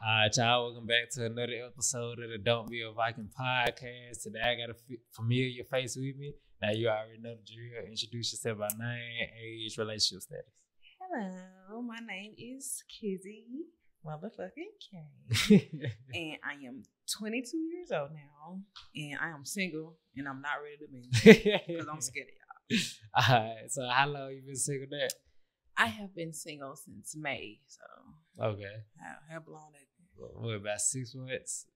Alright, y'all, welcome back to another episode of the Don't Be a Viking podcast. Today I got a familiar face with me. Now you already know the drill. Introduce yourself by name, age, relationship status. Hello, my name is Kizzy, motherfucking K, and I am 22 years old now, and I am single, and I'm not ready to mingle because I'm scared of y'all. Alright, so how long you been single there? I have been single since May, so Okay. how long that been? What, about 6 months?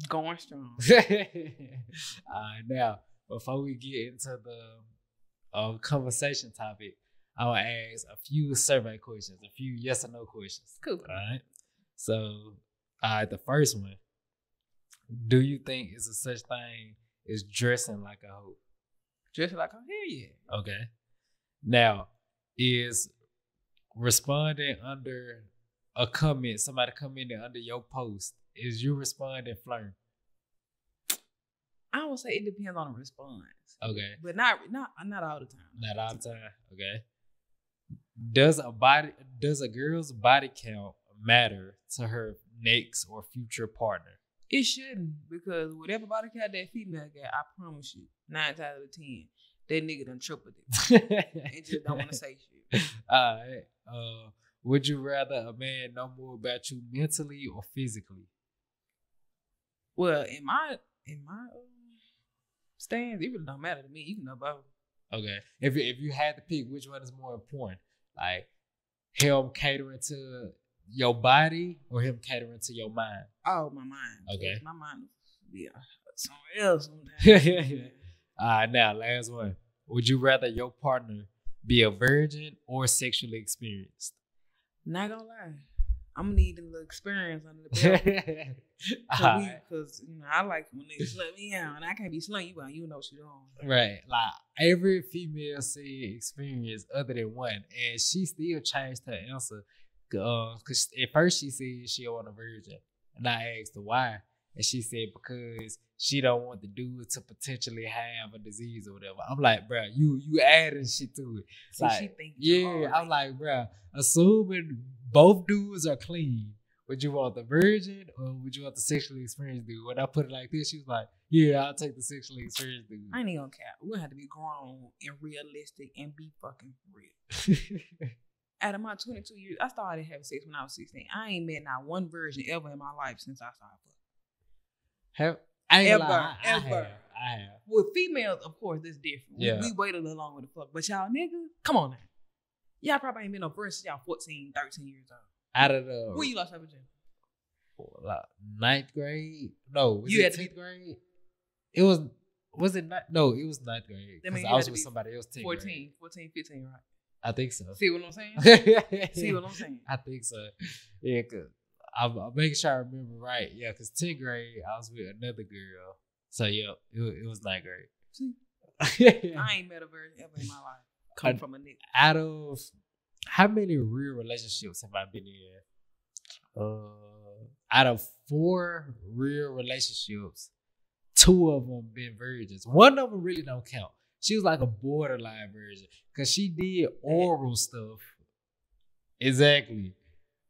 Going strong. Alright, now, before we get into the conversation topic, I will ask a few survey questions, a few yes or no questions. Cool. All right. So, the first one: do you think it's a such thing as dressing like a hoe? Just like I'm here, yeah. Okay. Now, is responding under a comment, somebody commented under your post, is you responding flirting? I would say it depends on the response. Okay. But not all the time. Not all the time. Okay. Does a girl's body count matter to her next or future partner? It shouldn't, because whatever body count that female got, I promise you, 9 times out of 10, that nigga done tripled it. And just don't want to say shit. All right. Would you rather a man know more about you mentally or physically? Well, in my stance, it really don't matter to me. You can know both. Okay. If you had to pick, which one is more important? Like him catering to your body or him catering to your mind? Oh, my mind. Okay. My mind will be somewhere else sometimes. Now, last one. Would you rather your partner be a virgin or sexually experienced? Not gonna lie, I'm gonna need a little experience under the belt. Because I like when they slut me out, and I can't be slutting you out. You know what you're doing. Right. Like every female said experience other than one, and she still changed her answer. Cause at first she said she want a virgin, and I asked her why, and she said because she don't want the dude to potentially have a disease or whatever. I'm like, bro, you adding shit to it. See, like, she think I'm like, bro, assuming both dudes are clean, would you want the virgin or would you want the sexually experienced dude? When I put it like this, she was like, yeah, I'll take the sexually experienced dude. I ain't even gonna care. We're gonna have to be grown and realistic and be fucking real. Out of my 22 years, I started having sex when I was 16. I ain't met not one virgin ever in my life since I started fucking. I Ever. With females, of course, it's different. Yeah. We wait a little longer to fuck. But y'all niggas, come on now. Y'all probably ain't been no virgin since y'all 14, 13 years old. Out of the... When you lost your virginity? Like 9th grade? No, was You it had to 10th grade? It was... Was it not? No, it was 9th grade. That means Because you I had was to with be somebody else 10th 14, 15, right? I think so. See what I'm saying? See what I'm saying? I think so. Yeah, because I'm making sure I remember right. Yeah, because 10th grade, I was with another girl. So, yeah, it was 9th grade. See? I ain't met a virgin ever in my life. Come from a nigga. Out of... How many real relationships have I been in? Out of 4 real relationships, 2 of them been virgins. One of them really don't count. She was like a borderline virgin because she did oral stuff. Exactly.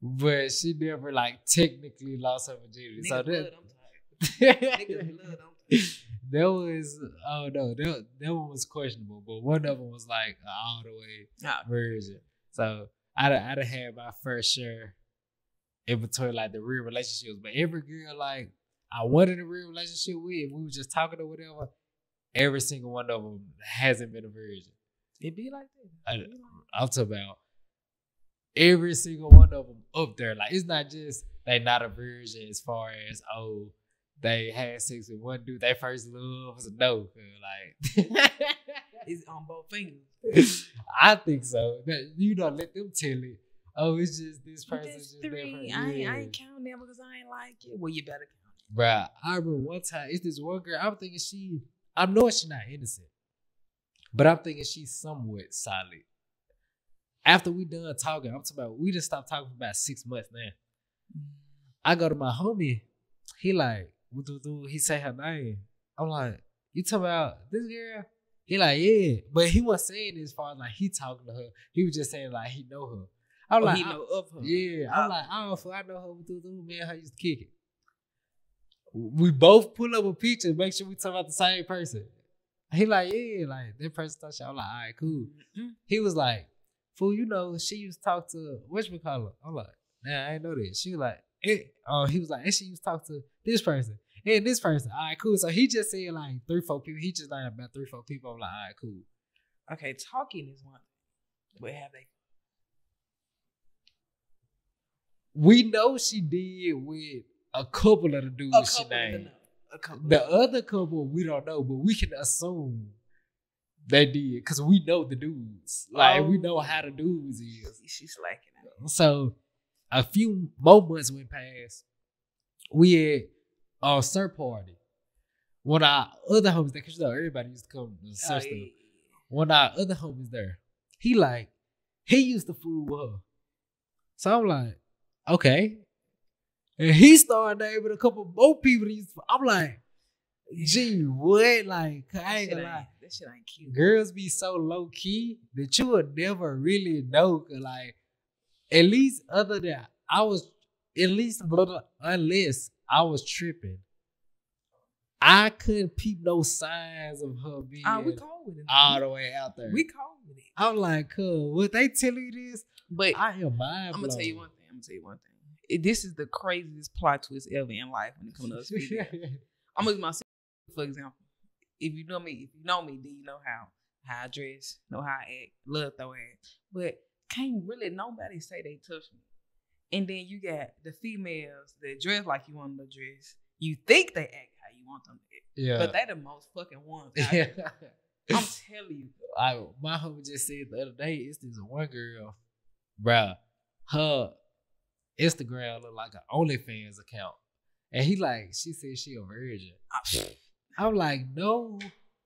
But she never like technically lost her virginity. Nigga So blood, I'm tired. Nigga blood, I'm tired. that was, oh no, that one was questionable, but one of them was like all the way virgin. So I'd have had my first share in between like the real relationships. But every girl like I wanted a real relationship with, we were just talking or whatever, every single one of them hasn't been a virgin. It be like that. I'm talking about every single one of them up there. Like it's not just they not a virgin as far as they had sex with one dude, they first love was a no. Like it's on both fingers. I think so. You don't let them tell it. Oh, it's just this person. That's just 3. Yeah. I ain't counting them because I ain't like it. Well, you better count it. Bruh, I remember one time, it's this one girl, I'm thinking I know she's not innocent, but I'm thinking she's somewhat solid. After we done talking, I'm talking about, we just stopped talking for about 6 months now. I go to my homie, he like, he say her name. I'm like, you talking about this girl? He like, yeah. But he wasn't saying it as far as like he talking to her. He was just saying like he know her. I'm like, he know of her. Yeah, I'm like, I know her through me and her used to kick it. We both pull up a picture, make sure we talk about the same person. He like, yeah, like that person touched you. I'm like, all right, cool. Mm-hmm. He was like, fool, you know, she used to talk to whatchamacallit. I'm like, nah, I ain't know that. She was like, he was like, and she used to talk to this person and this person. All right, cool. So he just said like 3-4 people. He just like about 3-4 people. I'm like, all right, cool. Okay, talking is one thing, but have they? We know she did with a couple of the dudes she named. The other couple we don't know, but we can assume they did because we know the dudes. Like we know how the dudes is. She's slacking out. So a few more months went past. We had a surf party. One of our other homies there, because you know everybody used to come to the surf stuff. Yeah. One of our other homies there, he used to fool with her. So I'm like, okay. And he started naming a couple more people. I'm like, gee, what? Like, I ain't gonna lie. That shit ain't cute. Girls be so low key that you would never really know. Cause like, at least unless I was tripping, I couldn't peep no signs of her being we cold with it. All the way out there. We cold with it. I'm like, cool. What they telling you this? But I am mind I'm blown. gonna tell you one thing. This is the craziest plot twist ever in life when it comes to us females. I'm gonna use myself for example. If you know me, then you know how I dress, know how I act, love throw ass. But can't really nobody say they touch me. And then you got the females that dress like you want them to dress. You think they act how you want them to act. Yeah. But they the most fucking ones. Yeah. I'm telling you. My homie just said the other day, it's this one girl, bruh, her Instagram look like an OnlyFans account. And she said she a virgin. I'm like, no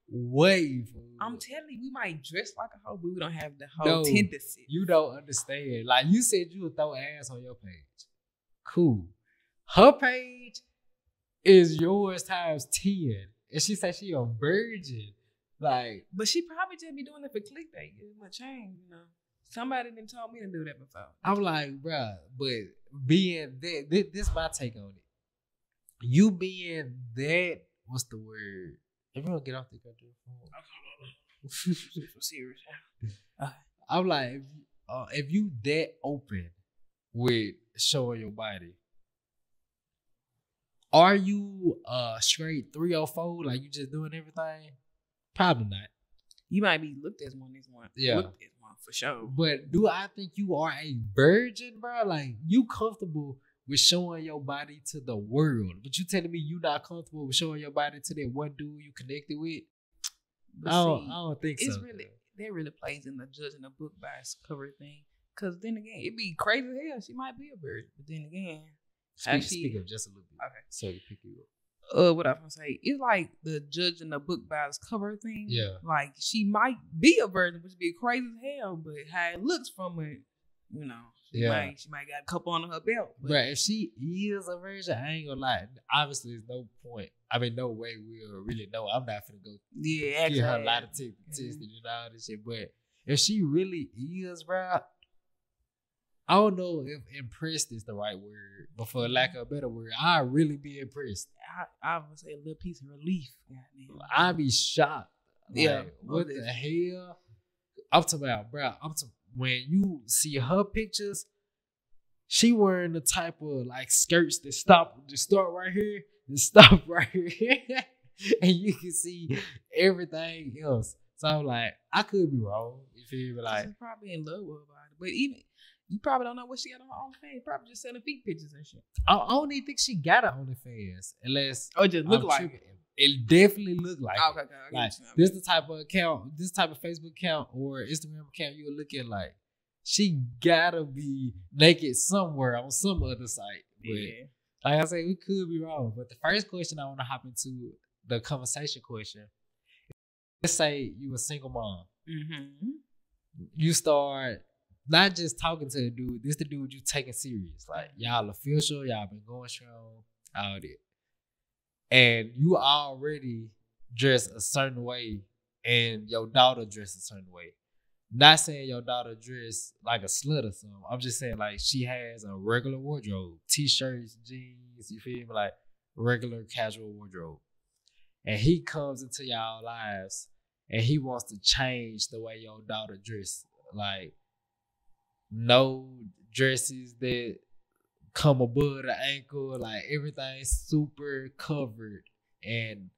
way, fool. I'm telling you, we might dress like a hoe, but we don't have the whole tendency. You don't understand. Like you said you would throw ass on your page. Cool. Her page is yours times 10. And she said she a virgin. Like, but she probably just be doing it for clickbait. Get my chain, you know. Somebody done told me to do that before. I'm like, bruh, but being that, this my take on it. You being that, what's the word? Everyone get off the goddamn phone. Serious. I'm like, if you that open with showing your body, are you straight 304? Like you just doing everything? Probably not. You might be looked as one. Yeah. Looked as one for sure. But do I think you are a virgin, bro? Like you comfortable with showing your body to the world, but you telling me you not comfortable with showing your body to that one dude you connected with? I don't think so. That really plays in the judging a book by its cover thing. Cause then again, it'd be crazy as hell. She might be a virgin, but then again, speak up just a little bit. Okay, so to pick you up. What I was gonna say, it's like the judging a book by its cover thing. Yeah, like she might be a virgin, which would be crazy as hell, but how it looks from it, you know. She might got a couple on her belt. But if she is a virgin, I ain't gonna lie. Obviously, there's no point. I mean, no way we'll really know. I'm not finna go get her a lot of testing and all this shit. But if she really is, bro, I don't know if impressed is the right word, but for lack of a better word, I'd really be impressed. I would say a little piece of relief. I'd be shocked. Like, what the hell? I'm talking about, bro. When you see her pictures, she wearing the type of like skirts that start right here and stop right here, and you can see everything else. So I'm like, I could be wrong. You feel me? Like she's probably in love with her body, but even you probably don't know what she got on her OnlyFans. Probably just selling feet pictures and shit. I don't even think she got an OnlyFans unless it just look like it. It definitely look like okay. Like this the type of account, this type of Facebook account or Instagram account you would look at like she gotta be naked somewhere on some other site. But like I said, we could be wrong. But the first question I want to hop into the conversation question. Let's say you a single mom. Mm-hmm. You start not just talking to the dude. This the dude you taking serious. Like y'all official, y'all been going strong, all that. And you already dress a certain way and your daughter dress a certain way. not saying your daughter dress like a slut or something. I'm just saying like she has a regular wardrobe, t-shirts, jeans. You feel me? Like regular casual wardrobe. And he comes into y'all lives and he wants to change the way your daughter dress. Like no dresses that come above the ankle, like everything's super covered and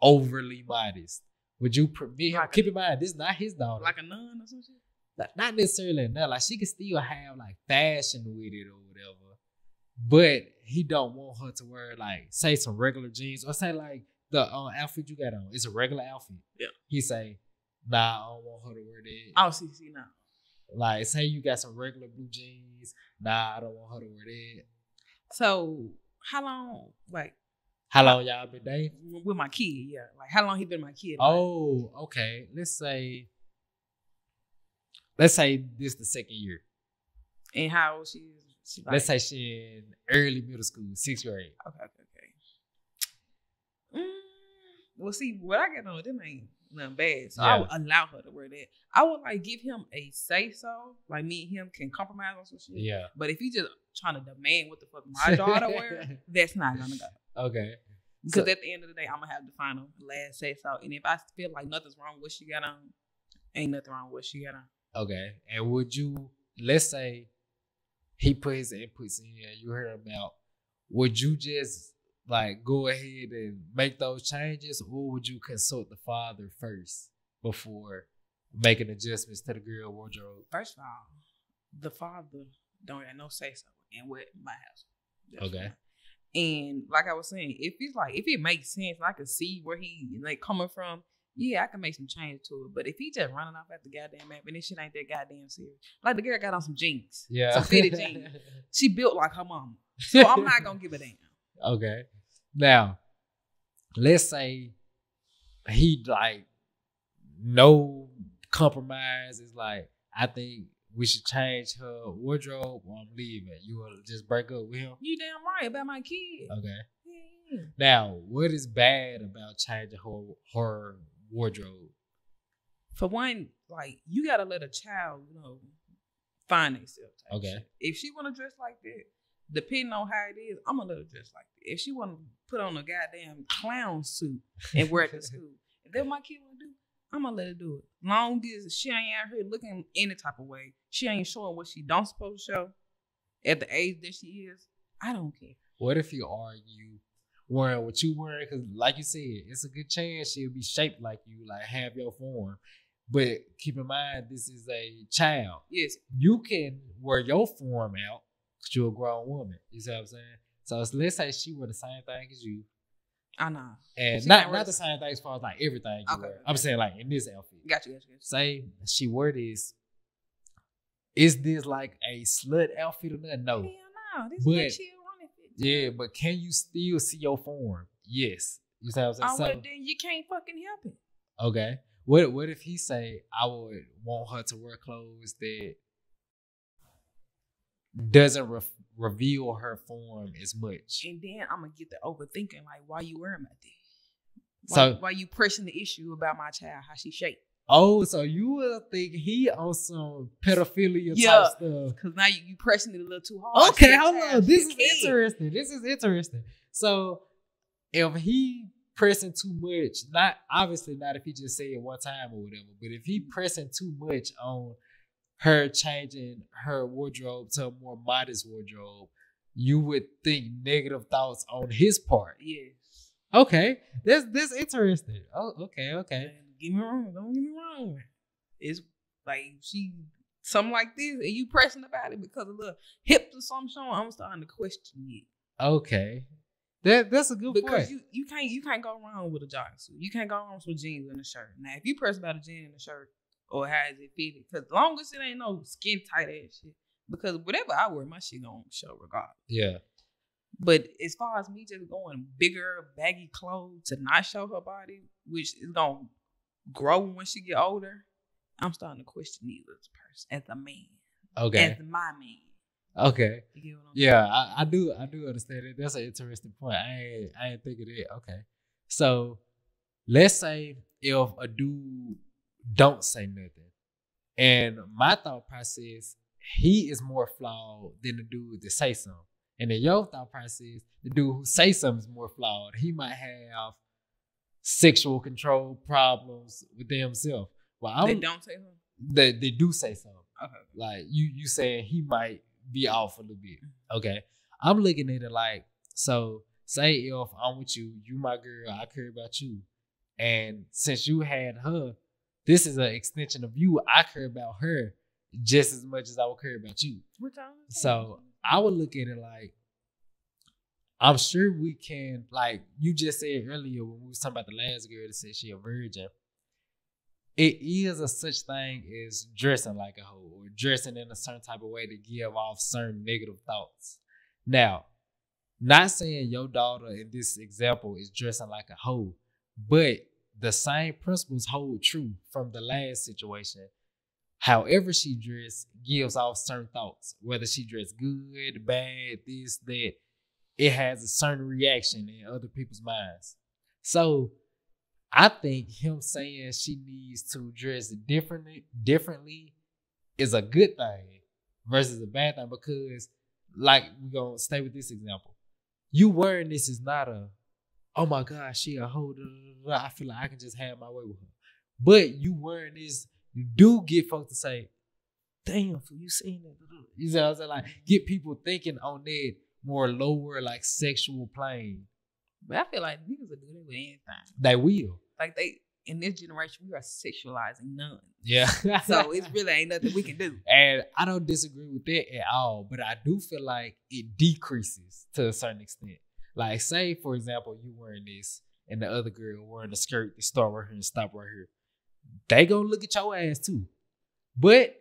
overly modest. Would you permit him? Like Keep in mind, this is not his daughter. Like a nun or some shit? Not necessarily enough. Like she can still have like fashion with it or whatever. But he don't want her to wear like say some regular jeans or say like the outfit you got on. It's a regular outfit. Yeah. He say, nah, I don't want her to wear that. Oh, see now. Like say you got some regular blue jeans. Nah, I don't want her to wear that. So how long Y'all been dating? with my kid? Yeah, like how long he been my kid? Oh, okay. Let's say this the second year. And how old she is? She like, Let's say she in early middle school, 6th grade. Okay. Well, see, what I got on them ain't nothing bad, so I would allow her to wear that. I would like give him a say so, like me and him can compromise on some shit. Yeah. But if he just trying to demand what the fuck my daughter wear, that's not gonna go. Okay. Because at the end of the day, I'm gonna have the final last say so, and if I feel like nothing's wrong with what she got on, ain't nothing wrong with what she got on. Okay. And would you, let's say he put his inputs in and you heard him out, would you just like go ahead and make those changes, or would you consult the father first before making adjustments to the girl wardrobe? First of all, the father don't have no say so in what my house. That's Okay. fine. And like I was saying, if it makes sense, and I can see where he like coming from, yeah, I can make some change to it. But if he just running off at the goddamn map and this shit ain't that goddamn serious, like the girl got on some jeans, some fitted jeans, she built like her mama, so I'm not gonna give a damn. Okay. Now, let's say he like no compromise. Is like, I think we should change her wardrobe or I'm leaving. You will just break up with him? You damn right about my kid. Okay. Yeah. Now, what is bad about changing her wardrobe? For one, like you gotta let a child, find themselves. Okay. Shit. If she wanna dress like that, depending on how it is, I'm gonna let her dress like that. If she wanna put on a goddamn clown suit and wear it to school, if that's what my kid wanna do, I'm gonna let her do it. Long as she ain't out here looking any type of way, she ain't showing what she don't supposed to show at the age that she is, I don't care. What if you argue wearing what you wearing? Because like you said, it's a good chance she'll be shaped like you, like have your form. But keep in mind, this is a child. Yes. You can wear your form out because you're a grown woman. You see what I'm saying? So let's say she wear the same thing as you. I know. And not the same thing as far as like everything you wear. I'm saying like in this outfit. Got you. Say she wear this. Is this like a slut outfit or nothing? No. Hell no. This is a chill running fit. Yeah, but can you still see your form? Yes. You see what I'm saying? Oh, well, then you can't fucking help it. Okay. What if he say, I would want her to wear clothes that doesn't reveal her form as much? And then I'm going to get the overthinking, like, why you wearing my thing? Why you pressing the issue about my child, how she shaped? Oh, so you would think he on some pedophilia type stuff. Because now you pressing it a little too hard. Okay, hold on. This is interesting. So if he pressing too much, obviously not if he just say it one time or whatever, but if he pressing too much on her changing her wardrobe to a more modest wardrobe, you would think negative thoughts on his part. Yes. Okay. That's interesting. Oh, okay. Don't get me wrong. It's like she something like this and you pressing about it because of the hips or something showing, I'm starting to question it. Okay. That's a good point. Because you can't go wrong with a jogging suit. You can't go wrong with jeans and a shirt. Now, if you press about a jean and a shirt, or how is it fitted? Because as long as it ain't no skin tight ass shit. Because whatever I wear, my shit gonna show regardless. Yeah. But as far as me just going bigger, baggy clothes to not show her body, which is gonna grow when she get older, I'm starting to question you as a person, as a man. Okay. As my man. Okay. You get what I'm saying? I do understand it. That's an interesting point. I ain't think of that. Okay. So let's say if a dude don't say nothing, And my thought process, he is more flawed than the dude that say something. And in your thought process, the dude who say something is more flawed. He might have sexual control problems with himself. Well, They don't say something? They do say something. Okay. Like you saying he might be off a little bit. Okay. I'm looking at it like, so say if I'm with you, you my girl, I care about you. And since you had her, this is an extension of you. I care about her just as much as I would care about you. So I would look at it like, I'm sure we can, like you just said earlier when we was talking about the last girl that said she a virgin. It is a such thing as dressing like a hoe or dressing in a certain type of way to give off certain negative thoughts. Now, not saying your daughter in this example is dressing like a hoe, but the same principles hold true from the last situation. However she dressed gives off certain thoughts, whether she dressed good, bad, this, that. It has a certain reaction in other people's minds. So I think him saying she needs to dress differently is a good thing versus a bad thing, because like we're gonna stay with this example. You wearing this is not a, oh my gosh, she a hoe. I feel like I can just have my way with her. But you wearing this, you do get folks to say, damn, fool, you seen that? You know what I'm saying? Like, get people thinking on that more lower, like, sexual plane. But I feel like niggas will do that with anything. They will. Like, in this generation, we are sexualizing none. Yeah. So it's really ain't nothing we can do. And I don't disagree with that at all, but I do feel like it decreases to a certain extent. Like, say, for example, you wearing this and the other girl wearing a skirt that start right here and stop right here. They gonna look at your ass too. But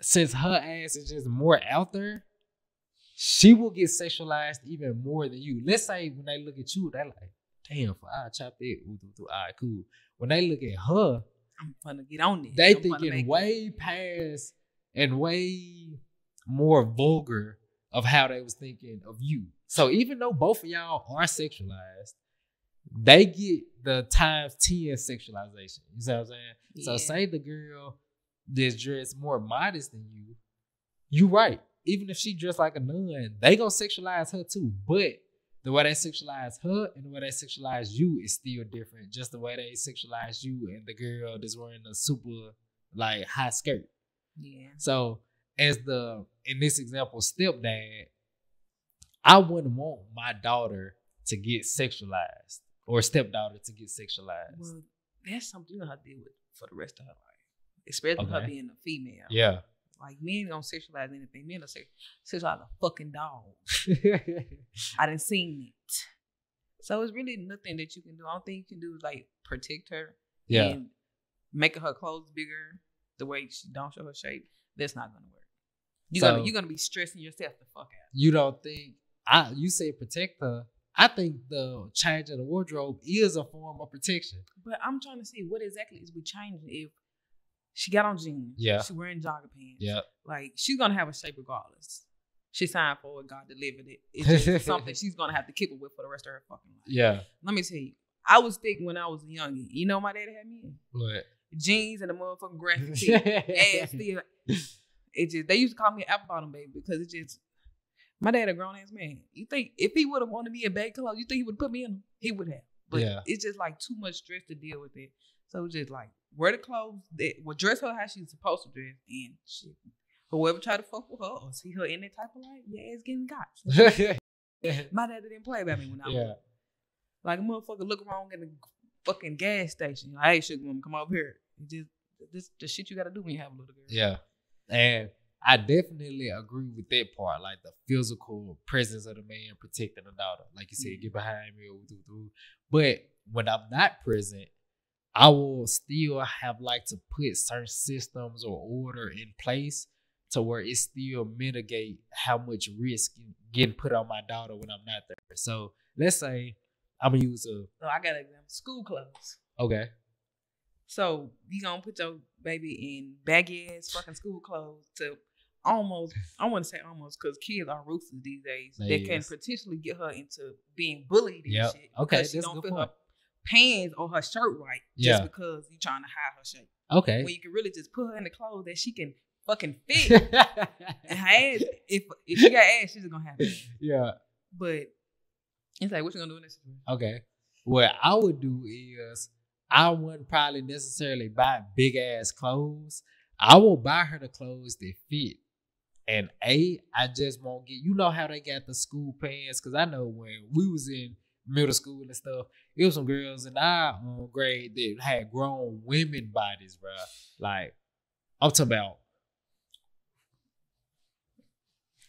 since her ass is just more out there, she will get sexualized even more than you. Let's say when they look at you, they're like, damn, I chop that. All right, cool. When they look at her, I'm gonna get on this. They thinking way past and way more vulgar of how they was thinking of you. So even though both of y'all are sexualized, they get the times 10 sexualization. You see what I'm saying? Yeah. So say the girl that's dressed more modest than you, you right. Even if she dressed like a nun, they gonna sexualize her too. But the way they sexualize her and the way they sexualize you is still different. Just the way they sexualize you and the girl that's wearing a super like high skirt. Yeah. So as in this example, stepdad, I wouldn't want my daughter to get sexualized or stepdaughter to get sexualized. Well, that's something you're gonna have to deal with for the rest of her life, especially her being a female. Yeah. Like, men don't sexualize anything. Men don't sexualize a fucking dog. I done seen it. So it's really nothing that you can do. All thing you can do is like protect her. Yeah. And making her clothes bigger the way she don't show her shape. That's not gonna work. You're gonna be stressing yourself the fuck out. You don't think you say protect her. I think the change of the wardrobe is a form of protection. But I'm trying to see what exactly is we changing if she got on jeans. Yeah. She wearing jogger pants. Yeah. Like, she's gonna have a shape regardless. She signed for it. God delivered it. It's just something she's gonna have to keep it with for the rest of her fucking life. Yeah. Let me tell you, I was thick when I was young. You know, my daddy had me in what? Jeans and a motherfucking graphic tee. Ass still. It just, they used to call me an apple bottom baby because it just. My dad a grown ass man. You think if he would have wanted me in bad clothes, you think he would put me in them? He would have. But it's just like too much stress to deal with it. So just like wear the clothes that will dress her how she's supposed to dress, and shit. Whoever try to fuck with her or see her in that type of life, your ass getting got. My dad didn't play about me when I was like a motherfucker look wrong in the fucking gas station. Like, hey, sugar mama, come over here. This the shit you gotta do when you have a little girl. Yeah. And I definitely agree with that part, like the physical presence of the man protecting the daughter. Like you said, get behind me. But when I'm not present, I will still have like to put certain systems or order in place to where it still mitigate how much risk getting put on my daughter when I'm not there. So let's say I'm gonna use I got an example. School clothes. Okay. So you gonna put your baby in baggy ass fucking school clothes to almost, I want to say almost, because kids are ruthless these days. They can potentially get her into being bullied and shit. Okay, because she don't feel her pants or her shirt right just because you trying to hide her shape. Okay. When you can really just put her in the clothes that she can fucking fit. And her ass, if she got ass, she's just gonna have it. Yeah. But it's like, what you gonna do in this situation? Okay. What I would do is I wouldn't probably necessarily buy big ass clothes. I will buy her the clothes that fit. And I just won't get, you know how they got the school pants? Because I know when we was in middle school and stuff, it was some girls in our grade that had grown women bodies, bro. Like, I'm talking about.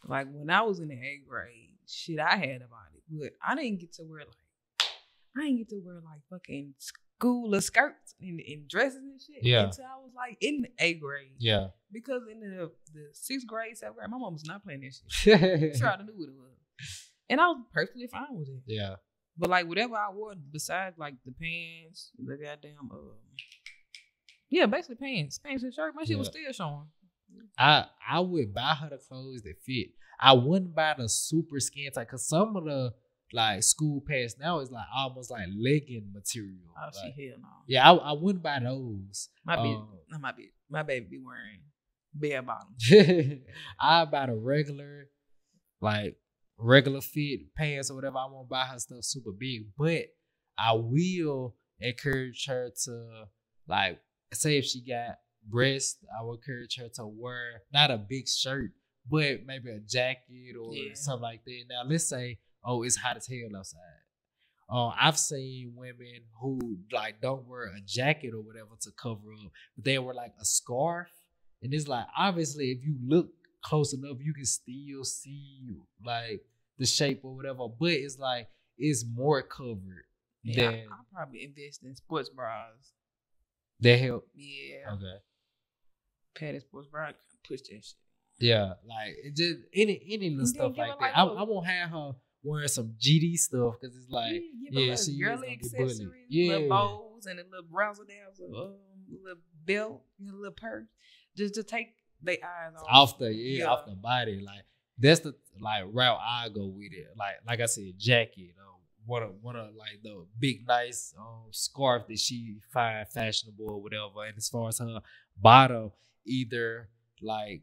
Like, when I was in the 8th grade, shit, I had a body. But I didn't get to wear, fucking school skirts and dresses and shit until I was, like, in the 8th grade. Yeah. Because in the 6th grade, 7th grade, my mom was not playing that shit. Sure, I knew what it was. And I was perfectly fine with it. Yeah. But, like, whatever I wore besides, like, the pants, the goddamn, basically pants and shirt, my shit was still showing. I would buy her the clothes that fit. I wouldn't buy the super skin tight because some of the like school pants now is like almost like legging material. Oh, like, she hell no. Yeah, I wouldn't buy those. My baby be wearing bare bottoms. I buy the regular fit pants or whatever. I won't buy her stuff super big, but I will encourage her to like say if she got breast, I would encourage her to wear not a big shirt, but maybe a jacket or something like that. Now, let's say, it's hot as hell outside. I've seen women who like don't wear a jacket or whatever to cover up, but they wear like a scarf, and it's like obviously if you look close enough, you can still see like the shape or whatever, but it's like it's more covered. Yeah, I'll probably invest in sports bras. They help. Yeah. Okay. Padded sports bra, push that shit. Yeah, like it just any little stuff like that. I won't have her wearing some GD stuff because it's like she girly accessories, little bows and a little browser dazzle, little belt, a little purse, just to take their eyes off the body. Like that's the like route I go with it. Like I said, jacket. One of like the big nice scarf that she find fashionable or whatever. And as far as her bottom, either like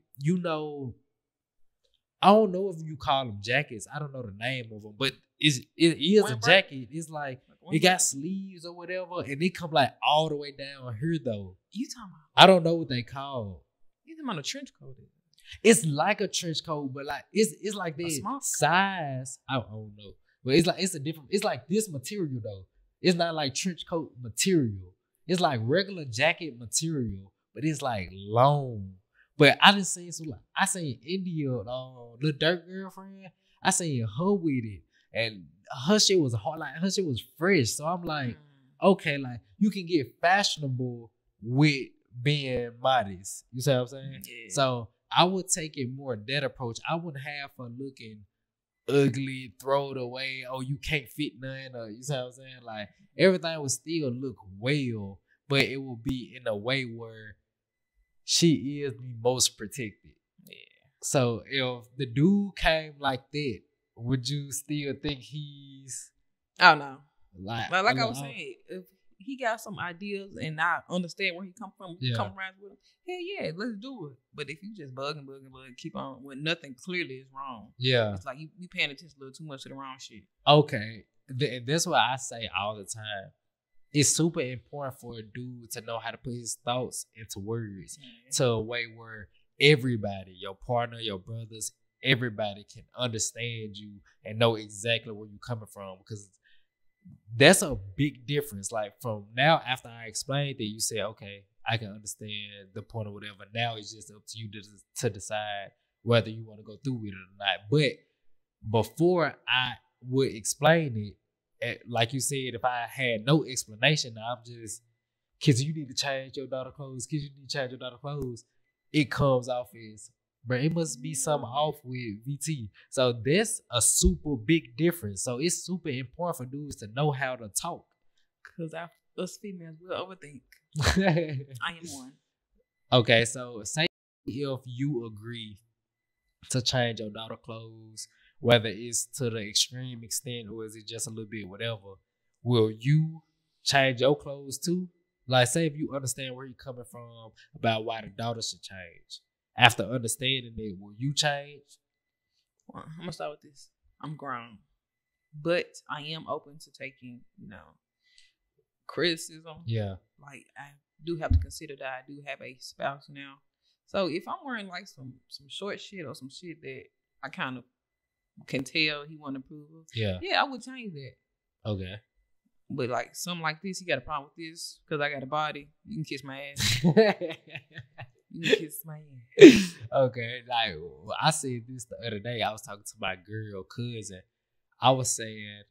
I don't know if you call them jackets. I don't know the name of them, but it is a jacket. It's like it got sleeves or whatever, and it come like all the way down here though. You talking about? I don't know what they call. You talking about a trench coat? It's like a trench coat, but like it's like this size. I don't know. But it's like this material though. It's not like trench coat material. It's like regular jacket material, but it's like long. But I done seen I seen India, little dirt girlfriend. I seen her with it, and her shit was hard. Like her shit was fresh. So I'm like, okay, like you can get fashionable with being modest. You see what I'm saying? Yeah. So I would take it more that approach. I wouldn't have her looking ugly, throw it away. Oh, you can't fit none. Or you see what I'm saying? Like everything would still look well, but it will be in a way where she is the most protected. Yeah. So if the dude came like that, would you still think he's? Oh no. Like I was saying, if he got some ideas and I understand where he come from, come around with him, hell yeah, let's do it. But if you just bug, keep on when nothing clearly is wrong, it's like you paying attention a little too much to the wrong shit. Okay, that's what I say all the time. It's super important for a dude to know how to put his thoughts into words to a way where everybody, your partner, your brothers, everybody can understand you and know exactly where you're coming from, because that's a big difference. Like from now, after I explained that, you say, okay, I can understand the point or whatever. Now it's just up to you to decide whether you want to go through with it or not. But before I would explain it, like you said, if I had no explanation, I'm just, kids, you need to change your daughter clothes. Kids, you need to change your daughter clothes. It comes off as, bro, it must be something off with VT. So that's a super big difference. So it's super important for dudes to know how to talk. Because us females will overthink. I am one. Okay, so say if you agree to change your daughter clothes, whether it's to the extreme extent or is it just a little bit whatever, will you change your clothes too? Like, say if you understand where you're coming from about why the daughter should change. After understanding it, will you change? Well, I'm gonna start with this. I'm grown, but I am open to taking, criticism. Yeah. Like, I do have to consider that I do have a spouse now. So if I'm wearing like some short shit or some shit that I kind of can tell he won't approve of, Yeah, I would change that. Okay. But like something like this, he got a problem with this because I got a body. You can kiss my ass. You can kiss my ass. Okay. Like, I said this the other day. I was talking to my girl cousin. I was saying,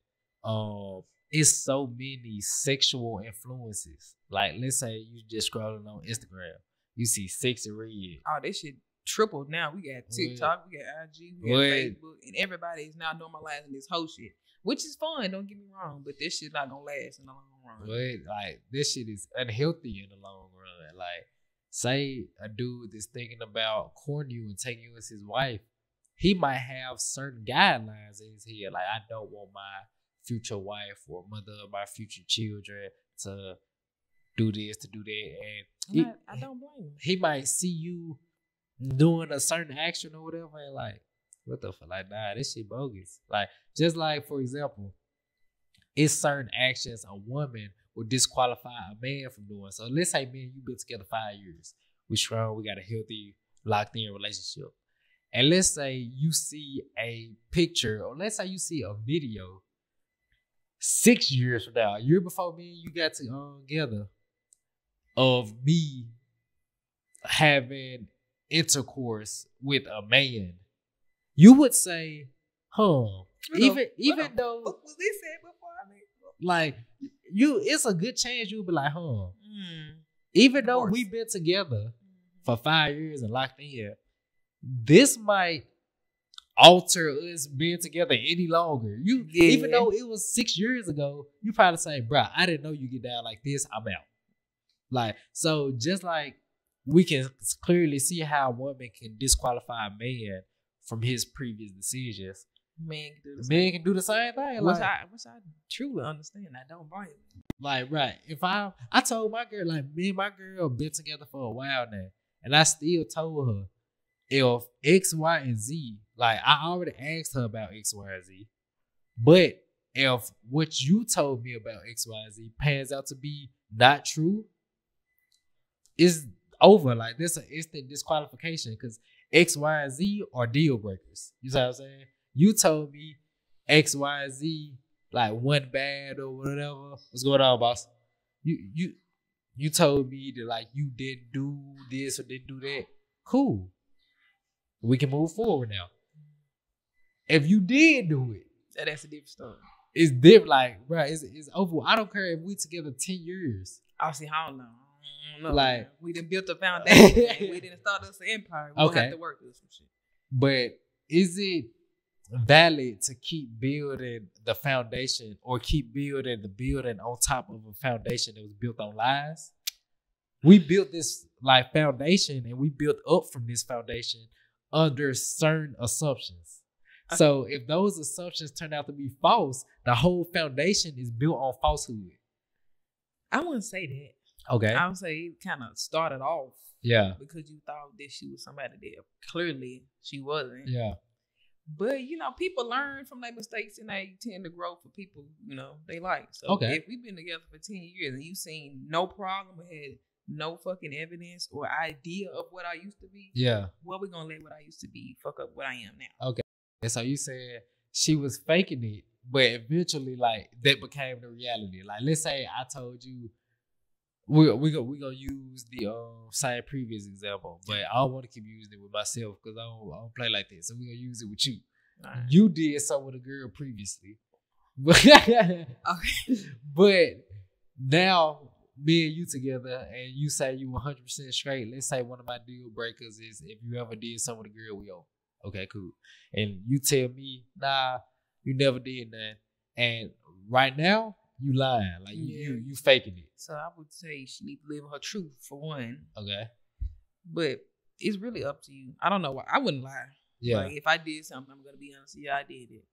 it's so many sexual influences. Like, let's say you just scrolling on Instagram, you see sexy red. Oh, this shit tripled now. We got TikTok, we got IG, we got Facebook, and everybody is now normalizing this whole shit, which is fun. Don't get me wrong, but this shit not gonna last in the long run. But like, this shit is unhealthy in the long run. Like, say a dude is thinking about courting you and taking you as his wife, he might have certain guidelines in his head. Like, I don't want my future wife or mother of my future children to do this, to do that. And I don't blame him. He might see you doing a certain action or whatever and like, what the fuck? Like, nah, this shit bogus. Like, just like, for example, it's certain actions a woman would disqualify a man from doing. So let's say me and you been together 5 years. We strong, we got a healthy, locked in relationship. And let's say you see a picture, or let's say you see a video 6 years from now, a year before me and you got together, of me having intercourse with a man, you would say, even though what was this said before? Like, it's a good chance you'll be like, even though we've been together for 5 years and locked in, this might alter us being together any longer. Even though it was 6 years ago, you probably say, bruh, I didn't know you get down like this, I'm out. Like, so just like we can clearly see how a woman can disqualify a man from his previous decisions, men can do the same thing. Which I truly understand. I don't blame him. Like, right. If I told my girl, like, me and my girl been together for a while now, and I still told her, if X, Y, and Z, like, I already asked her about X, Y, and Z, but if what you told me about X, Y, and Z pans out to be not true, it's over. Like, there's an instant disqualification because X, Y, and Z are deal breakers. You see what I'm saying? You told me X, Y, and Z, like, one bad or whatever. What's going on, boss? You told me that, like, you didn't do this or didn't do that. Cool. We can move forward now. If you did do it, that's a different story. It's different. Like, bro, it's over. I don't care if we together 10 years. Obviously, I don't know. Like, we done built a foundation. We didn't start us an empire. We'll have to work with some shit. But is it valid to keep building the foundation or keep building the building on top of a foundation that was built on lies? We built this like foundation and we built up from this foundation under certain assumptions. So if those assumptions turn out to be false, the whole foundation is built on falsehood. I wouldn't say that. Okay. I would say it kind of started off. Yeah. Because you thought that she was somebody that clearly she wasn't. Yeah. But, people learn from their mistakes and they tend to grow for people, they like. So if we've been together for 10 years and you've seen no problem or had no fucking evidence or idea of what I used to be, well, we're going to let what I used to be fuck up what I am now. Okay. And so you said she was faking it, but eventually, like, that became the reality. Like, let's say I told you, we're gonna use the same previous example, but I don't want to keep using it with myself because I don't play like that. So we're gonna use it with you. Right. You did something with a girl previously, but now me and you together, and you say you 100% straight. Let's say one of my deal breakers is if you ever did something with a girl, we over. Okay, cool. And you tell me, nah, you never did that, and right now, you lying. Like, you faking it. So I would say she need to live her truth, for one. Okay. But it's really up to you. I don't know why. I wouldn't lie. Yeah. Like, if I did something, I'm going to be honest. Yeah, I did it.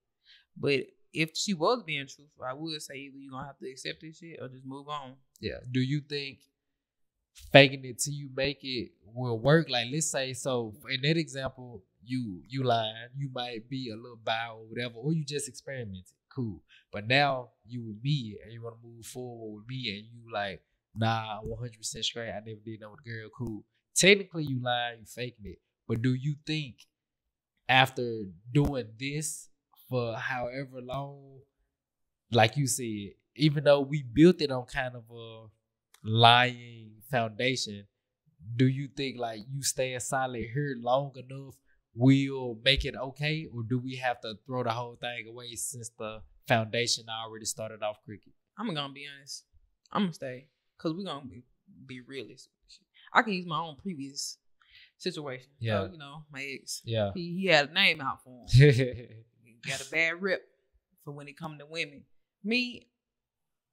But if she was being truthful, I would say either you're gonna have to accept this shit or just move on. Yeah. Do you think faking it till you make it will work? Like, let's say, so in that example, you lying, you might be a little bi or whatever, or you just experimented. Cool. But now you with me and you want to move forward with me and you like, nah, 100% straight. I never did that with a girl. Cool. Technically, you lying, you faking it. But do you think after doing this for however long, like you said, even though we built it on kind of a lying foundation, do you think like you staying solid here long enough will make it okay, or do we have to throw the whole thing away since the foundation already started off cricket? I'm gonna be honest. I'm gonna stay because we're gonna be realistic. I can use my own previous situation. Yeah. So, you know, my ex. Yeah. He had a name out for him. He got a bad rep for when it come to women. Me,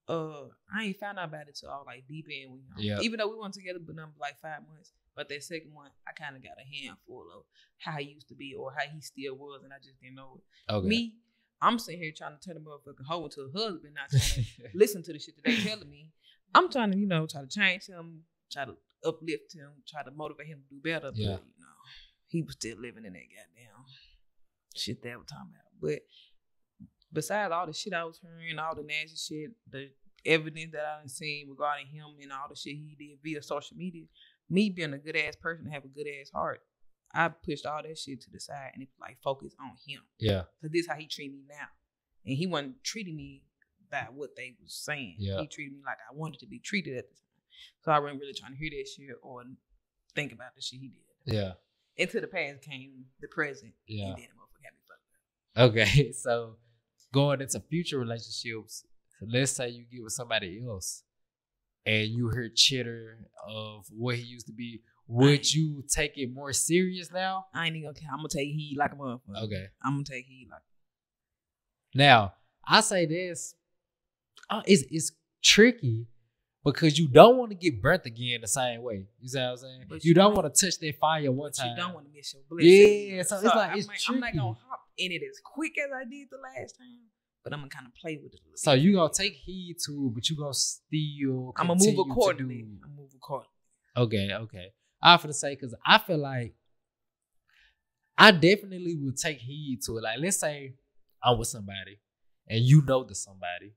I ain't found out about it till I was like deep in with him. Yeah. Even though we went together but number like 5 months. But that second one, I kind of got a handful of how he used to be or how he still was, and I just didn't know it. Okay. Me, I'm sitting here trying to turn a motherfucking hoe into a husband, not trying to listen to the shit that they telling me. I'm trying to, you know, try to change him, try to uplift him, try to motivate him to do better. But, you know, he was still living in that goddamn shit that we're talking about. But besides all the shit I was hearing, all the nasty shit, the evidence that I done seen regarding him and all the shit he did via social media, me being a good ass person, have a good ass heart, I pushed all that shit to the side and it like focused on him. Yeah. Cause this is how he treat me now, and he wasn't treating me by what they was saying. Yeah. He treated me like I wanted to be treated at the time. So I wasn't really trying to hear that shit or think about the shit he did. Yeah. Into the past came the present. Yeah. And then the motherfucker had me fucked up. Okay. So going into future relationships, let's say you get with somebody else and you hear chitter of what he used to be, would you take it more serious now? I ain't even gonna care. I'm gonna take heed like a motherfucker. Okay. I'm gonna take heed like. Now, I say this, it's tricky because you don't want to get burnt again the same way. You see what I'm saying? But you don't want to touch that fire one time. You don't want to miss your blessing. Yeah, so it's like it's tricky. I'm not gonna hop in it as quick as I did the last time, but I'm gonna kind of play with it a little So bit. you gonna take heed to it, but you gonna still I'm gonna move accordingly. I'm move accordingly. Okay. I for the say, because I feel like I definitely would take heed to it. Like, let's say I'm with somebody and you know the somebody,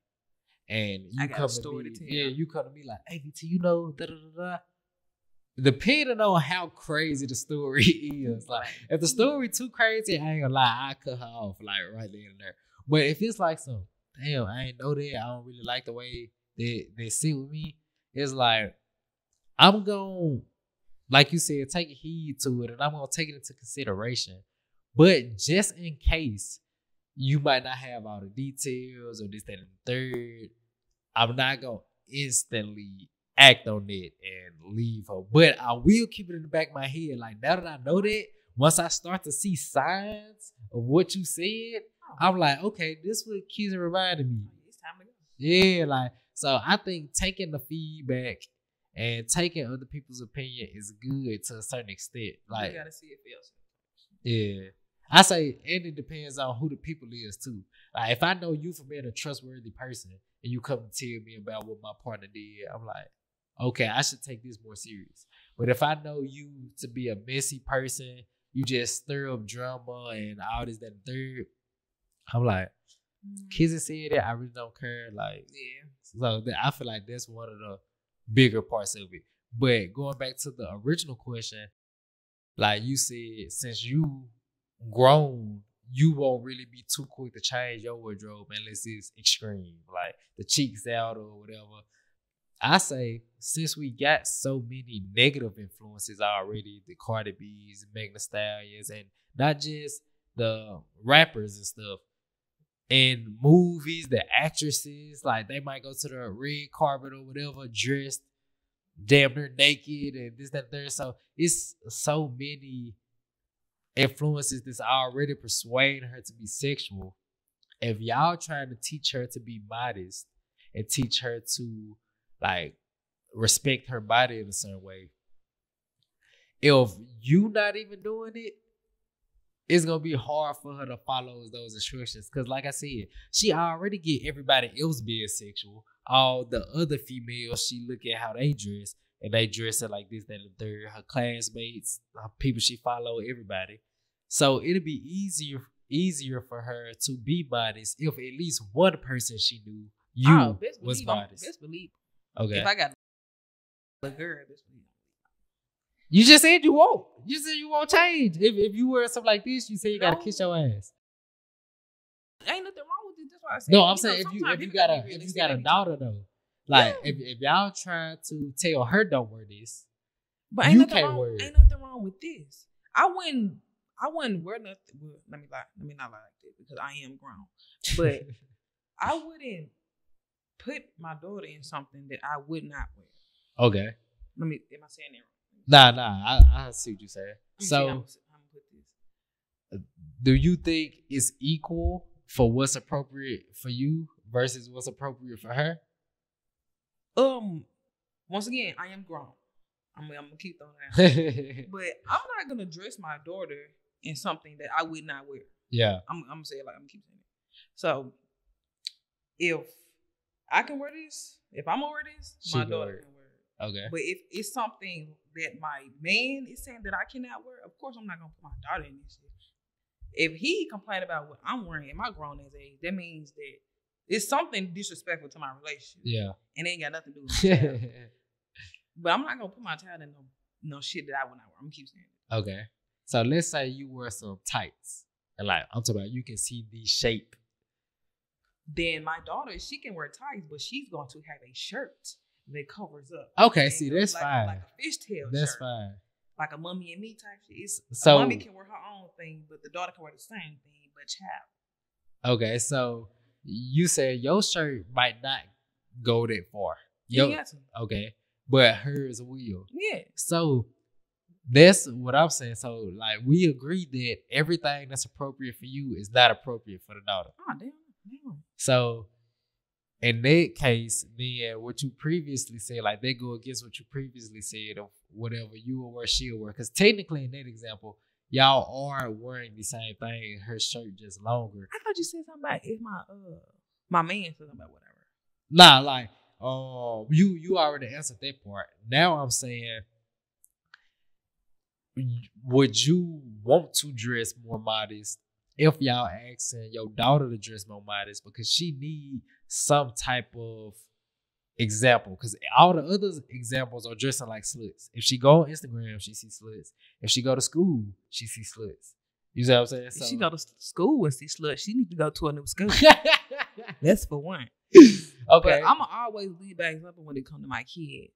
and you I got come a story to me, to tell. yeah, you come to me like, hey, VT, you know, da da da da. Depending on how crazy the story is, like if the story too crazy, I ain't gonna lie, I cut her off like right there and there. But if it's like some, damn, I ain't know that, I don't really like the way they sit with me, it's like I'm gonna, like you said, take heed to it, and I'm gonna take it into consideration. But just in case you might not have all the details or this, that, and the third, I'm not gonna instantly act on it and leave her. But I will keep it in the back of my head. Like, now that I know that, once I start to see signs of what you said, I'm like, okay, this is what kids are reminding me. It's time to go. Yeah, like, so I think taking the feedback and taking other people's opinion is good to a certain extent. Like, you gotta see it for yourself. yeah. I say, and it depends on who the people is too. Like, if I know you for being a trustworthy person and you come and tell me about what my partner did, I'm like, okay, I should take this more serious. But if I know you to be a messy person, you just stir up drama and all this, that, and third, I'm like, kids said that, I really don't care. Like, Yeah. so I feel like that's one of the bigger parts of it. But going back to the original question, like you said, since you grown, you won't really be too quick to change your wardrobe unless it's extreme, like the cheeks out or whatever. I say, since we got so many negative influences already, the Cardi B's, Megan Thee Stallions, and not just the rappers and stuff, in movies, the actresses, like they might go to the red carpet or whatever, dressed damn near naked and this, that, there. So it's so many influences that's already persuading her to be sexual. If y'all trying to teach her to be modest and teach her to like respect her body in a certain way, if you not even doing it it's gonna be hard for her to follow those instructions. Cause like I said, she already get everybody else being sexual. All the other females, she look at how they dress, and they dress it like this, that, and the third. Her classmates, people she follow, everybody. So it'll be easier for her to be modest if at least one person she knew was modest. Best believe. Okay. If I got a girl, best believe. You just said you won't. You said you won't change. If you wear something like this, you say you gotta kiss your ass. Ain't nothing wrong with it. That's why I said. No, I'm saying if you got a daughter though, like if y'all try to tell her don't wear this, but you can't wear it. Ain't nothing wrong with this. I wouldn't wear nothing. Well, let me not lie like that because I am grown. But I wouldn't put my daughter in something that I would not wear. Okay. Am I saying that wrong? Nah. I see what you're saying. So, I'm put this. Do you think it's equal for what's appropriate for you versus what's appropriate for her? Once again, I am grown. I'm gonna keep throwing it out. But I'm not gonna dress my daughter in something that I would not wear. Yeah. I'm gonna say it like I'm gonna keep saying it. So if I can wear this, if I'm gonna wear this, my daughter can wear it. Okay. But if it's something that my man is saying that I cannot wear, of course I'm not gonna put my daughter in this shit. If he complain about what I'm wearing at my grown ass age, that means that it's something disrespectful to my relationship. Yeah. And it ain't got nothing to do with my child. But I'm not gonna put my child in no shit that I would not wear. I'm gonna keep saying it. Okay. So let's say you wear some tights. And like I'm talking about you can see the shape. Then my daughter, she can wear tights, but she's going to have a shirt that covers up. Okay, see, that's fine. Like a fishtail That's shirt. fine. Like a mommy and me type shit. So mommy can wear her own thing, but the daughter can wear the same thing, but child. Okay, so you said your shirt might not go that far. You got to. Okay, but hers will. Yeah. So that's what I'm saying. So like we agree that everything that's appropriate for you is not appropriate for the daughter. Oh, damn. So in that case, then what you previously said, like they go against what you previously said of whatever you will wear, she'll wear. Because technically in that example, y'all are wearing the same thing. Her shirt just longer. I thought you said something about if my man said something about whatever. Nah, like you already answered that part. Now I'm saying, would you want to dress more modest if y'all asking your daughter to dress more modest because she need some type of example? Because all the other examples are dressing like sluts. If she go on Instagram, she see sluts. If she go to school, she see sluts. You see what I'm saying? So, if she go to school and see sluts, she need to go to a new school. That's for one. Okay. But I'm going to always lead by example when it comes to my kid.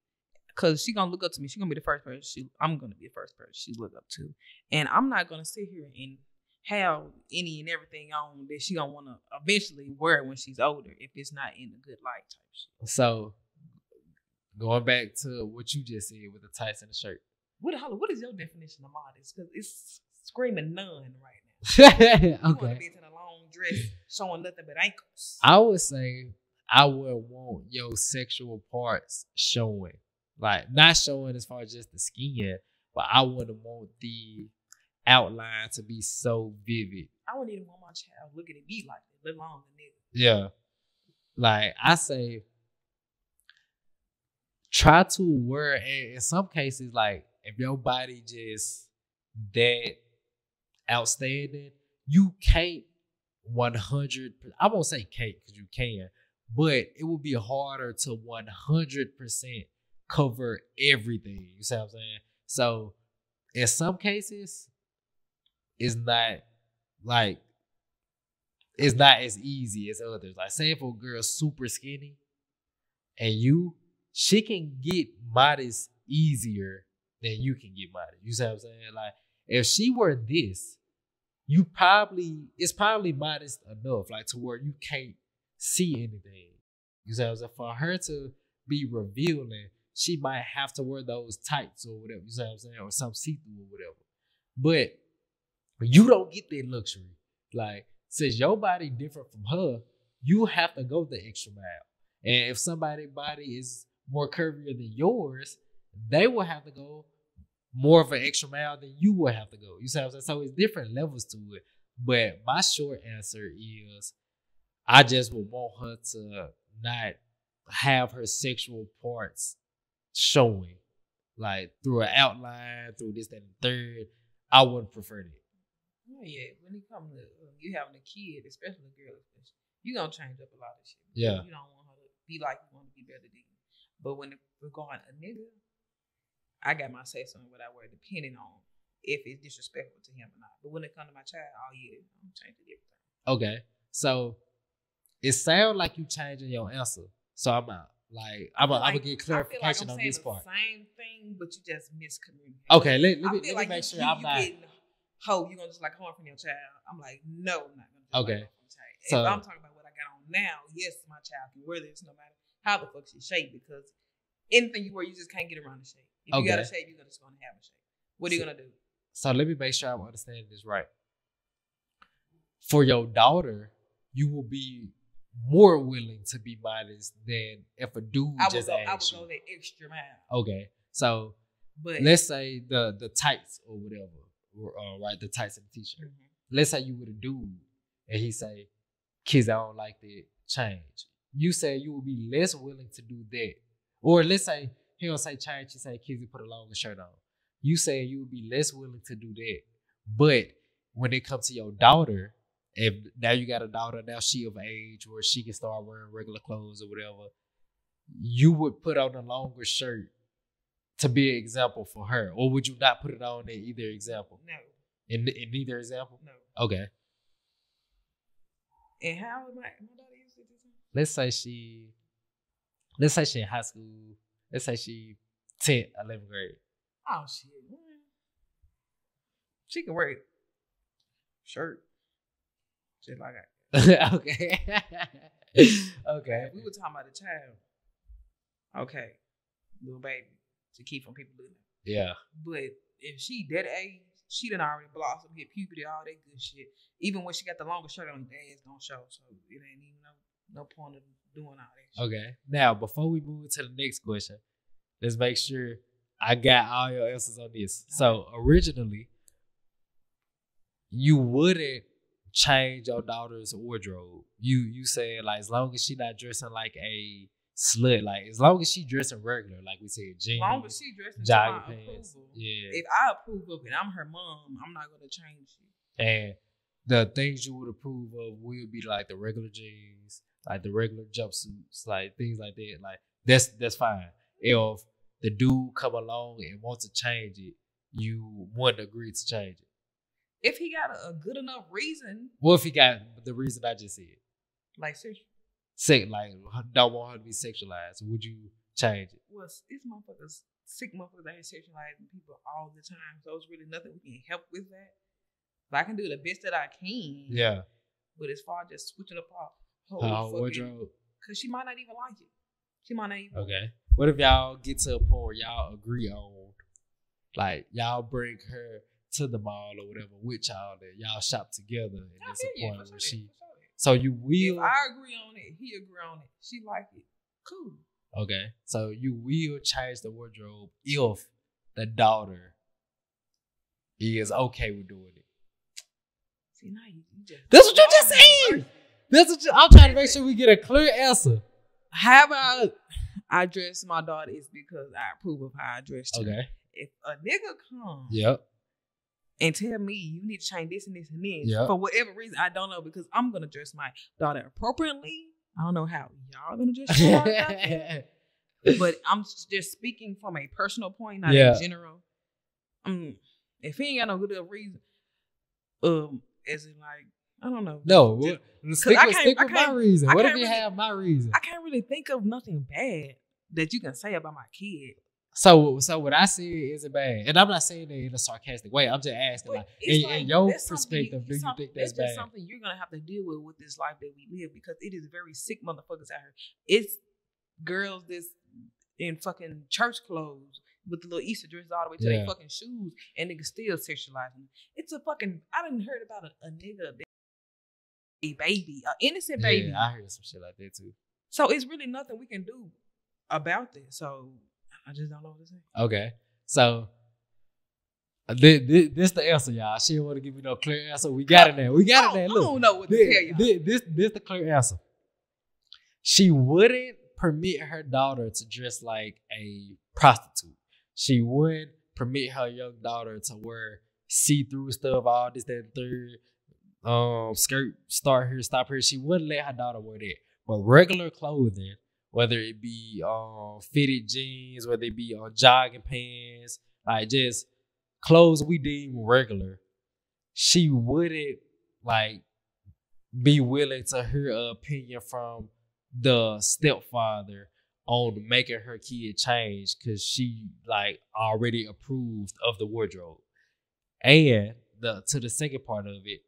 Because she going to look up to me. She going to be the first person. I'm going to be the first person she look up to. And I'm not going to sit here and have any and everything on that she gonna want to eventually wear it when she's older if it's not in a good light type shit. So going back to what you just said with the tights and the shirt. What is your definition of modest? Because it's screaming none right now. You want to be in a long dress showing nothing but ankles. I would say I would want your sexual parts showing. Like not showing as far as just the skin, but I wouldn't want the outline to be so vivid. I wouldn't even want my child looking at me like that, let alone the nigga. Yeah. Like I say, try to wear, in some cases, like if your body just that outstanding, you can't 100%, I won't say can't because you can, but it would be harder to 100% cover everything. You see what I'm saying? So in some cases, it's not as easy as others. Like say if a girl's super skinny and she can get modest easier than you can get modest. You see what I'm saying? Like if she were this, it's probably modest enough, like to where you can't see anything. You see what I'm saying? For her to be revealing, she might have to wear those tights or whatever. You see what I'm saying? Or some see-through or whatever. But you don't get that luxury. Like, since your body different from her, you have to go the extra mile. And if somebody's body is more curvier than yours, they will have to go more of an extra mile than you would have to go. You see what I'm saying? So it's different levels to it. But my short answer is I just would want her to not have her sexual parts showing, like through an outline, through this, that, and the third. I wouldn't prefer that. Oh, yeah, when it comes to you having a kid, especially a girl, you're going to change up a lot of shit. Yeah. You don't want her to be like you want to be better than you. But when we're going a nigga, I got my say something without worry, depending on if it's disrespectful to him or not. But when it comes to my child, oh yeah, I'm changing everything. Okay. So it sounds like you changing your answer. So I'm out. Like I'm gonna get clarification on this part. Same thing, but you just miscommunicate. Okay, let me make sure I'm not. You gonna just like harm from your child? I'm like, no, I'm not gonna. Okay. So if I'm talking about what I got on now, yes, my child can wear this no matter how the fuck she shaped, because anything you wear, you just can't get around the shape. If you got a shape, you're just gonna have a shape. What are you gonna do? So let me make sure I'm understanding this right. For your daughter, you will be more willing to be modest than if a dude just asked you. I would go the extra mile. Okay, so let's say the tights or whatever, right? The tights and the t-shirt. Mm-hmm. Let's say you with a dude and he say, "Kids, I don't like that change." You say you will be less willing to do that, or let's say he don't say change. He say, "Kids, you put a longer shirt on." You say you would be less willing to do that, but when it comes to your daughter. If now you got a daughter, now she of age where she can start wearing regular clothes or whatever, you would put on a longer shirt to be an example for her, or would you not put it on in either example? No. In neither example? No. Okay. And how would my daughter use it? Let's say she in high school. Let's say she 10th, 11th grade. Oh shit. She can wear it. Shirt. Just like that. Okay. Okay. We were talking about a child. Okay. Little baby. To keep from people doing that. Yeah. But if she that age, she done already blossomed, hit puberty, all that good shit. Even when she got the longer shirt on, the ass don't show. So it ain't even no point of doing all that shit. Okay. Now, before we move to the next question, let's make sure I got all your answers on this. So originally, you wouldn't change your daughter's wardrobe. You said like as long as she not dressing like a slut, like as long as she dressing regular, like we said, jeans, as long as she dressing jogging pants. Approval. Yeah. If I approve of it, I'm her mom. I'm not gonna change it. And the things you would approve of will be like the regular jeans, like the regular jumpsuits, like things like that. Like that's fine. If the dude come along and wants to change it, you wouldn't agree to change it. If he got a good enough reason. What if he got the reason I just said? Like sexual? Like, don't want her to be sexualized. Would you change it? Well, these motherfuckers, sick motherfuckers ain't sexualizing people all the time. So it's really nothing we can help with that. But I can do the best that I can. Yeah. But as far as just switching up our whole wardrobe. Because she might not even like it. She might not even. Okay. What if y'all get to a point where y'all agree on, like, y'all bring her to the mall or whatever with y'all, that y'all shop together, and it's a point where she. So you will. If I agree on it, he agree on it. She like it. Cool. Okay, so you will change the wardrobe if the daughter is okay with doing it. See, now you just. That's what you just said. That's what I'm trying to make sure we get a clear answer. How about I dress my daughter is because I approve of how I dress her. Okay. If a nigga comes. Yep. And tell me you need to change this and this and this for whatever reason, I don't know, because I'm gonna dress my daughter appropriately. I don't know how y'all gonna dress your daughter, but I'm just speaking from a personal point, not in general. If he ain't got no good enough reason, as in like I don't know. No, stick with my reason. What if you have my reason? I can't really think of nothing bad that you can say about my kid. So what I see isn't bad, and I'm not saying it in a sarcastic way. I'm just asking, like, in your perspective, do you think that's bad? That's something you're gonna have to deal with this life that we live, because it is very sick motherfuckers out here. It's girls that's in fucking church clothes with the little Easter dress all the way to their fucking shoes, and niggas still sexualizing. It's a fucking. I didn't heard about a nigga, a baby, an innocent baby. Yeah, I heard some shit like that too. So it's really nothing we can do about this. So. I just don't know what to say. Okay. So This the answer, y'all. She didn't want to give me no clear answer. We got it now. We got it now. Look, I don't know what to tell y'all. This the clear answer. She wouldn't permit her daughter to dress like a prostitute. She wouldn't permit her young daughter to wear see-through stuff, all this, that, and third. Skirt, start here, stop here. She wouldn't let her daughter wear that. But regular clothing, whether it be fitted jeans, whether it be jogging pants, like just clothes we deem regular, she wouldn't like be willing to hear an opinion from the stepfather on making her kid change because she like already approved of the wardrobe. And to the second part of it,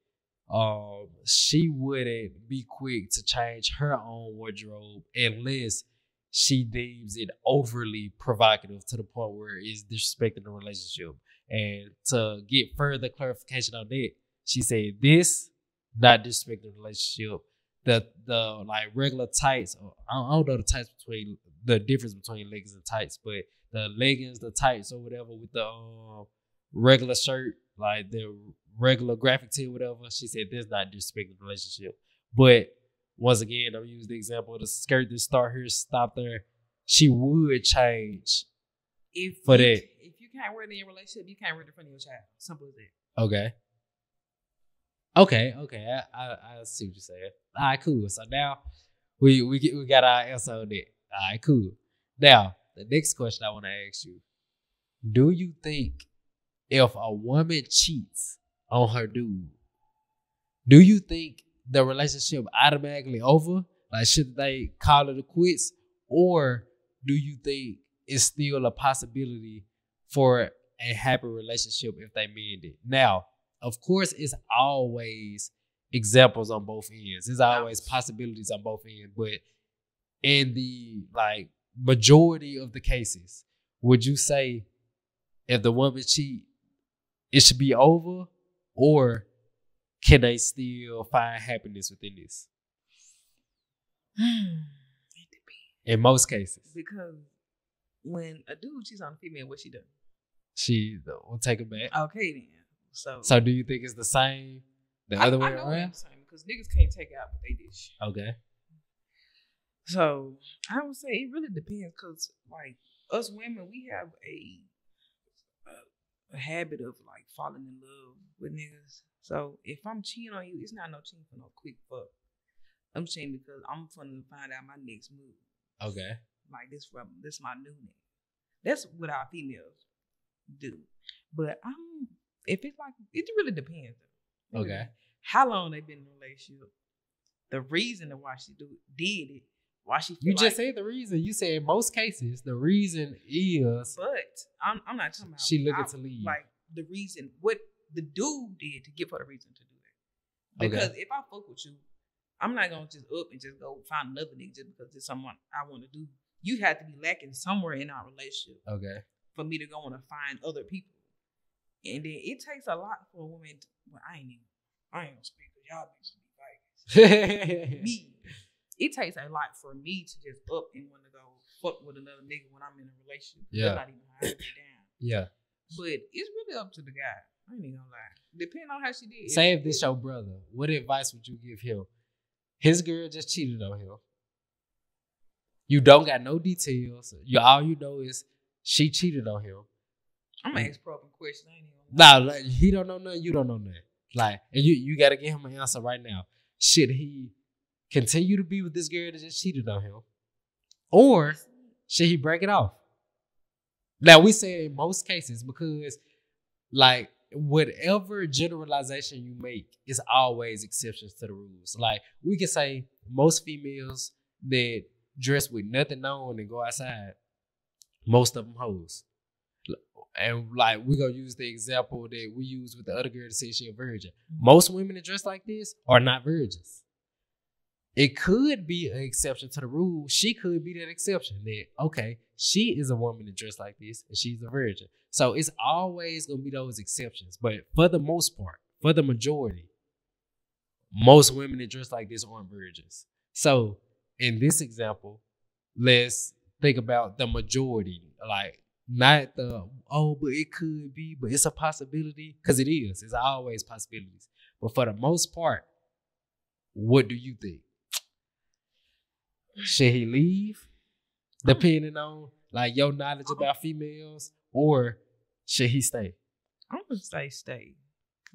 she wouldn't be quick to change her own wardrobe unless she deems it overly provocative to the point where it's disrespecting the relationship. And to get further clarification on that, she said this, not disrespecting the relationship. The like regular tights, I don't know the difference between leggings and tights, but the leggings, the tights or whatever with the regular shirt, like the regular graphic tee or whatever, she said this not disrespecting the relationship. But once again, I'm using the example of the skirt that start here, stop there. She would change for that. If you can't wear it in your relationship, you can't wear it in front of your child. Simple as that. Okay. I see what you're saying. All right, cool. So now we got our answer on that. All right, cool. Now the next question I want to ask you: do you think if a woman cheats on her dude, do you think the relationship automatically over? Like, should they call it a quits, or do you think it's still a possibility for a happy relationship if they mend it? Now, of course, it's always examples on both ends. There's always possibilities on both ends. But in the like majority of the cases, would you say if the woman cheat, it should be over, or can they still find happiness within this? It depends. In most cases, because when a dude cheats on a female, what she do? She will take it back. Okay, then. So do you think it's the same the other way around? It's the same because niggas can't take out what they did. Okay. So I would say it really depends because like us women, we have a habit of like falling in love with niggas. So if I'm cheating on you, it's not no cheating for no quick fuck. I'm cheating because I'm finna find out my next move. Okay. Like this my new nigga. That's what our females do. But if it's like, it really depends though. Okay. How long they been in a relationship, the reason why she did it, why she feel you just said the reason. You said in most cases the reason is, but I'm not talking about she looking to leave. Like the reason what the dude did to give her the reason to do that. Because if I fuck with you, I'm not gonna just up and just go find another nigga just because it's someone I want to do. You have to be lacking somewhere in our relationship. Okay. For me to go want to find other people. And then it takes a lot for a woman to, well, I ain't gonna speak because y'all bitches be fighting. Me. It takes a lot for me to just up and want to go fuck with another nigga when I'm in a relationship. Yeah. That's not even how I get down. Yeah. But it's really up to the guy. I ain't even gonna lie. Depending on how she did. Say if this your brother, what advice would you give him? His girl just cheated on him. You don't got no details. All you know is she cheated on him. I'm gonna ask probing questions. I ain't even gonna lie. Nah, like, he don't know nothing. You don't know nothing. Like, and you got to give him an answer right now. Should he continue to be with this girl that just cheated on him, or should he break it off? Now we say in most cases because, like, whatever generalization you make is always exceptions to the rules. Like we can say most females that dress with nothing on and go outside, most of them hoes. And like we're gonna use the example that we use with the other girl to say she a virgin. Most women that dress like this are not virgins. It could be an exception to the rule. She could be that exception that, okay, she is a woman that dress like this and she's a virgin. So it's always gonna be those exceptions. But for the most part, for the majority, most women that dress like this aren't virgins. So in this example, let's think about the majority. Like Not the, oh, but it could be, but it's a possibility. Because it is. It's always possibilities. But for the most part, what do you think? Should he leave? Depending on like your knowledge about females, or should he stay? I'm gonna say stay.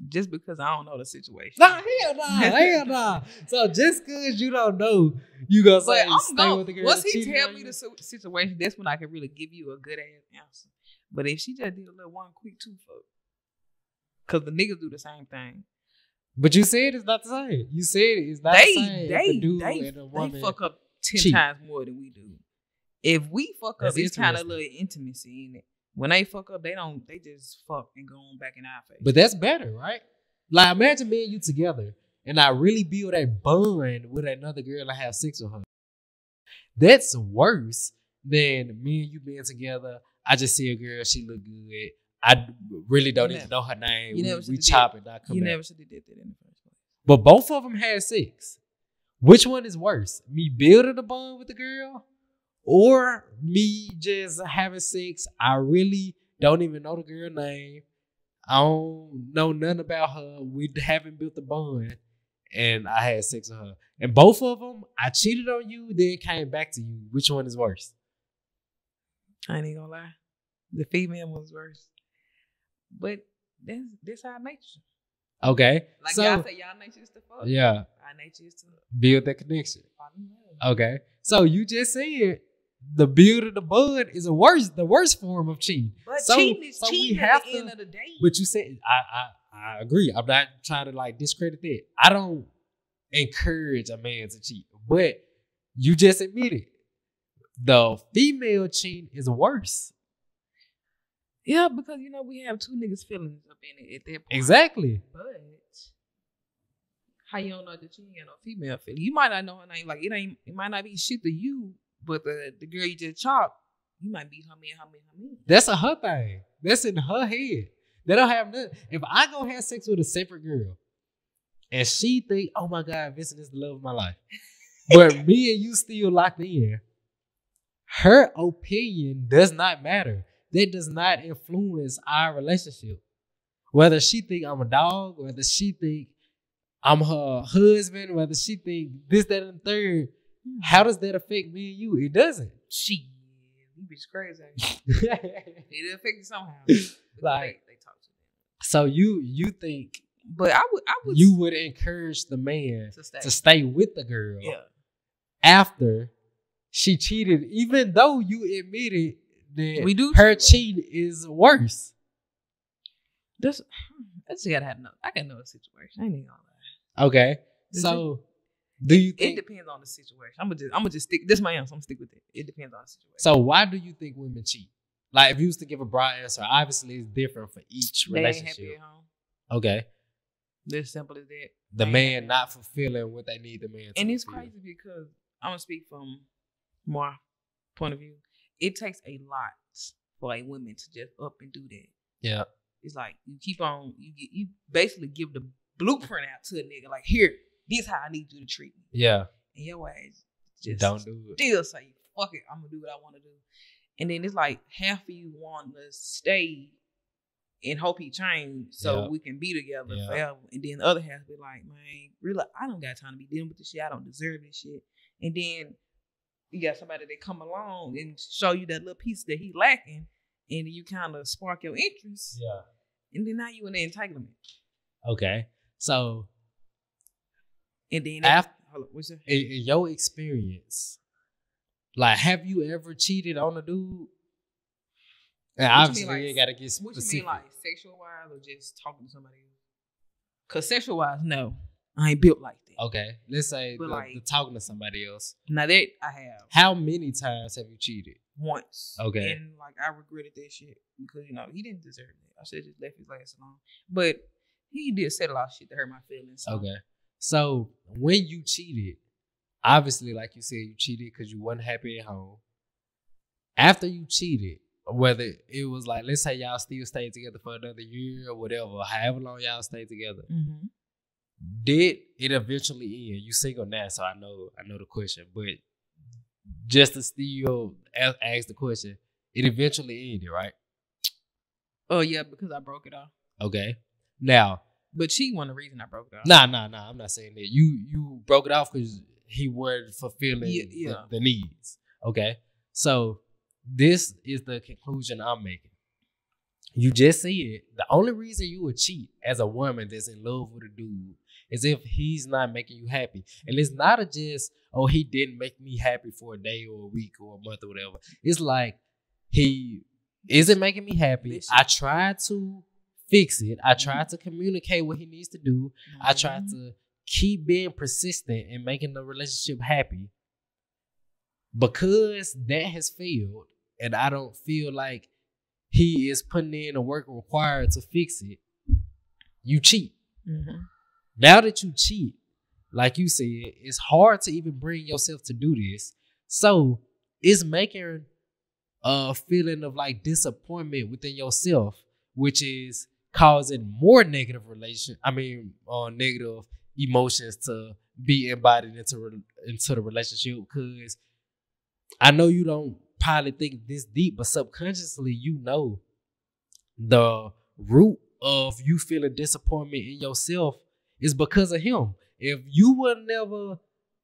Just because I don't know the situation. Nah, hell nah. So just because you don't know, you gonna say stay with the girl. Once he tell me the situation, that's when I can really give you a good ass answer. But if she just did a little one quick two fuck, because the niggas do the same thing. But you said it's not the same. You said it's not the same. They fuck up 10 times more than we do. If we fuck up, it's kind of a little intimacy in it. When they fuck up, they just fuck and go on back in our face. But that's better, right? Like, imagine me and you together, and I really build a bond with another girl and have sex with her. That's worse than me and you being together. I just see a girl, she look good. I really don't even know her name. We chop it. You never should have did that in the first place. But both of them had sex. Which one is worse? Me building a bond with the girl, or me just having sex? I really don't even know the girl name. I don't know nothing about her. We haven't built a bond, and I had sex with her. And both of them, I cheated on you, then came back to you. Which one is worse? I ain't gonna lie. The female was worse. But that's our nature. Okay. Like y'all say, y'all nature is to fuck. Yeah. Our nature is to build that connection. Okay. So you just said the build of the bond is the worst form of cheating. But cheating is cheating at the end of the day. But you said I agree. I'm not trying to like discredit that. I don't encourage a man to cheat. But you just admitted the female cheating is worse. Yeah, because we have two niggas feelings up in it at that point. Exactly. But how you don't know that you ain't got no female feeling? You might not know her name. Like it might not be shit to you, but the girl you just chopped, you might be her man. That's a her thing. That's in her head. They don't have nothing. If I go have sex with a separate girl and she think, oh my God, Vincent is the love of my life, but me and you still locked in, her opinion does not matter. That does not influence our relationship. Whether she think I'm a dog, whether she think I'm her husband, whether she think this, that, and the third, how does that affect me and you? It doesn't. You bitch crazy. It affect you somehow. Like they talk to them. So you think, but I would you would encourage the man to stay with the girl, after she cheated, even though you admitted that her cheating is worse. I got another situation. I ain't even gonna lie. Okay. So do you think it depends on the situation? I'm gonna just stick. This is my answer. I'm gonna stick with it. It depends on the situation. So why do you think women cheat? Like, if you was to give a broad answer, obviously it's different for each relationship. They ain't happy at home. Okay. As simple as that. The man not fulfilling what they need the man to. And it's crazy because I'm gonna speak from my point of view. It takes a lot for a woman to just up and do that. Yeah. It's like you keep on, you basically give the blueprint out to a nigga. Like, here, this is how I need you to treat me. Yeah. And your ass just don't do it. Still say, fuck it, I'm gonna do what I want to do. And then it's like half of you want to stay and hope he change so we can be together forever. And then the other half be like, man, really, I don't got time to be dealing with this shit. I don't deserve this shit. And then you got somebody that come along and show you that little piece that he lacking, and you kind of spark your interest. Yeah. And then now you in the entanglement. Okay. So, and then what's that? In your experience, like, have you ever cheated on a dude? And obviously, you gotta get specific. What you mean, like sexual wise, or just talking to somebody else? Cause sexual wise, no, I ain't built like that. Okay, let's say the talking to somebody else. Now that I have. How many times have you cheated? Once. Okay. And like I regretted that shit because he didn't deserve it. I should have just left his ass alone. But he did say a lot of shit to hurt my feelings. So. Okay. So when you cheated, obviously, like you said, you cheated because you wasn't happy at home. After you cheated, whether it was like, let's say y'all still stayed together for another year or whatever, however long y'all stayed together, did it eventually end? You single now, so I know the question, but just to still ask the question, It eventually ended, right? Oh yeah, because I broke it off. Okay. Now, but she wasn't the reason I broke it off. Nah. I'm not saying that. You broke it off because he wasn't fulfilling the needs. Okay. So this is the conclusion I'm making. You just see it. The only reason you would cheat as a woman that's in love with a dude is if he's not making you happy. And it's not just, oh, he didn't make me happy for a day or a week or a month or whatever. It's like he isn't making me happy. I tried to fix it. I tried to communicate what he needs to do. I tried to keep being persistent and making the relationship happy. Because that has failed and I don't feel like he is putting in the work required to fix it, you cheat. Now that you cheat, like you said, it's hard to even bring yourself to do this. So it's making a feeling of like disappointment within yourself, which is causing more negative negative emotions to be embodied into the relationship. Because I know you don't probably think this deep, but subconsciously you know the root of you feeling disappointment in yourself is because of him. If you would never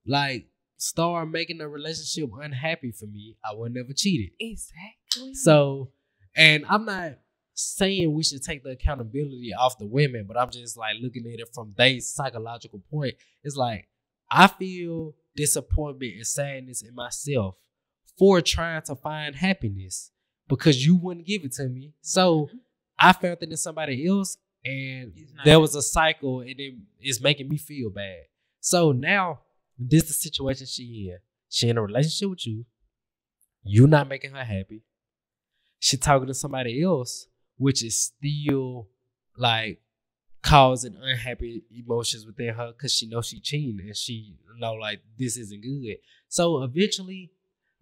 like start making a relationship unhappy for me, I would never cheated. Exactly. So, and I'm not saying we should take the accountability off the women, but I'm just like looking at it from their psychological point. It's like I feel disappointment and sadness in myself for trying to find happiness because you wouldn't give it to me. So I found it in somebody else, and there was a cycle, and it's making me feel bad. So now this is the situation she in. She in a relationship with you. You're not making her happy. She talking to somebody else, which is still like causing unhappy emotions within her because she knows she cheating and she know like this isn't good. So eventually,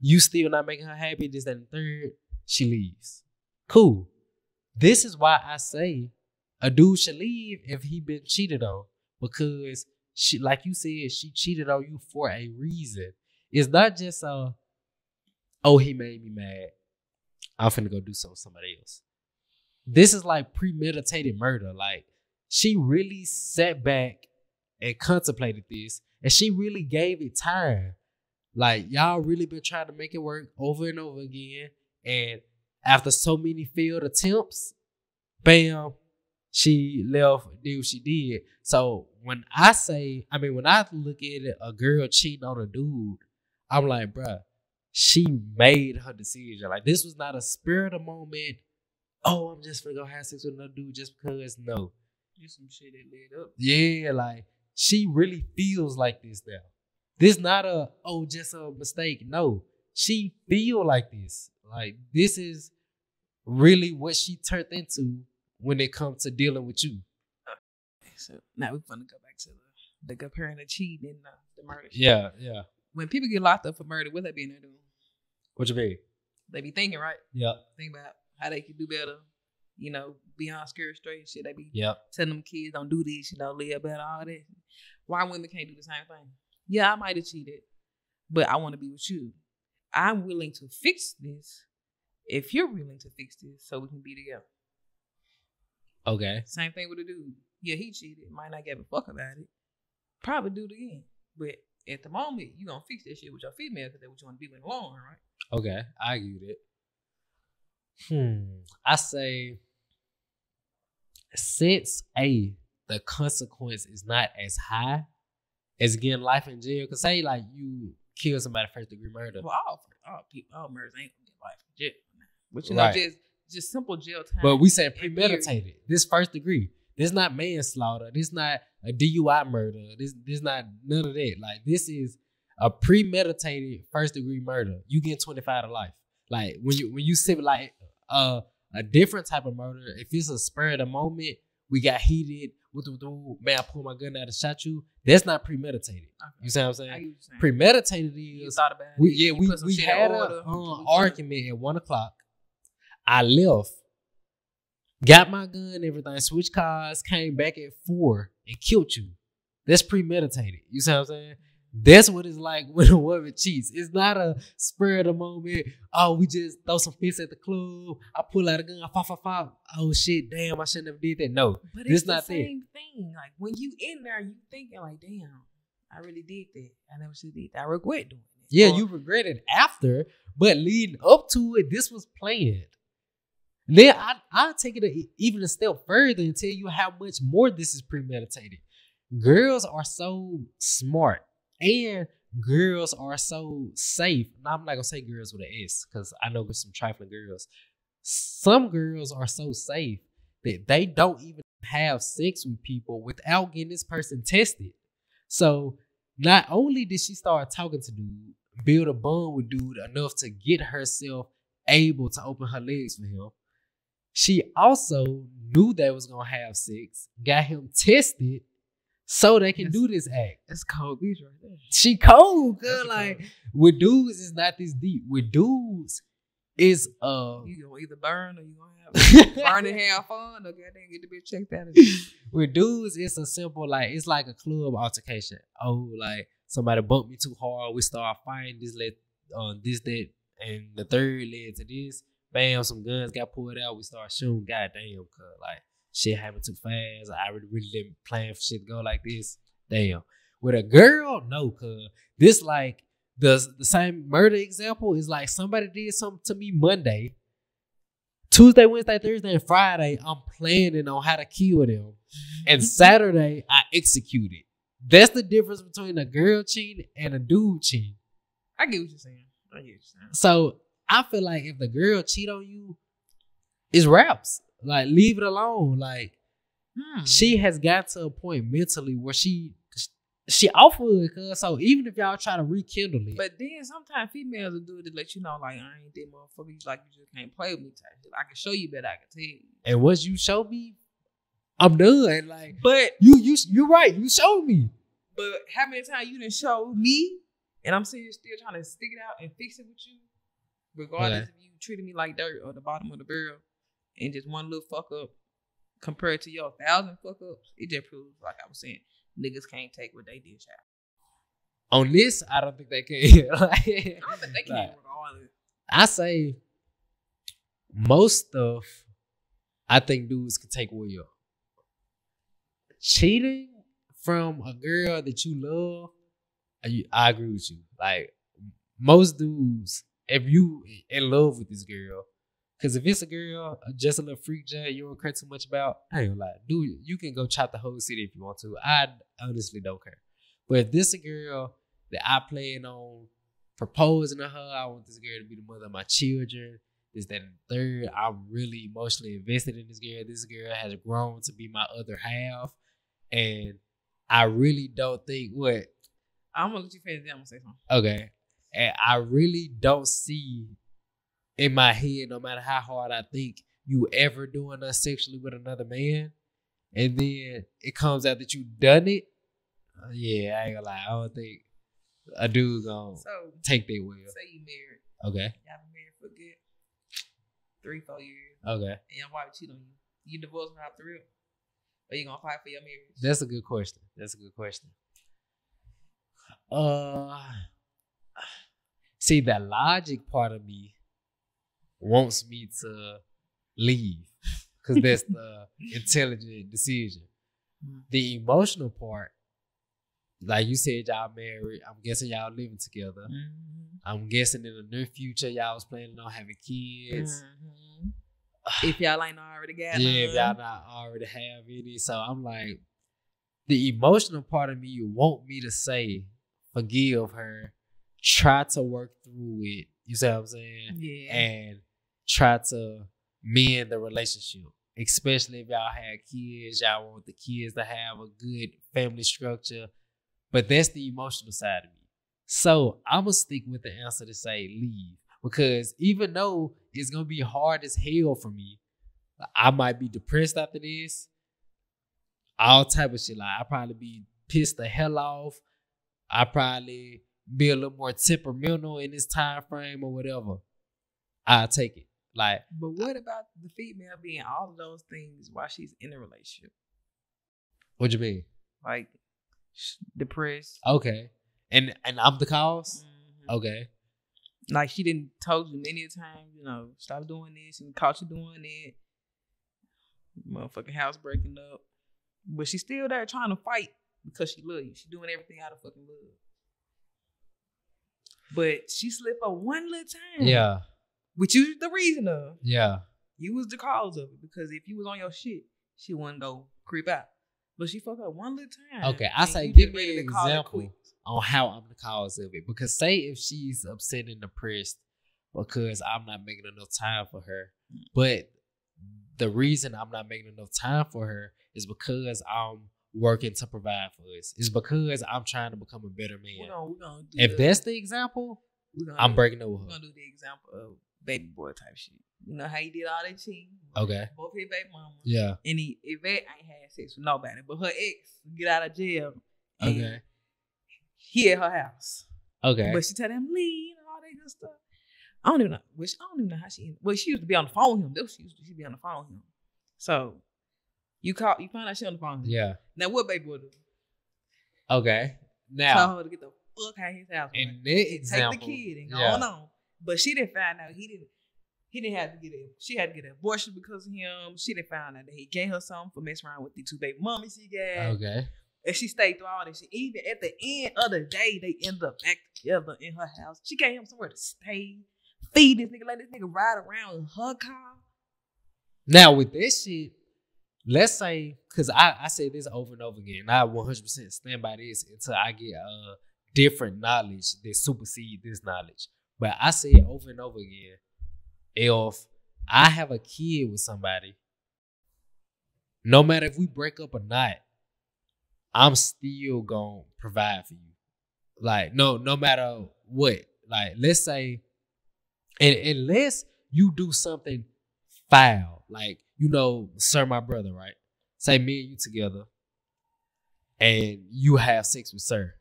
you still not making her happy. This, that, and third, she leaves. Cool. This is why I say a dude should leave if he been cheated on, because she, like you said, she cheated on you for a reason. It's not just oh, he made me mad, I'm finna go do something with somebody else. This is like premeditated murder. Like she really sat back and contemplated this, and she really gave it time. Like y'all really been trying to make it work over and over again, and after so many failed attempts, bam, she left, did what she did. So when I look at it, a girl cheating on a dude, I'm like, bruh, she made her decision. Like this was not a spur of the moment. Oh, I'm just gonna go have sex with another dude just because. No, just some shit that led up. Yeah, like she really feels like this now. This not just a mistake. No, she feel like this. Like this is really what she turned into when it comes to dealing with you. So now we're gonna go back to the comparing the cheating and the murder. Yeah. When people get locked up for murder, what they be in there doing? What you mean? They be thinking, right? Yeah. Think about how they can do better. You know, beyond scary straight and shit. They be telling them kids don't do this, live better, all that. Why women can't do the same thing? Yeah, I might have cheated, but I want to be with you. I'm willing to fix this if you're willing to fix this so we can be together. Okay. Same thing with a dude. Yeah, he cheated. Might not give a fuck about it. Probably do it again. But at the moment, you going to fix that shit with your female because that's what you want to be with in the long run, right? Okay. I get it. I say since the consequence is not as high as getting life in jail. Because say like you kill somebody first degree murder. Well, all murders ain't gonna get life in jail. But you know, just simple jail time. But we said premeditated. This first degree. This not manslaughter. This not a DUI murder. This not none of that. Like this is a premeditated first degree murder. You get 25 to life. Like when you see like a different type of murder, if it's a spur of the moment, we got heated. Man, I pulled my gun out and shot you. That's not premeditated. Okay. You see what I'm saying? Premeditated is you thought about it. We had an argument at 1:00. I left, got my gun, everything, switched cars, came back at 4 and killed you. That's premeditated. You see what I'm saying? That's what it's like when a woman cheats. It's not a spur of the moment. Oh, we just throw some fists at the club. I pull out a gun. Fa. Oh shit, damn, I shouldn't have did that. No, but this it's the not same thing. Like when you in there, you thinking like, damn, I really did that. I never should have did that. I regret doing it. Yeah, you regret it after, but leading up to it, this was planned. Then I'll take it even a step further and tell you how much more this is premeditated. Girls are so smart and girls are so safe. Now, I'm not going to say girls with an S because I know there's some trifling girls. Some girls are so safe that they don't even have sex with people without getting this person tested. So not only did she start talking to dude, build a bond with dude enough to get herself able to open her legs for him, she also knew they was gonna have sex, got him tested so they can do this act. That's cold bitch right there. She cold, cause like with dudes, it's not this deep. With dudes, it's you gonna either burn or you gonna have burn and have fun or goddamn get the bitch checked out. With dudes, it's a simple it's like a club altercation. Oh, like somebody bumped me too hard, we start fighting. This that, and the third led to this. Bam, some guns got pulled out. We start shooting. Goddamn, cuz like shit happened too fast. I really didn't plan for shit to go like this. Damn. With a girl, no, cuz this like the same murder example is like somebody did something to me Monday, Tuesday, Wednesday, Thursday, and Friday. I'm planning on how to kill them, and Saturday I execute it. That's the difference between a girl cheating and a dude cheating. I get what you're saying. So I feel like if the girl cheat on you, it's raps. Like, leave it alone. Like, she has got to a point mentally where she off of it, cuz. So even if y'all try to rekindle it. But then sometimes females will do it to let you know, like, I ain't that motherfucker. Like, you just can't play with me type shit. I can show you better, I can tell you. And once you show me, I'm done. Like, but you're right. You showed me. But how many times you didn't show me and I'm sitting here still trying to stick it out and fix it with you? Regardless if you treated me like dirt or the bottom of the barrel, and just one little fuck up compared to your 1,000 fuck ups, it just proves, like I was saying, niggas can't take what they did, child. On this, I don't think they can. I don't think they can regardless. I say most stuff I think dudes can take well. Cheating from a girl that you love, I agree with you. Like, most dudes, if you in love with this girl, because if it's a girl, just a little freak job you don't care too much about, I ain't gonna lie, dude, you can go chop the whole city if you want to. I honestly don't care. But if this a girl that I plan on proposing to her, I want this girl to be the mother of my children, this, that, and the third. I'm really emotionally invested in this girl. This girl has grown to be my other half. And I really don't think what. I'm gonna let you finish. I'm gonna say something. Okay. And I really don't see in my head, no matter how hard I think, you ever doing us sexually with another man, and then it comes out that you done it. Yeah, I ain't gonna lie. I don't think a dude gonna take that well. Say you married. Okay. Y'all been married for a good 3-4 years. Okay. And your wife cheat on you. You divorce her off the real? Or you gonna fight for your marriage? That's a good question. See, the logic part of me wants me to leave because that's the intelligent decision. The emotional part, like you said, y'all married. I'm guessing y'all living together. I'm guessing in the near future y'all was planning on having kids. If y'all ain't already got if y'all not already have any. So I'm like, the emotional part of me want me to say, forgive her, try to work through it. You see what I'm saying? Yeah. And try to mend the relationship. Especially if y'all had kids, y'all want the kids to have a good family structure. But that's the emotional side of me. So I'm going to stick with the answer to say leave. Because even though it's going to be hard as hell for me, I might be depressed after this. All type of shit. Like, I'll probably be pissed the hell off. I'll probably be a little more temperamental in this time frame or whatever. I'll take it. Like, but what about the female being all of those things while she's in a relationship? What you mean? Like, depressed. Okay. And I'm the cause? Mhm. Okay. Like she didn't told you many times, you know, stop doing this and caught you doing it. Motherfucking house breaking up. But she's still there trying to fight because she love you. She doing everything out of fucking love. But she slipped up one little time. Yeah. Which you the reason of. Yeah. You was the cause of it. Because if you was on your shit, she wouldn't go creep out. But she fucked up one little time. Okay, I say you give just me ready an to call it example quits. on how I'm the cause of it. Because say if she's upset and depressed because I'm not making enough time for her, but the reason I'm not making enough time for her is because I'm working to provide for us. It's because I'm trying to become a better man. We're gonna do If that's the example, I'm breaking up with her. We're gonna do the example of baby boy type shit. You know how he did all that cheating? Okay. Both his baby mama. Yeah. And Yvette ain't had sex with nobody, but her ex get out of jail. Okay. He at her house. Okay. But she tell him leave and all that good stuff. I don't even know how she. Well, she used to be on the phone with him. Though she used to be on the phone with him. So you find out she on the phone with him. Yeah. Now what baby boy do? Okay. Now Tell her to get the fuck out of his house. in that example, take the kid and go yeah. on. But she didn't find out he didn't have to get it. She had to get an abortion because of him. She didn't find out that he gave her something for messing around with the 2 baby mommies he got. Okay. And she stayed through all this shit. Even at the end of the day, they ended up back together in her house. She gave him somewhere to stay, feed this nigga, let this nigga ride around in her car. Now with this shit, let's say, because I say this over and over again, I 100% stand by this until I get different knowledge that supersede this knowledge. But I say it over and over again. If I have a kid with somebody, no matter if we break up or not, I'm still gonna provide for you. Like, no matter what. Like, let's say, and unless you do something foul, like, you know, Sir, my brother, right? Say me and you together, and you have sex with Sir.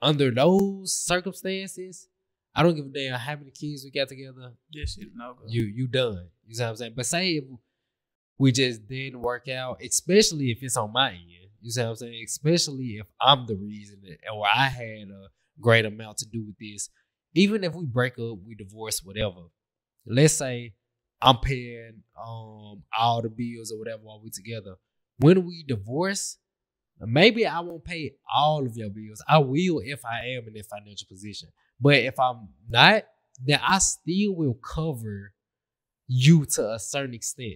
Under those circumstances, I don't give a damn how many kids we got together. This shit no good. You done. You see what I'm saying? But say if we just didn't work out, especially if it's on my end. You see what I'm saying? Especially if I'm the reason or I had a great amount to do with this. Even if we break up, we divorce, whatever. Let's say I'm paying all the bills or whatever while we together. When we divorce, maybe I won't pay all of your bills. I will if I am in a financial position. But if I'm not, then I still will cover you to a certain extent.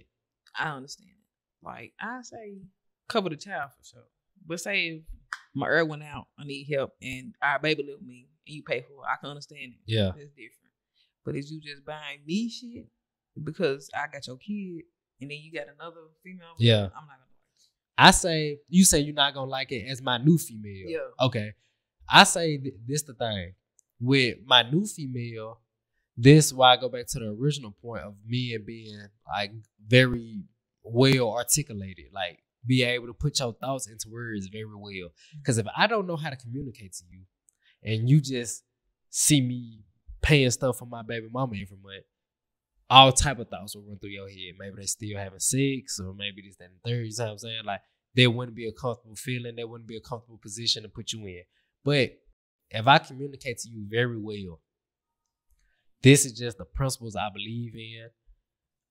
I understand it. Like, I say cover the child for sure. But say if my ear went out, I need help, and our baby live with me, and you pay for it, I can understand it. Yeah. That's different. But is you just buying me shit because I got your kid, and then you got another female? Yeah. I'm not going to like it. I say, you say you're not going to like it as my new female. Yeah. Okay. I say this the thing. With my new female, this is why I go back to the original point of me and being like very well articulated, like be able to put your thoughts into words very well. Because if I don't know how to communicate to you and you just see me paying stuff for my baby mama every month, all type of thoughts will run through your head. Maybe they still having sex, or maybe this, that, and the third. You know what I'm saying? Like, there wouldn't be a comfortable feeling. There wouldn't be a comfortable position to put you in. But if I communicate to you very well, this is just the principles I believe in.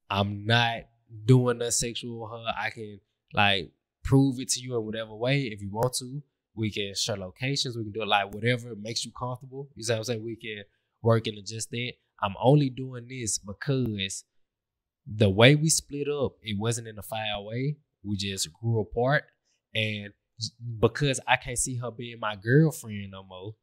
I'm not doing nothing sexual with her. I can, like, prove it to you in whatever way. If you want to, we can share locations. We can do it like whatever makes you comfortable. You see what I'm saying? We can work and adjust that. I'm only doing this because the way we split up, it wasn't in a foul way. We just grew apart. And because I can't see her being my girlfriend no more,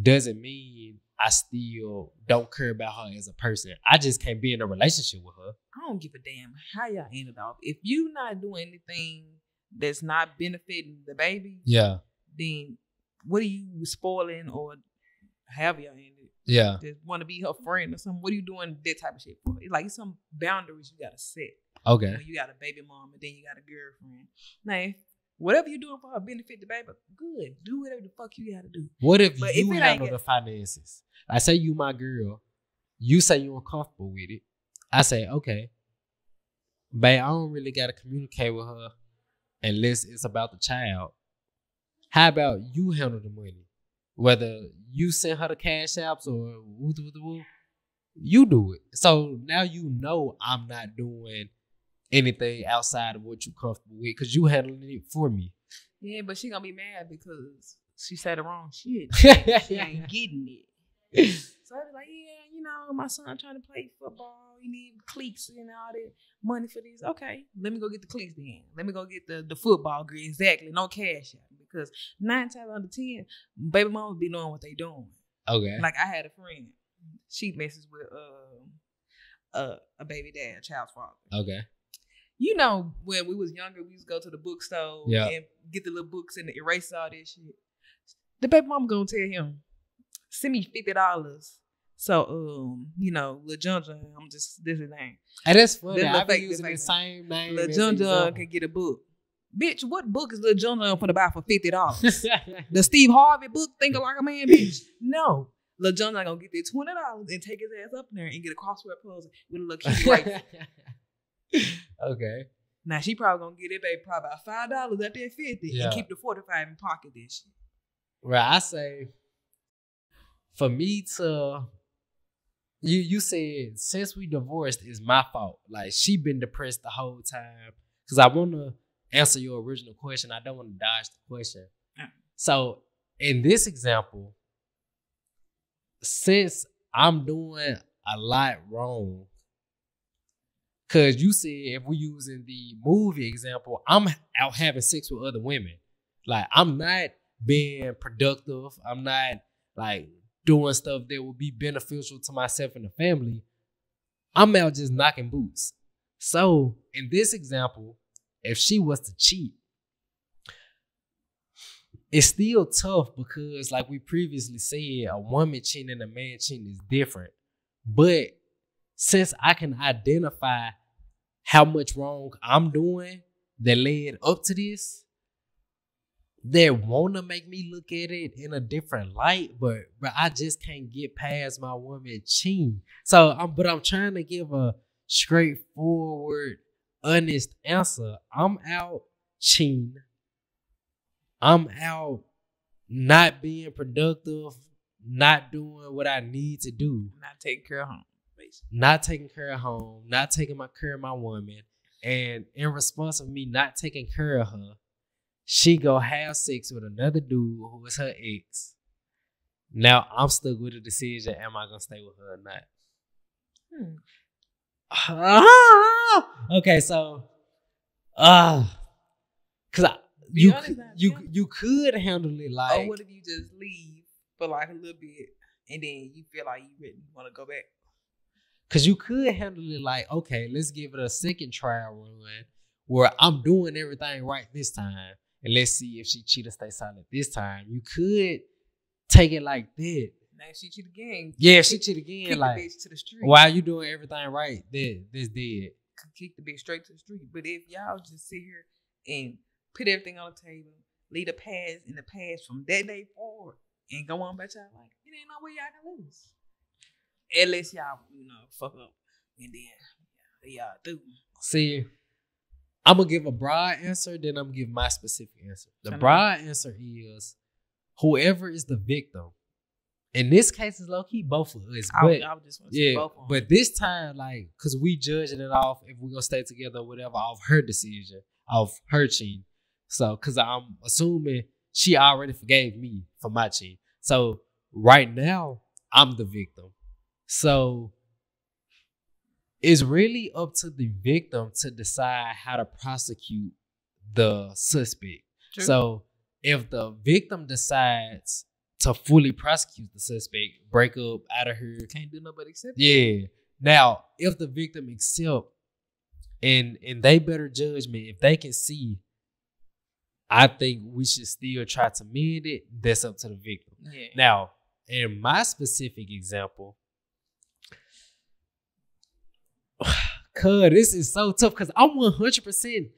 doesn't mean I still don't care about her as a person. I just can't be in a relationship with her. I don't give a damn how y'all ended off. If you not doing anything that's not benefiting the baby, Yeah. then what are you spoiling or have y'all ended? Yeah. Just want to be her friend or something. What are you doing that type of shit for? It's like some boundaries you gotta set. Okay. When you got a baby mom and then you got a girlfriend. Now, whatever you're doing for her benefit the baby, good. Do whatever the fuck you gotta do. What if But you if it handle ain't the finances? I say you my girl. You say you're uncomfortable with it. I say, okay, babe, I don't really got to communicate with her unless it's about the child. How about you handle the money? Whether you send her the cash apps or woo, you do it. So now you know I'm not doing anything outside of what you comfortable with because you handling it for me. Yeah, but she gonna be mad because she said the wrong shit. She ain't getting it. So I was like, yeah, you know, my son trying to play football. You need cleats and all that money for this. Okay, let me go get the cleats then. Let me go get the football gear. Exactly, no cash out. Because 9 times out of 10, baby mama be knowing what they doing. Okay. Like I had a friend. She messes with a baby dad, a child's father. Okay. You know, when we was younger, we used to go to the bookstore and get the little books and the erase all that shit. The baby mama gonna tell him, send me $50. So, you know, Lil John, this is name. And that's funny. I've been using the same name. Lil John can get a book. Bitch, what book is Lil John finna buy for $50? The Steve Harvey book, Thinking Like a Man, bitch? No. Lil John gonna get that $20 and take his ass up there and get a crossword puzzle with a little kid right. Okay. Now she probably gonna get it baby probably about $5 at that 50 and keep the 45 in pocket this shit. Right, I say for me to you said since we divorced it's my fault. Like she been depressed the whole time. Cause I wanna answer your original question. I don't want to dodge the question. So in this example, since I'm doing a lot wrong, because you said if we're using the movie example, I'm out having sex with other women. Like, I'm not being productive. I'm not, like, doing stuff that would be beneficial to myself and the family. I'm out just knocking boots. So, in this example, if she was to cheat, it's still tough because, like we previously said, a woman cheating and a man cheating is different. But since I can identify how much wrong I'm doing that led up to this, they want to make me look at it in a different light, but I just can't get past my woman cheating. So, I'm trying to give a straightforward, honest answer. I'm out cheating. I'm out not being productive, not doing what I need to do. Not taking care of home. Not taking care of home, not taking care of my woman. And in response of me not taking care of her, she go have sex with another dude who is her ex. Now I'm stuck with a decision. Am I going to stay with her or not? Okay, so, because you could handle it like. Or what if you just leave for like a little bit and then you feel like you really want to go back? Because you could handle it like, okay, let's give it a second trial run where I'm doing everything right this time. And let's see if she cheat or stay silent this time. You could take it like that. Now if she cheat again. Yeah, if she cheat again, kick like, the bitch to the street. While you doing everything right, this dead. Kick the bitch straight to the street. But if y'all just sit here and put everything on the table, leave the past in the past from that day forward, and go on about y'all life, it ain't no way y'all can lose. Unless y'all, fuck up. And then y'all do. See, I'm going to give a broad answer, then I'm going to give my specific answer. The broad answer is whoever is the victim. In this case, it's low-key both of us. I would just want to say both of them. But this time, like, because we judging it off, if we're going to stay together or whatever, off her decision, off her cheating. So, because I'm assuming she already forgave me for my cheating. So, right now, I'm the victim. So, it's really up to the victim to decide how to prosecute the suspect. True. So, if the victim decides to fully prosecute the suspect, break up, out of here. Can't do nobody except. Yeah. Now, if the victim accept in they better judgment, if they can see, I think we should still try to mend it. That's up to the victim. Yeah. Now, in my specific example, cuz this is so tough because I'm 100%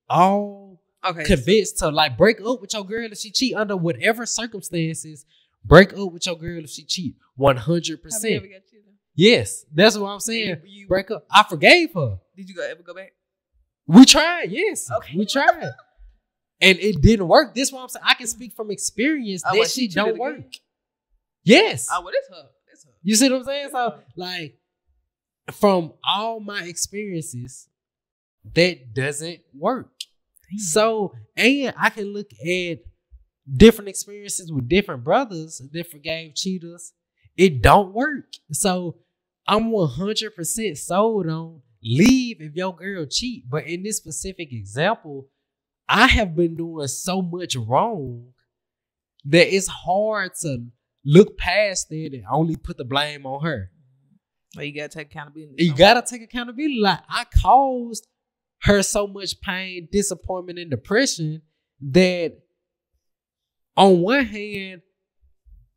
all convinced to like break up with your girl if she cheat under whatever circumstances. Break up with your girl if she cheat 100%. Have you ever got cheated? Yes, that's what I'm saying. You break up. I forgave her. Did you ever go back? We tried. Yes, okay. We tried, and it didn't work. This is what I'm saying. I can speak from experience. That shit don't work. Yes. Oh, well, that's her. That's her. You see what I'm saying? So, like, from all my experiences, that doesn't work. So, and I can look at different experiences with different brothers that forgave cheaters. It don't work. So, I'm 100% sold on leave if your girl cheat. But in this specific example, I have been doing so much wrong that it's hard to look past it and only put the blame on her. Well, you gotta take accountability. You gotta take accountability. Like, I caused her so much pain, disappointment, and depression that on one hand,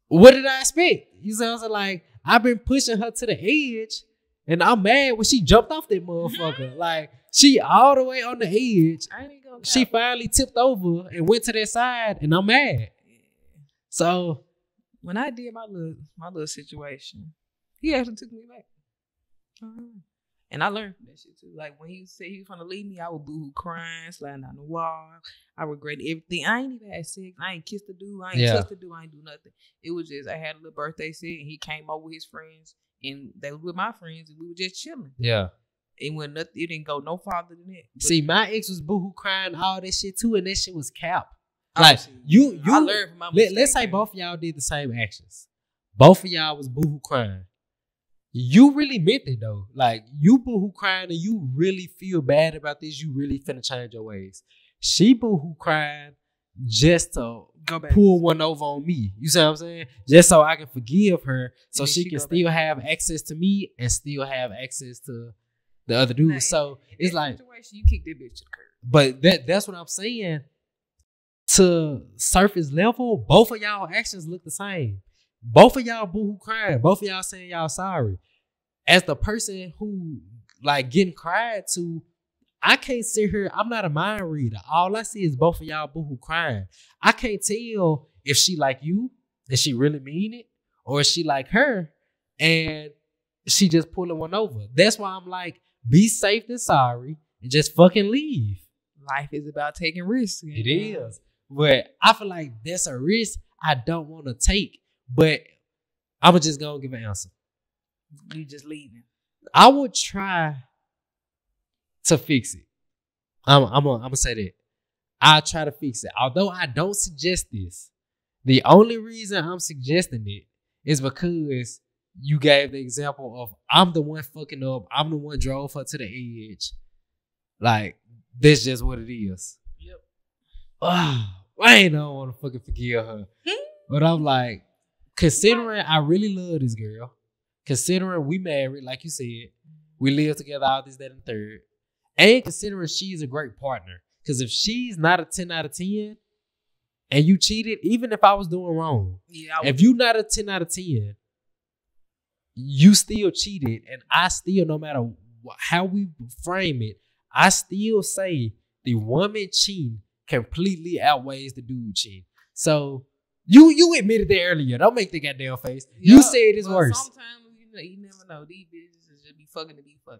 what did I expect? You see what I'm saying? Like, I've been pushing her to the edge, and I'm mad when she jumped off that motherfucker. Like, she all the way on the edge. I ain't gonna She finally tipped over and went to that side, and I'm mad. So when I did my little situation, he actually took me back. And I learned from that shit too. Like, when he said he was gonna leave me, I would boo-hoo crying, sliding down the wall. I regretted everything. I ain't even had sex. I ain't kissed the dude. I ain't touched the dude. I ain't do nothing. It was just, I had a little birthday set, and he came over with his friends, and they was with my friends, and we were just chilling. yeah. It went nothing. It didn't go no farther than that. But See, my ex was boohoo crying all that shit too, and that shit was cap. Like, you I learned from my mistake, let's say both of y'all did the same actions. Both of y'all was boohoo crying. You really meant it though. Like, you boohoo crying and you really feel bad about this. You really finna change your ways. She boohoo crying just to go back, pull one over on me. You see what I'm saying? Just so I can forgive her, so she can still back. have access to me and still have access to the other dude. Now, so it's like, situation, you kick that bitch to the curb. but that's what I'm saying. To surface level, both of y'all actions look the same. Both of y'all boohoo crying. Both of y'all saying y'all sorry. As the person who like getting cried to, I can't sit here. I'm not a mind reader. All I see is both of y'all boohoo crying. I can't tell if she like you and she really mean it, or if she like her and she just pulling one over. That's why I'm like, be safe than sorry and just fucking leave. Life is about taking risks. It is. But I feel like that's a risk I don't want to take. But I'm just going to give an answer. You just leaving. I would try to fix it. I'm gonna say that. I'll try to fix it. Although I don't suggest this. The only reason I'm suggesting it is because you gave the example of I'm the one fucking up. I'm the one drove her to the edge. Like, that's just what it is. Yep. I ain't don't want to fucking forgive her. But I'm like, considering I really love this girl, considering we married, like you said, we live together, all this, that, and third, and considering she's a great partner. Because if she's not a 10 out of 10 and you cheated, even if I was doing wrong, if you not a 10 out of 10, you still cheated, and I still, no matter how we frame it, I still say the woman cheating completely outweighs the dude cheating. So you admitted that earlier. Don't make the goddamn face. You said it's worse. Sometimes you never know. These businesses just be fucking to be fucking.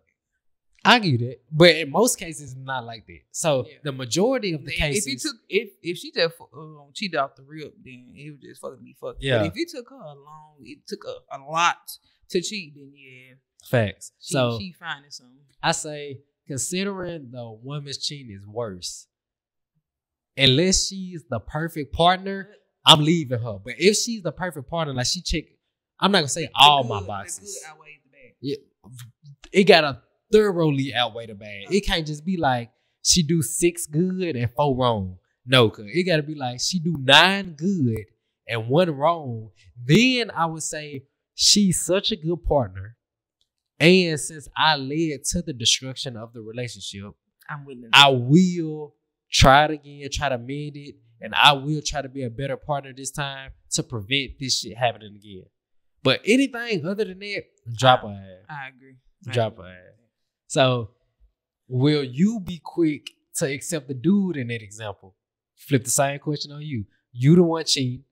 I get it, but in most cases, it's not like that. So the majority of the cases, if she just cheated off the rip, then it was just fucking be fucking. Yeah. But if it took her it took a lot to cheat, then facts. She finding something. I say, considering the woman's cheating is worse, unless she's the perfect partner, I'm leaving her. But if she's the perfect partner, like she check, I'm not gonna say all my boxes. The good outweighs the bad. Yeah, it gotta thoroughly outweigh the bad. It can't just be like she do 6 good and 4 wrong. No, cause it gotta be like she do 9 good and 1 wrong. Then I would say she's such a good partner. And since I led to the destruction of the relationship, I will try it again, try to mend it, and I will try to be a better partner this time to prevent this shit happening again. But anything other than that, drop her ass. I agree. Drop her ass. So, will you be quick to accept the dude in that example? Flip the same question on you. You the one cheating.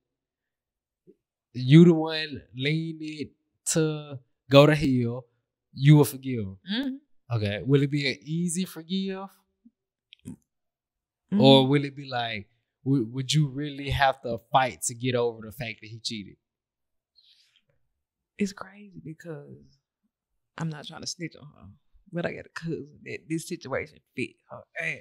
You the one leaning to go to hell. You will forgive. Mm-hmm. Okay. Will it be an easy forgive? Mm-hmm. Or will it be like, would you really have to fight to get over the fact that he cheated? It's crazy because I'm not trying to snitch on her, but I got a cousin that this situation fit her ass.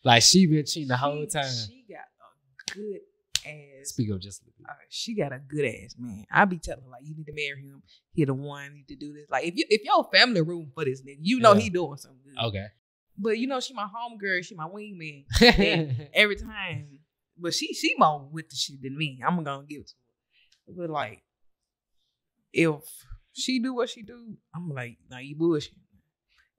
Like she been cheating the whole time. She got a good ass. Speak up just a little bit. She got a good ass man. I be telling her like, you need to marry him. He the one. Need to do this. Like if your family room for this nigga, you know he doing something good. Okay. But you know she my homegirl. She my wingman. Every time, but she more with the shit than me. I'm gonna give it to her. But like, if she do what she do, I'm like, nah, you bullshit.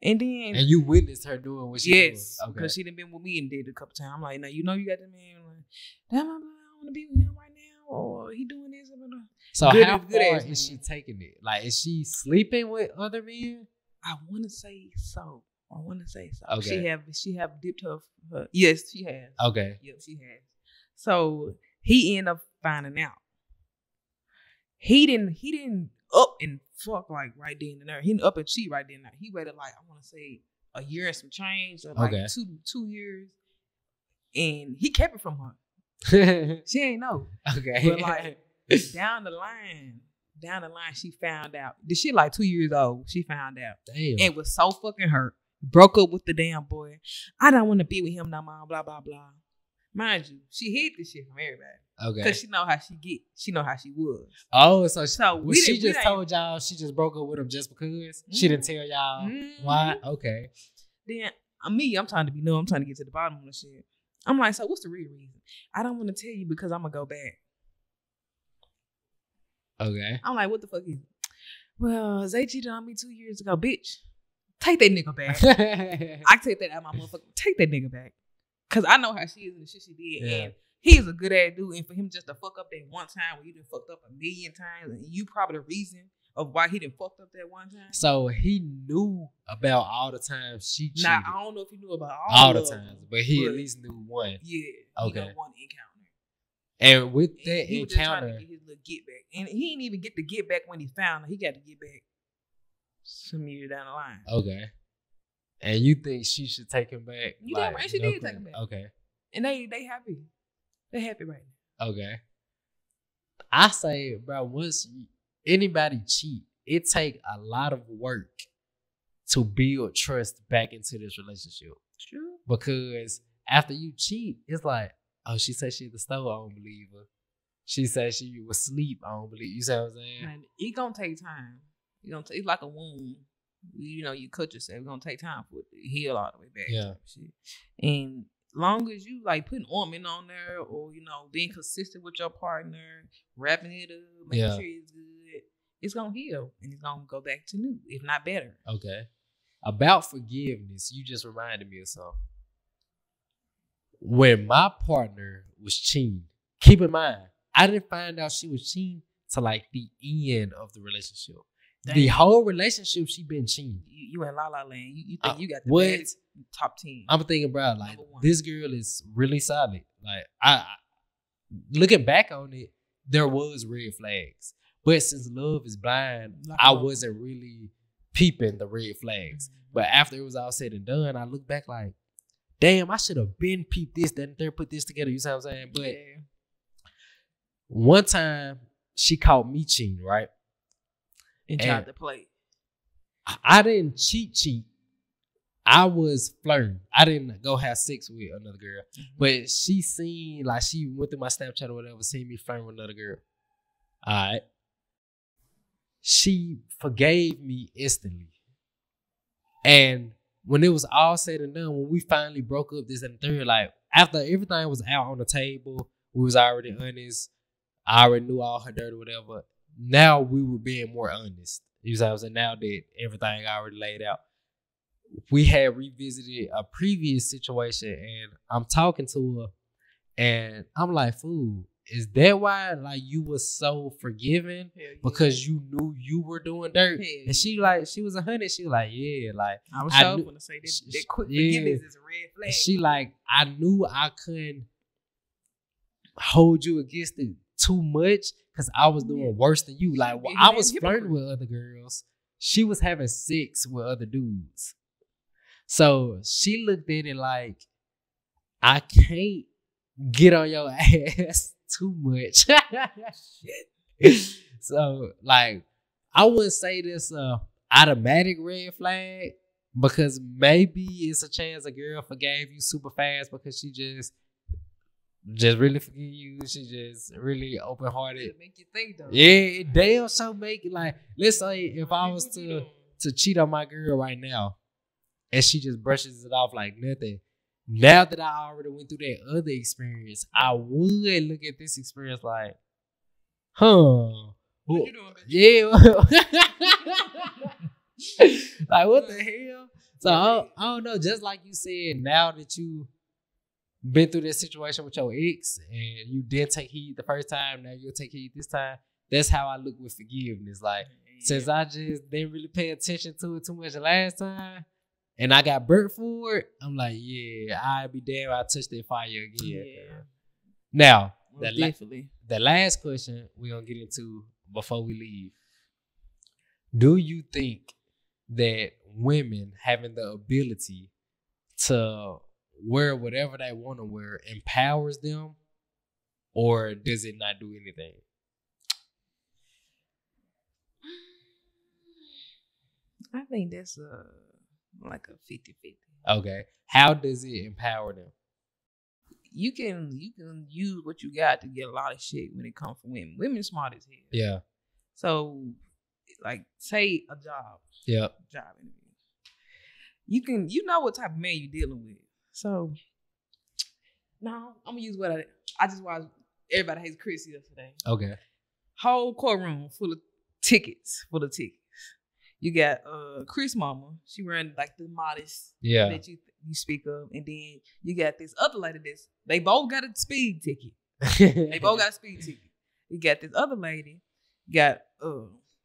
And then you witnessed her doing what she did. Yes, because she done been with me and did it a couple times. I'm like, now you know you got the man. Like, damn, I don't want to be with him right now, or he doing this. So how far is she taking it? Like, is she sleeping with other men? I want to say so. Okay. She have dipped her. Yes, she has. Okay. Yep, she has. So he ended up finding out. He didn't up and fuck like right then and there. He didn't up and cheat right then and there. He waited like, I want to say a year and some change, or like 2 years, and he kept it from her. She ain't know. Okay. But like down the line, she found out. The shit like 2 years old. She found out. Damn. And was so fucking hurt. Broke up with the damn boy. I don't want to be with him no more. Blah blah blah. Mind you, she hid this shit from everybody. Okay. Because she know how she get. She know how she was. Oh, so she just told y'all she just broke up with him just because? She didn't tell y'all why? Okay. Then I'm trying to be new. I'm trying to get to the bottom of the shit. I'm like, so what's the real reason? I don't want to tell you because I'm going to go back. Okay. I'm like, what the fuck is it? Well, Zay cheated on me 2 years ago. Bitch, take that nigga back. I take that out of my motherfucker. Take that nigga back. Because I know how she is and the shit she did. Yeah. And he's a good ass dude. And for him just to fuck up that one time when you done fucked up a million times, and you probably the reason of why he done fucked up that one time. So he knew about all the times she cheated. Now, I don't know if he knew about all the times, but he at least knew one. Yeah. Okay. He knew one encounter. And with that he encounter, was just trying to get his little get back. And he didn't even get the get back when he found her. He got to get back some years down the line. Okay. And you think she should take him back? You damn right, she did take him back. Okay. And they happy. They happy right now. Okay. I say, bro, once anybody cheat, it take a lot of work to build trust back into this relationship. True. Because after you cheat, it's like, oh, she said she at the store, I don't believe her. She said she was asleep, I don't believe. You see what I'm saying? Man, it gonna take time. It's like a wound. You know, you cut yourself. It's gonna take time for it to heal all the way back. Yeah. Shit. And long as you like putting ointment on there, or being consistent with your partner, wrapping it up, making sure it's good, it's gonna heal and it's gonna go back to new, if not better. Okay. About forgiveness, you just reminded me of something. When my partner was cheating, keep in mind, I didn't find out she was cheating till like the end of the relationship. Dang. The whole relationship, she been cheating. You in La La Land. You think you got the baddest top 10. I'm thinking, bro, like, this girl is really solid. Like, I looking back on it, there was red flags. But since love is blind, I wasn't really peeping the red flags. Mm-hmm. But after it was all said and done, I look back like, damn, I should have been peeped this, that, and there, put this together. You see what I'm saying? But one time, she caught me cheating, right? And tried to play. I didn't cheat. I was flirting. I didn't go have sex with another girl. Mm-hmm. But she seen, like, she went through my Snapchat or whatever, seen me flirting with another girl. All right. She forgave me instantly. And when it was all said and done, when we finally broke up, this and the third, like, after everything was out on the table, we was already honest. I already knew all her dirt or whatever. Now we were being more honest. You know what I'm saying? Now that everything already laid out, we had revisited a previous situation, and I'm talking to her, and I'm like, "Fool, is that why like you was so forgiving? Yeah. Because you knew you were doing dirt?" Yeah. And she was 100. She was like, "Yeah, like I was sure going to say that quick forgiveness is a red flag." And she like, I knew I couldn't hold you against it too much because I was doing worse than you. Like, well, I was flirting with other girls. She was having sex with other dudes. So she looked at it like, I can't get on your ass too much. So, like, I wouldn't say this automatic red flag because maybe it's a chance a girl forgave you super fast because she just really forgive you. She just really open hearted. Make you think though. Yeah, damn. So make it like, let's say if I was to cheat on my girl right now, and she just brushes it off like nothing. Now that I already went through that other experience, I would look at this experience like, huh? What you doing, bitch? Yeah. Like, what the hell? So I don't know. Just like you said, now that you been through this situation with your ex and you didn't take heed the first time, now you'll take heed this time. That's how I look with forgiveness. Like, since I just didn't really pay attention to it too much the last time, and I got burnt for it, I'm like, yeah, I'd be damn I touched that fire again. Yeah. Now, Definitely. The last question we're going to get into before we leave. Do you think that women having the ability to wear whatever they want to wear empowers them, or does it not do anything? I think that's like a 50-50. Okay. How does it empower them? You can use what you got to get a lot of shit when it comes from women. Women smart as hell. Yeah. So, like, say a job. Yeah. Job interview. You know what type of man you dealing with. So, no, I'm gonna use what I just watched. Everybody Hates Chris yesterday. Okay. Whole courtroom full of tickets. You got Chris mama. She ran like the modest that you speak of, and then you got this other lady. They both got a speed ticket. You got this other lady got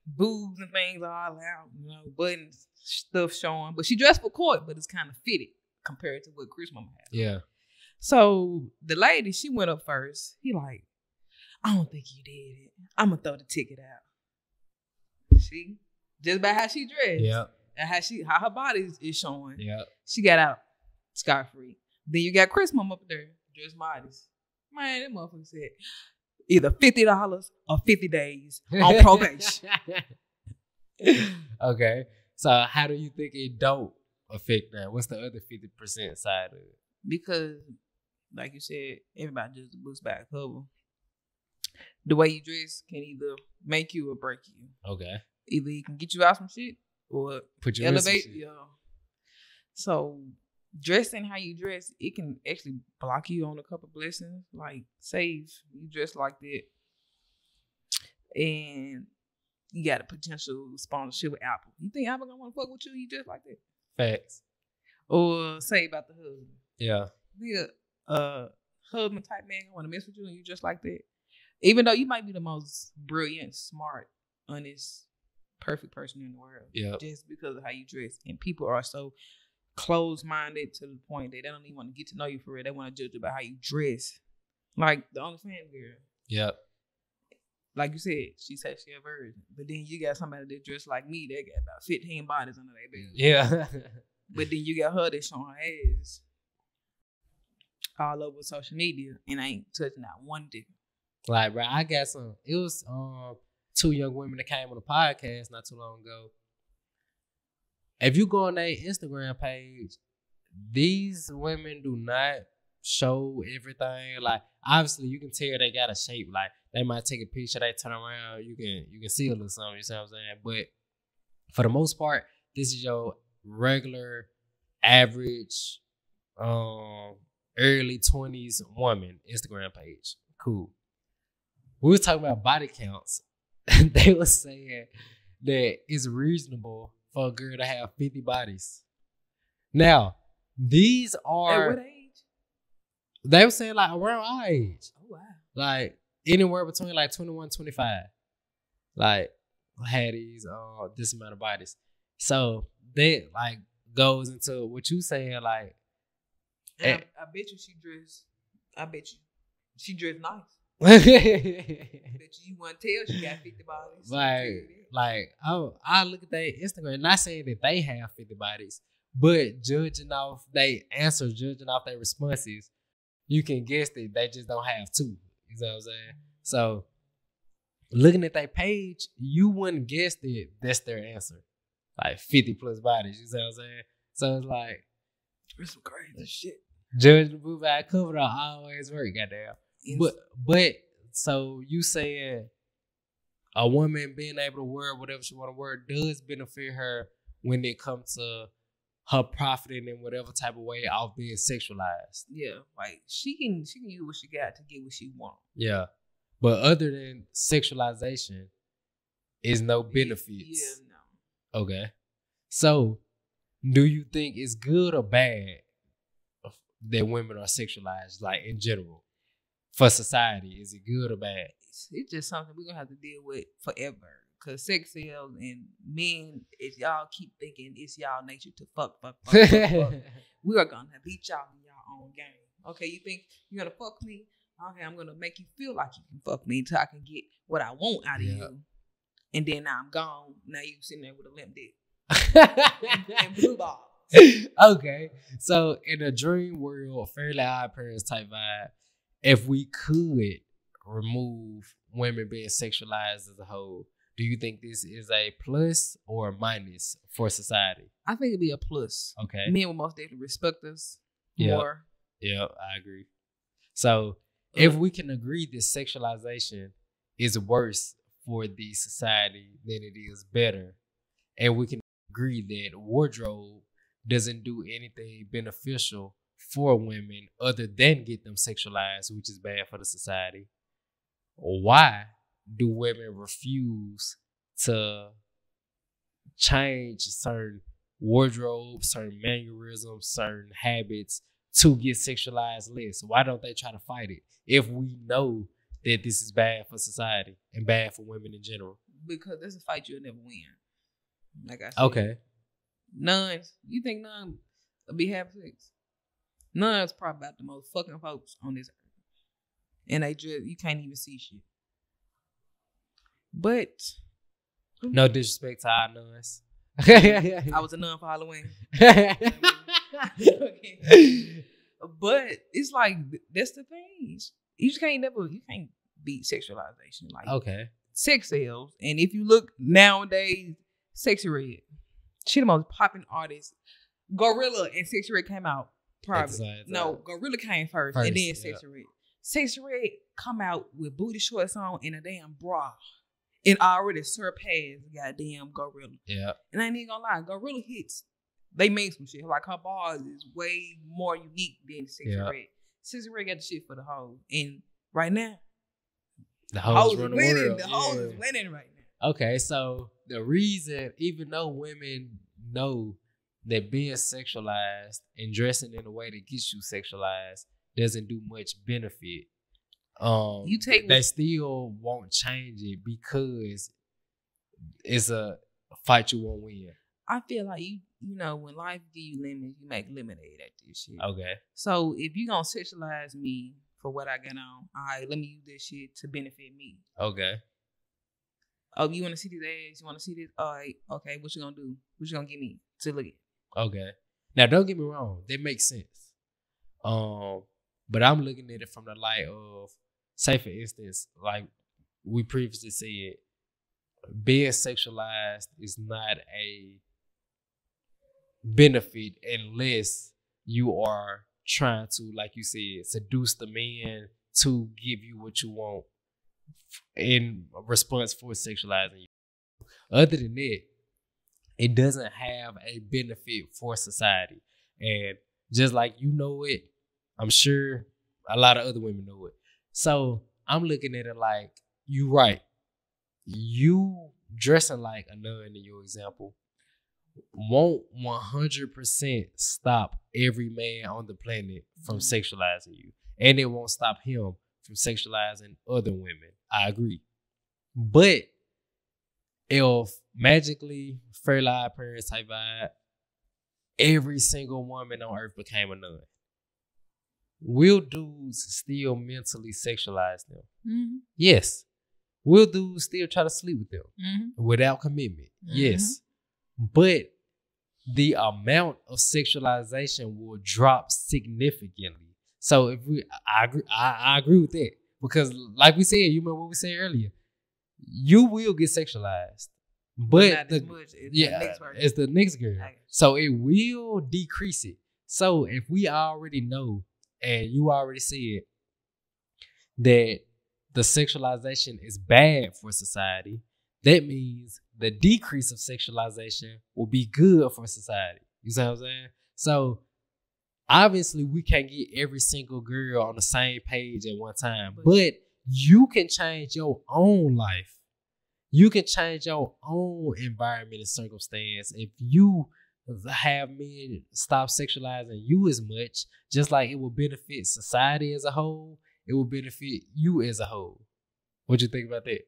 boobs and things all out, buttons, stuff showing, but she dressed for court, but it's kind of fitted compared to what Chris mama had. Yeah. So the lady, she went up first. He like, I don't think you did it. I'm gonna throw the ticket out. See. Just by how she dressed. Yeah. And how her body is showing. Yeah. She got out scot-free. Then you got Chris mom up there, dressed modest. Man, that motherfucker said either $50 or 50 days on probation. Okay. So how do you think it don't affect that? What's the other 50% side of it? Because, like you said, everybody just looks back cover. The way you dress can either make you or break you. Okay. Either it can get you out some shit or put you elevate you. So dressing how you dress, it can actually block you on a couple blessings. Like, say you dress like that and you got a potential sponsorship with Apple. You think Apple gonna want to fuck with you? You dress like that? Facts. Or say about the husband. Yeah. Be a husband type man gonna want to mess with you and you dress like that. Even though you might be the most brilliant, smart, honest, perfect person in the world. Yeah. Just because of how you dress. And people are so closed-minded to the point that they don't even want to get to know you for real. They want to judge about how you dress. Like the OnlyFans girl. Yep. Like you said, she said she a virgin. But then you got somebody that dressed like me that got about 15 bodies under their belt. Yeah. But then you got her that's showing her ass all over social media and ain't touching that one dick. Like, bro, I got some. It was two young women that came on the podcast not too long ago. If you go on their Instagram page, these women do not show everything. Like, obviously, you can tell they got a shape. Like, they might take a picture, they turn around, you can see a little something. You see what I'm saying? But for the most part, this is your regular, average, early 20s woman Instagram page. Cool. We were talking about body counts. They were saying that it's reasonable for a girl to have 50 bodies. Now, these are... At what age? They were saying like around our age. Oh, wow. Like anywhere between like 21, 25. Like had these this amount of bodies. So that like goes into what you saying like... I bet you she dressed... I bet you she dressed nice. Bet you wouldn't tell she got 50 bodies. I look at their Instagram, not saying that they have 50 bodies, but judging off their answers, judging off their responses, you can guess that they just don't have two. You know what I'm saying? So looking at that page, you wouldn't guess that that's their answer. Like 50 plus bodies, you see what I'm saying? So it's like, it's some crazy shit. Judge the book by cover don't always work, goddamn. Yes. But so you saying a woman being able to wear whatever she want to wear does benefit her when it comes to her profiting in whatever type of way off being sexualized. Yeah, like she can use what she got to get what she want. Yeah. But other than sexualization, is no benefits. Yeah, no. Okay. So, do you think it's good or bad that women are sexualized, like in general, for society? Is it good or bad? It's just something we're gonna have to deal with forever. Cause sex sells, and men, if y'all keep thinking it's y'all nature to fuck, we are gonna beat y'all in y'all own game. Okay, you think you're gonna fuck me? Okay, I'm gonna make you feel like you can fuck me until I can get what I want out of you. And then now I'm gone. Now you sitting there with a limp dick and blue balls. Okay, so in a dream world, Fairly Odd Parents type vibe, if we could remove women being sexualized as a whole, do you think this is a plus or a minus for society? I think it'd be a plus. Okay. Men will most definitely respect us more. Yeah, I agree. So if we can agree that sexualization is worse for the society than it is better, and we can agree that wardrobe doesn't do anything beneficial for women other than get them sexualized, which is bad for the society, why do women refuse to change certain wardrobes, certain mannerisms, certain habits to get sexualized less? Why don't they try to fight it if we know that this is bad for society and bad for women in general? Because this is a fight you'll never win. Like I said. Okay. Nuns, you think nuns will be having sex? Nuns probably about the most fucking folks on this earth. And they just, you can't even see shit. But no disrespect to our nuns. I was a nun for Halloween. But it's like, that's the thing. You can't beat sexualization. Like, okay. Sex sells. And if you look nowadays, Sexy Red, she the most popping artist. Gorilla and Sexy Red came out probably. No, Gorilla came first and then Sexy Red. Sexy Red come out with booty shorts on and a damn bra. And already surpassed goddamn Gorilla. Yeah. And I ain't even gonna lie, Gorilla hits, they made some shit. Like her bars is way more unique than Sexy Red. Sexy Red got the shit for the hoes. And right now, the hoes run the world. The hoes is winning right now. Okay, so the reason, even though women know that being sexualized and dressing in a way that gets you sexualized doesn't do much benefit, they still won't change it because it's a fight you won't win. I feel like you know, when life give you lemons, you make lemonade at this shit. Okay. So if you gonna sexualize me for what I got on, all right, let me use this shit to benefit me. Okay. Oh, you want to see these ads? You want to see this? All right. Okay. What you gonna do? What you gonna give me to look at? Okay. Now, don't get me wrong. That makes sense. But I'm looking at it from the light of, say, for instance, like we previously said, being sexualized is not a benefit unless you are trying to, like you said, seduce the men to give you what you want in response for sexualizing you. Other than that, it doesn't have a benefit for society. And just like you know it, I'm sure a lot of other women know it. So I'm looking at it like, you right. You dressing like a nun in your example won't 100% stop every man on the planet from sexualizing you. And it won't stop him from sexualizing other women. I agree. But if magically, Fairly Odd Parents type vibe, every single woman on earth became a nun, will dudes still mentally sexualize them? Mm-hmm. Yes. Will dudes still try to sleep with them without commitment? Mm-hmm. Yes. But the amount of sexualization will drop significantly. So I agree with that. Because like we said, you remember what we said earlier, you will get sexualized, But but not as much as the yeah, next person. it's the next girl. I got you. So it will decrease it. So if we already know, and you already said that the sexualization is bad for society, that means the decrease of sexualization will be good for society. You see what I'm saying? So obviously we can't get every single girl on the same page at one time, but you can change your own life. You can change your own environment and circumstance if you have men stop sexualizing you as much, just like it will benefit society as a whole, it will benefit you as a whole. What you think about that?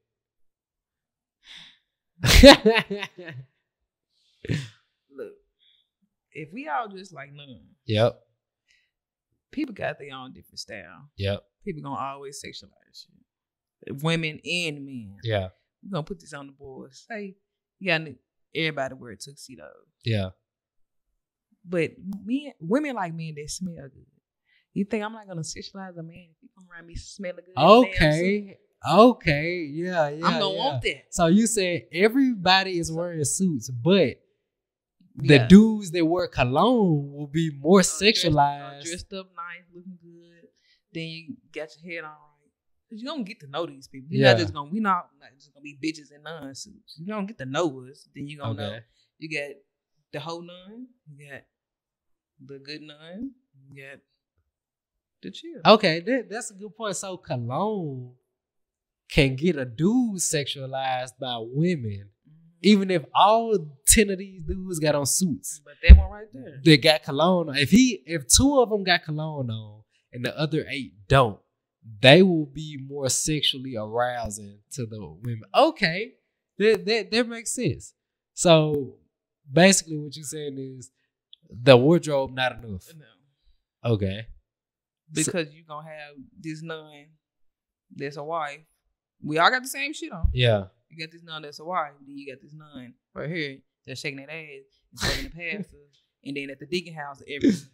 Look, if we all just like none, Yep. people got their own different style. Yep. People gonna always sexualize shit. Women and men. Yeah. We're gonna put this on the boards. Hey, you got everybody wear tuxedos. Yeah. But women like men that smell good. You think I'm not gonna sexualize a man if he come around me smelling good? Okay. Okay. Yeah. I'm gonna want that. So you said everybody is wearing suits, but the Yeah. dudes that wear cologne will be more sexualized. Dressed up nice, looking good. Then you got your head on right. Cause you don't get to know these people. We're not just gonna be bitches in nun suits. You don't get to know us. Then you gonna know. You got the whole nun. You got the good nun. You got the chill. Okay, that's a good point. So cologne can get a dude sexualized by women, even if all 10 of these dudes got on suits. But that one right there, they got cologne on. If 2 of them got cologne on and the other 8 don't, they will be more sexually arousing to the women. Okay, that makes sense. So basically, what you're saying is the wardrobe not enough. No. Okay. Because you gonna have this nun that's a wife. We all got the same shit on. Yeah. You got this nun that's a wife. Then you got this nun right here that's shaking that ass and shaking the pastor. And then at the deacon house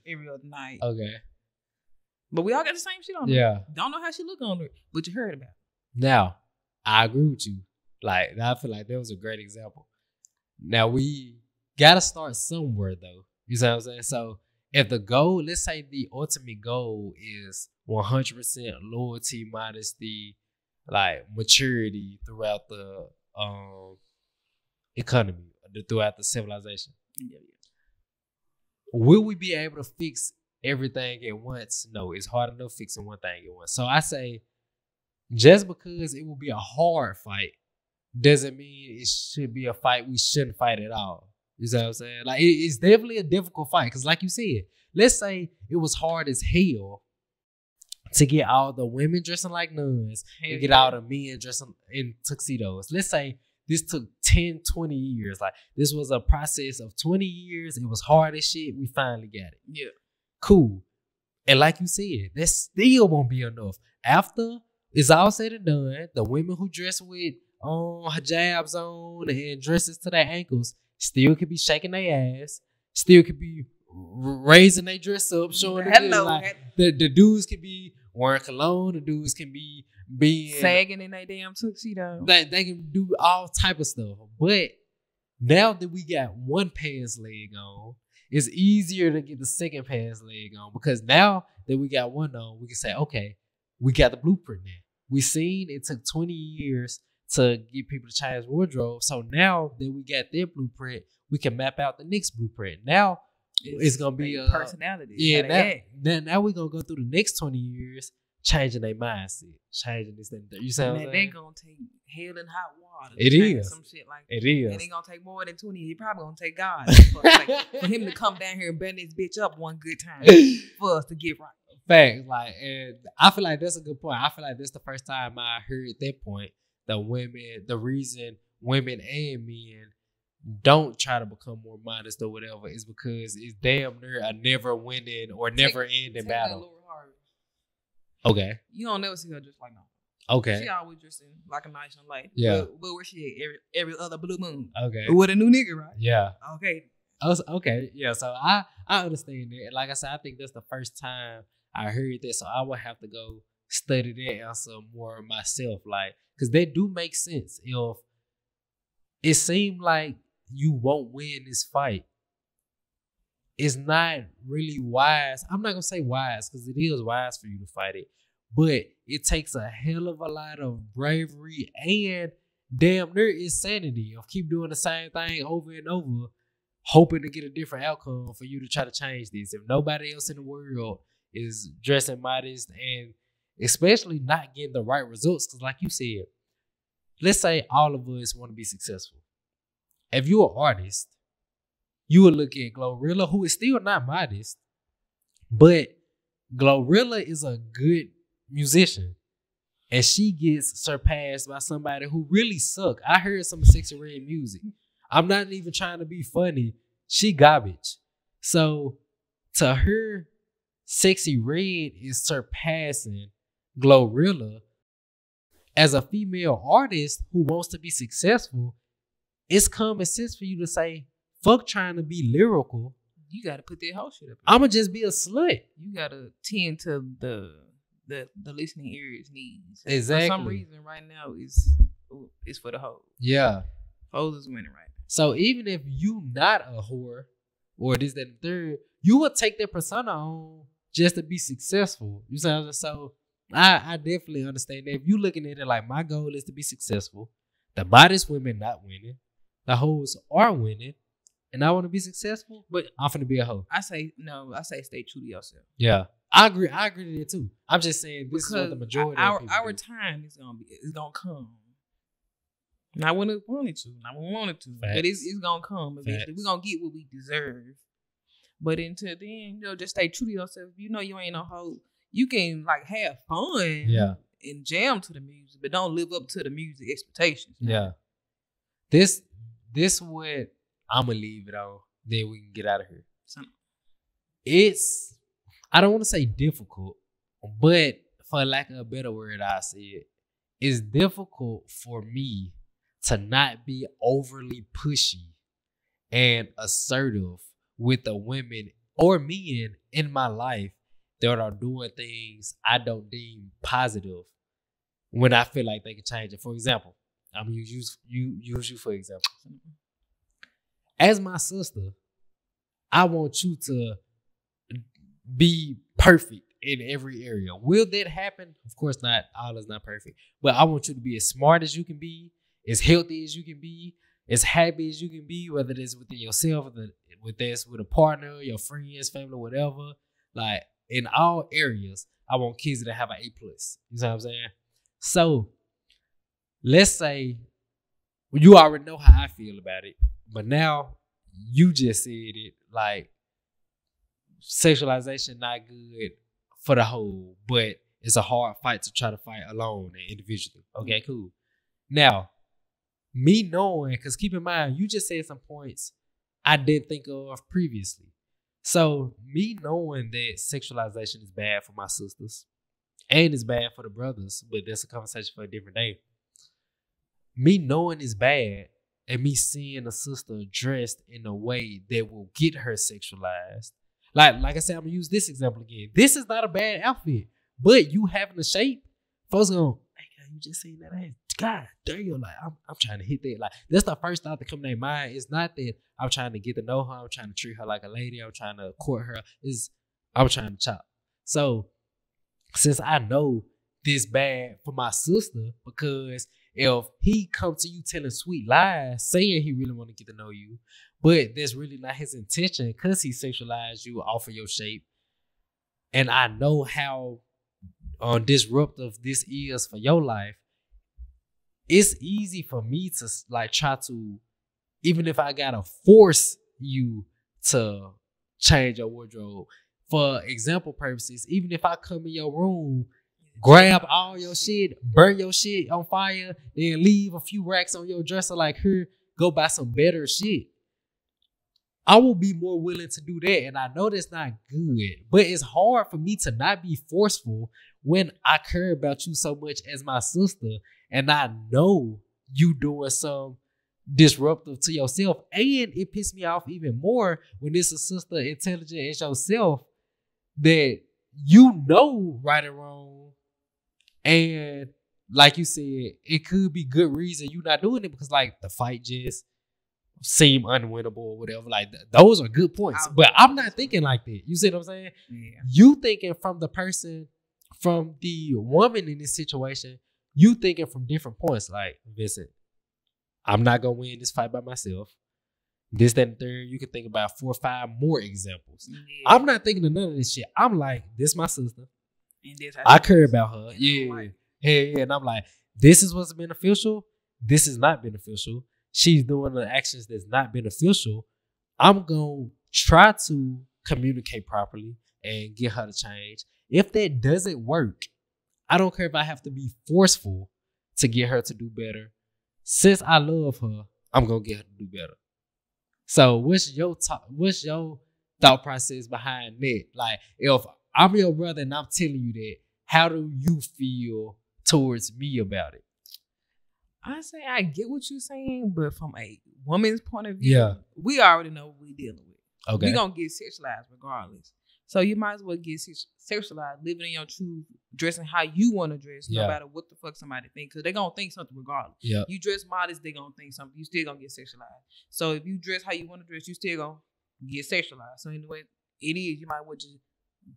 every other night. Okay. But we all got the same shit on her. Yeah. Don't know how she look on her, but you heard about it. Now, I agree with you. Like, I feel like that was a great example. Now, we got to start somewhere, though. You see what I'm saying? So, if the goal, let's say the ultimate goal is 100% loyalty, modesty, like maturity throughout the economy, throughout the civilization. Yeah. Will we be able to fix everything at once? No, it's hard enough fixing one thing at once. So I say, just because it will be a hard fight doesn't mean it should be a fight we shouldn't fight at all. You know what I'm saying? Like, it's definitely a difficult fight because, like you said, let's say it was hard as hell to get all the women dressing like nuns and get all the men dressing in tuxedos. Let's say this took 10, 20 years. Like, this was a process of 20 years. It was hard as shit. We finally got it. Yeah. Cool. And like you said, that still won't be enough. After it's all said and done, the women who dress with hijabs on and dresses to their ankles still could be shaking their ass, still could be raising their dress up, showing the dudes could be wearing cologne, the dudes can be being sagging in their damn tuxedo. They can do all type of stuff. But now that we got one pants leg on, it's easier to get the second pants leg on because now that we got one on, we can say, okay, we got the blueprint now. We seen it took 20 years to get people to change wardrobe. So now that we got their blueprint, we can map out the next blueprint. Now it's gonna be a personality. Yeah, now we're gonna go through the next 20 years changing their mindset, changing this thing. You say what I'm saying? They gonna take hell and hot water. It is some shit like that. It is. And they gonna take more than 20. He probably gonna take God for him to come down here and bend this bitch up one good time for us to get right. Fact, like, and I feel like that's a good point. I feel like that's the first time I heard that point. The reason women and men don't try to become more modest or whatever is because it's damn near a never winning or never ending battle. Okay. You don't never see her just like no. Okay. She always dressing like a nice young lady. Yeah. But where she at? Every other blue moon. Okay. With a new nigga, right? Yeah. Okay. Okay. Yeah. So I understand that. And like I said, I think that's the first time I heard that. So I would have to go study that answer more myself, like, because that do make sense. If it seemed like you won't win this fight, it's not really wise. I'm not gonna say wise because it is wise for you to fight it, but it takes a hell of a lot of bravery and damn near insanity of keep doing the same thing over and over, hoping to get a different outcome for you to try to change this. If nobody else in the world is dressing modest and especially not getting the right results, because like you said, let's say all of us want to be successful. If you're an artist, you would look at Glorilla, who is still not modest, but Glorilla is a good musician. And she gets surpassed by somebody who really suck. I heard some Sexy Red music. I'm not even trying to be funny. She garbage. So to her, Sexy Red is surpassing Glorilla. As a female artist who wants to be successful, it's common sense for you to say, fuck trying to be lyrical. You got to put that whole shit up. I'ma just be a slut. You got to tend to the listening ears needs. Exactly. For some reason, right now is for the hoes. Yeah, Hoes is winning right now. So even if you not a whore or this, that, and third, you will take that persona on just to be successful. You see what I'm saying? So I definitely understand that. If you looking at it like my goal is to be successful, the modest women not winning, the hoes are winning, and I want to be successful, but I'm finna be a hoe. I say stay true to yourself. Yeah. I agree to that too. I'm just saying this is what the majority of people our do. time is gonna come. Not when it wanted to, not when we wanted to. Facts. But it's gonna come eventually. Facts. We're gonna get what we deserve. But until then, just stay true to yourself. You know you ain't no hoe. You can like have fun, Yeah. and jam to the music, but don't live up to the music expectations. Yeah. This what I'm gonna leave it on. Then we can get out of here. It's, I don't want to say difficult, but for lack of a better word, I say it. It's difficult for me to not be overly pushy and assertive with the women or men in my life that are doing things I don't deem positive when I feel like they can change it. For example, I'm gonna use you for example. As my sister, I want you to be perfect in every area. Will that happen? Of course not. All is not perfect. But I want you to be as smart as you can be, as healthy as you can be, as happy as you can be, whether it's within yourself, with a partner, your friends, family, whatever. Like in all areas, I want kids to have an A+. You know what I'm saying? So let's say you already know how I feel about it, but now you just said it like sexualization not good for the whole, but it's a hard fight to try to fight alone and individually. Okay, cool. Now, me knowing, because keep in mind, you just said some points I didn't think of previously. So me knowing that sexualization is bad for my sisters and it's bad for the brothers, but that's a conversation for a different day. Me knowing it's bad and me seeing a sister dressed in a way that will get her sexualized. Like I said, I'm gonna use this example again. This is not a bad outfit, but you having a shape, folks going, hey, God, you just seen that ass. God damn, like I'm trying to hit that. Like that's the first thought that come to their mind. It's not that I'm trying to get to know her. I'm trying to treat her like a lady. I'm trying to court her. I'm trying to chop. So since I know this bad for my sister, because if he come to you telling sweet lies, saying he really want to get to know you, but that's really not his intention because he sexualized you off of your shape, and I know how disruptive this is for your life, it's easy for me to like try to, even if I gotta force you to change your wardrobe. For example purposes, even if I come in your room, grab all your shit, burn your shit on fire, then leave a few racks on your dresser like, here, go buy some better shit, I will be more willing to do that. And I know that's not good, but it's hard for me to not be forceful when I care about you so much as my sister. And I know you doing some disruptive to yourself. And it pissed me off even more when it's a sister intelligent as yourself that you know right and wrong, And like you said, it could be good reason you not doing it because like the fight just seem unwinnable or whatever. Like those are good points. But I'm not thinking like that. You see what I'm saying? Yeah. You thinking from the person, from the woman in this situation, you thinking from different points. Like, Vincent, I'm not gonna win this fight by myself. This, that, and third. You can think about 4 or 5 more examples. Yeah. I'm not thinking of none of this shit. I'm like, this my sister. And this I care about her. Yeah. Yeah. And I'm like, this is what's beneficial. This is not beneficial. She's doing the actions that's not beneficial. I'm going to try to communicate properly and get her to change. If that doesn't work, I don't care if I have to be forceful to get her to do better. Since I love her, I'm going to get her to do better. So what's your thought process behind that? Like, if I'm your brother and I'm telling you that, how do you feel towards me about it? I say I get what you're saying, but from a woman's point of view, we already know what we're dealing with. Okay. We're going to get sexualized regardless. So you might as well get sexualized, living in your truth, dressing how you want to dress, no matter what the fuck somebody think, because they're going to think something regardless. Yeah. You dress modest, they're going to think something. You still going to get sexualized. So if you dress how you want to dress, you still going to get sexualized. So anyway, it is. You might well just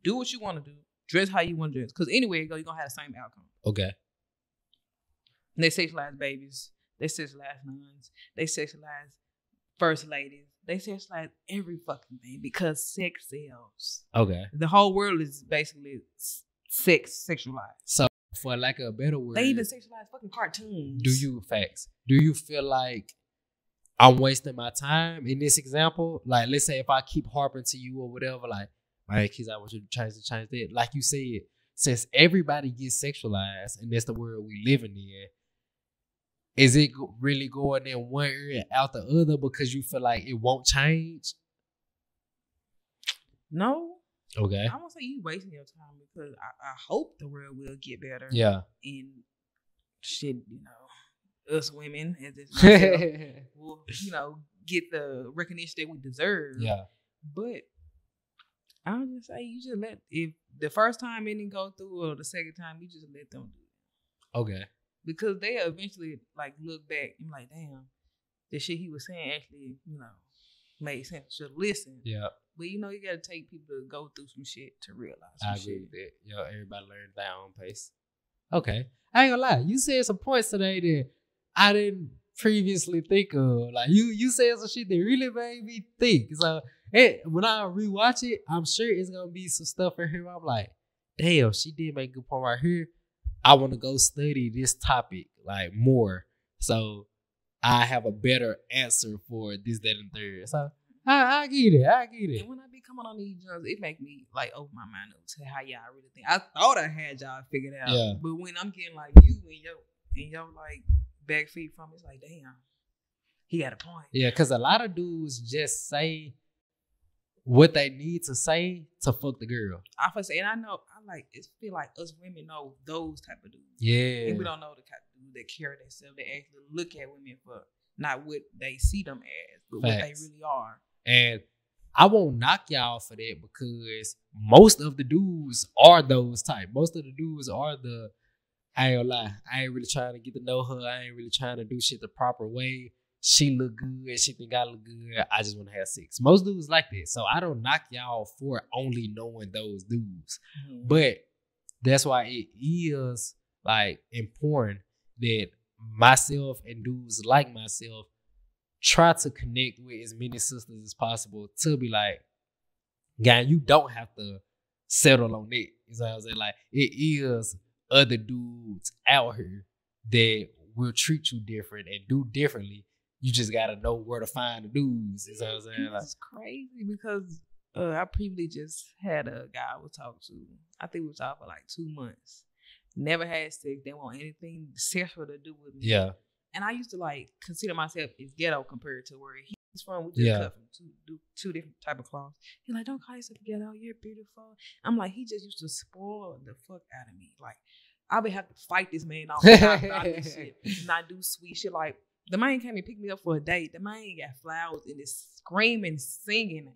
do what you want to do, dress how you want to dress, because anyway you go, you're going to have the same outcome. Okay. And they sexualize babies. They sexualize nuns. They sexualize first ladies. They sexualize every fucking thing because sex sells. Okay. The whole world is basically sexualized. So, for lack of a better word, they even sexualize fucking cartoons. Do you feel like I'm wasting my time in this example? Like, let's say if I keep harping to you or whatever, like, my kids, I want you to change that. Like you said, since everybody gets sexualized and that's the world we living in, is it really going in one area out the other because you feel like it won't change? No. Okay. I won't say you wasting your time because I hope the world will get better. Yeah. And shit, us women as this myself will, get the recognition that we deserve. Yeah. But I'll just say you just if the first time it didn't go through or the second time, you just let them do it. Okay. Because they eventually look back and like, damn, the shit he was saying actually, made sense. Should listen. Yeah. But you gotta take people to go through some shit to realize. I agree with that. Everybody learns their own pace. Okay. I ain't gonna lie. You said some points today that I didn't previously think of. Like you said some shit that really made me think. So when I rewatch it, I'm sure it's gonna be some stuff in here. I'm like, damn, she did make a good point right here. I want to go study this topic more, so I have a better answer for this, that, and third. So I get it. And when I be coming on these jobs, it make me open my mind up to how y'all really think. I thought I had y'all figured out, but when I'm getting you and your back feet from, it's like, damn, he got a point. Yeah, because a lot of dudes just say what they need to say to fuck the girl. I say, and I know, it feel like us women know those type of dudes. Yeah. And we don't know the type of dudes that carry themselves. They actually look at women for not what they see them as, but what they really are. And I won't knock y'all for that because most of the dudes are those type. Most of the dudes are I ain't gonna lie, I ain't really trying to get to know her. I ain't really trying to do shit the proper way. She look good. She think I look good. I just want to have sex. Most dudes like that. So I don't knock y'all for only knowing those dudes. Mm-hmm. But that's why it is important that myself and dudes like myself try to connect with as many sisters as possible to be like, gang, you don't have to settle on it. You know what I'm saying? It is other dudes out here that will treat you different and do differently. You just gotta know where to find the dudes. You know what I'm saying? It's crazy because I previously just had a guy I would talk to. I think we was talking for 2 months. Never had sex. Didn't want anything sexual to do with me. Yeah. And I used to consider myself as ghetto compared to where he's from. We just cut from two different type of cloths. He's like, don't call yourself ghetto. You're beautiful. I'm like, he just used to spoil the fuck out of me. I would have to fight this man off and not do shit, not do sweet shit. The man came and picked me up for a date. The man got flowers and is screaming, singing,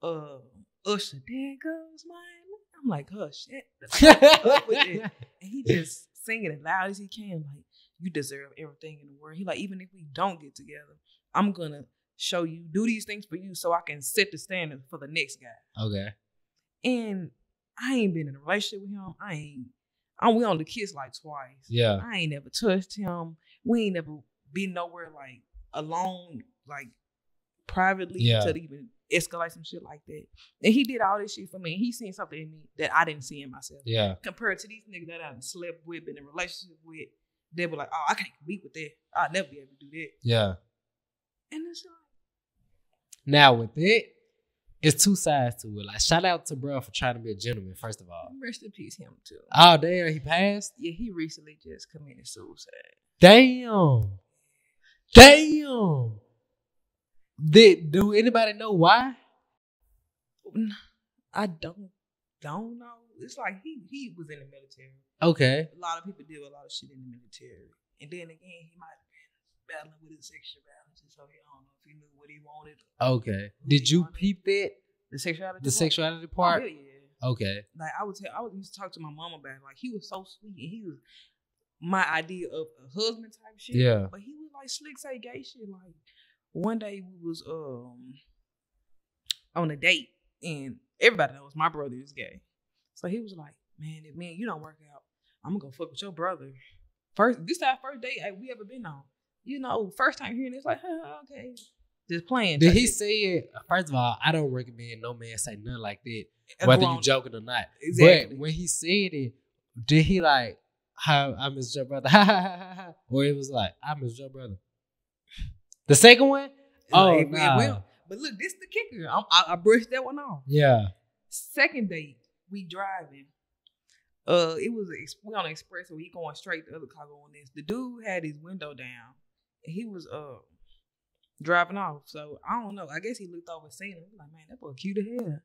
Usher, there goes mine. I'm like, hush, shit. And he just singing as loud as he can, like, you deserve everything in the world. He like, even if we don't get together, I'm gonna show you, do these things for you so I can set the standard for the next guy. Okay. And I ain't been in a relationship with him. We only kissed like twice. Yeah. I ain't never touched him. We ain't never been nowhere like alone, like privately to even escalate some shit like that. And he did all this shit for me. He seen something in me that I didn't see in myself. Yeah. Compared to these niggas that I slept with, been in a relationship with, they were like, oh, I can't compete with that. I'll never be able to do that. Yeah. And it's like, now with it, it's two sides to it. Like, shout out to bro for trying to be a gentleman, first of all. rest in peace, him too. Oh, damn, he passed? Yeah, he recently just committed suicide. Damn. Do anybody know why? I don't know. It's like he was in the military. Okay. A lot of people do a lot of shit in the military. And then again, he might have been battling with his sexuality, so he don't know if he knew what he wanted. Okay. Did you peep that? The sexuality? The sexuality part? Oh, yeah. Okay. Like I would used to talk to my mom about it. Like he was so sweet and he was my idea of a husband type shit. Yeah. But he was like slick say gay shit. Like one day we was on a date and everybody knows my brother is gay. So he was like, man, if you don't work out, I'm gonna go fuck with your brother. This is our first date we ever been on. You know, first time hearing it's like, okay. Just playing. Did he say it? First of all, I don't recommend no man say nothing like that, whether you joking or not. Exactly. But when he said it, did he like, I miss your brother? Or it was like, I miss your brother? The second one? Oh, nah. But look, this the kicker. I brushed that one off. Yeah. Second date, we driving. We on the express, so we going straight to other car going this. The dude had his window down, and he was driving off. So I don't know. I guess he looked over, seen him. Like, man, that boy cute as hell.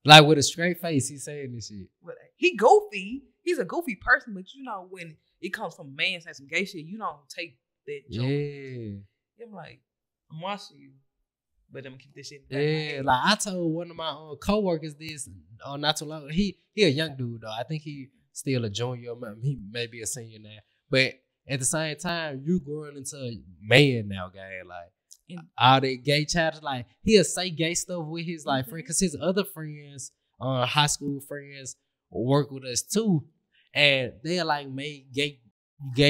Like with a straight face, he's saying this shit. But he goofy. He's a goofy person, but you know when it comes from a man saying some gay shit, you don't take that joke. Yeah. I'm like, I'm watching you. But I'm gonna keep this shit in the like I told one of my coworkers this not too long. He a young dude though. I think he still a junior. He may be a senior now. But at the same time, you growing into a man now, guy. Like all the gay chatters, like he'll say gay stuff with his like friend, cause his other friends, high school friends, work with us too, and they like make gay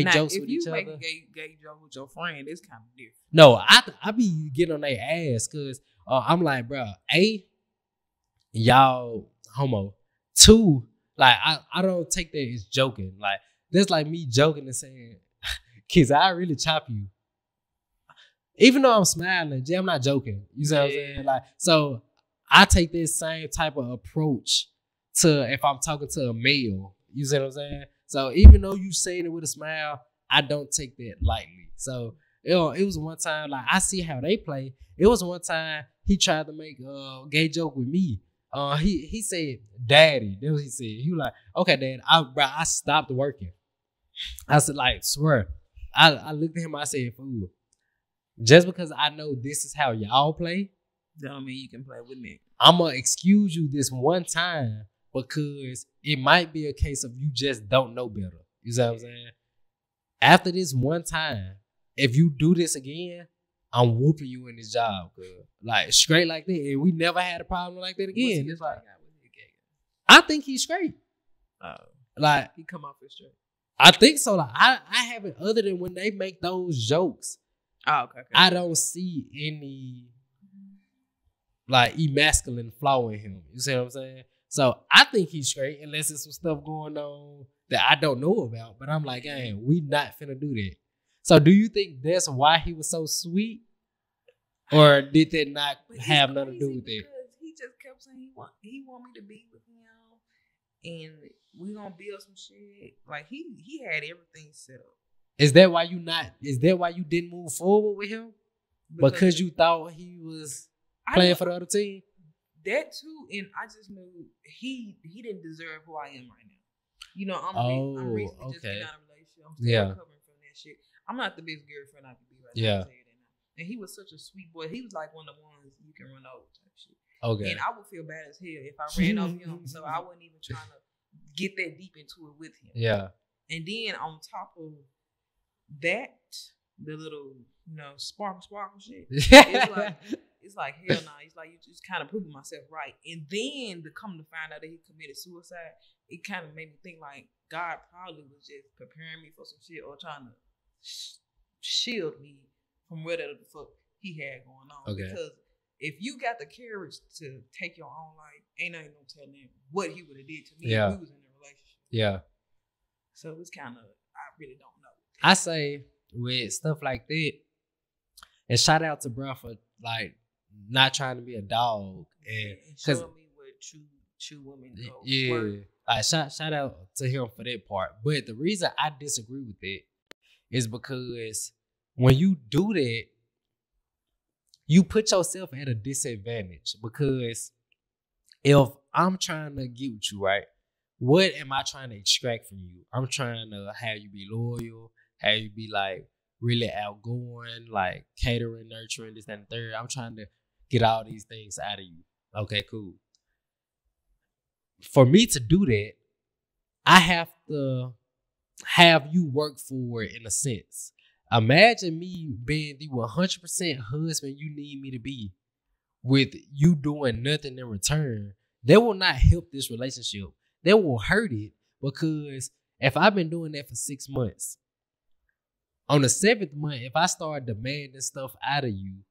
jokes with each other. If you make gay jokes with your friend, it's kind of different. No, I be getting on their ass because I'm like, bro, A, y'all homo. 2, like I don't take that as joking. Like that's like me joking and saying, kids, I really chop you. Even though I'm smiling, I'm not joking. You see what I'm saying? Like, so I take this same type of approach to if I'm talking to a male. You see what I'm saying? So even though you saying it with a smile, I don't take that lightly. So it was one time, like I see how they play. It was one time he tried to make a gay joke with me. He said, "Daddy." That's what he said. He was like, "Okay, Dad." I stopped working. I said, like, swear. I looked at him. I said, "Fool, just because I know this is how y'all play, don't mean you can play with me. I'm gonna excuse you this one time because it might be a case of you just don't know better." You see what I'm saying? After this one time, if you do this again, I'm whooping you in this job. Like straight like that. And we never had a problem like that again. It's like, I think he's straight. Like he come off as straight. I think so. Like I haven't, other than when they make those jokes. Oh, okay. I don't see any like emasculine flaw in him. You see what I'm saying? So I think he's straight unless there's some stuff going on that I don't know about. But I'm like, hey, we not finna do that. So do you think that's why he was so sweet? Or did that not have nothing to do with it? Because he just kept saying he want me to be with him and we gonna build some shit. Like he had everything set up. Is that why you didn't move forward with him? Because you thought he was playing for the other team? That too, and I just knew he didn't deserve who I am right now. You know, I'm recently just getting out of a relationship. I'm still recovering from that shit. I'm not the best girlfriend I could be right now. And he was such a sweet boy. He was like one of the ones you can run over type shit. Okay. And I would feel bad as hell if I ran over him. So I wasn't even trying to get that deep into it with him. Yeah. And then on top of that, the little, sparkle shit. It's like hell no. It's like you just kind of proving myself right. And then to come to find out that he committed suicide, it kind of made me think like God probably was just preparing me for some shit or trying to shield me from whatever the fuck he had going on. Okay. Because if you got the courage to take your own life, ain't nothing no telling him what he would have did to me if we was in a relationship. Yeah. So it's kind of, I really don't know. I say with stuff like that, and shout out to bro for like not trying to be a dog and showing me what true women go. Yeah, like shout out to him for that part. But the reason I disagree with it is because when you do that, you put yourself at a disadvantage. Because if I'm trying to get with you, right, what am I trying to extract from you? I'm trying to have you be loyal, have you be like really outgoing, like catering, nurturing, this, and the third. I'm trying to get all these things out of you. Okay, cool. For me to do that, I have to have you work for it in a sense. Imagine me being the 100% husband you need me to be with you doing nothing in return. That will not help this relationship. That will hurt it, because if I've been doing that for 6 months, on the 7th month, if I start demanding stuff out of you,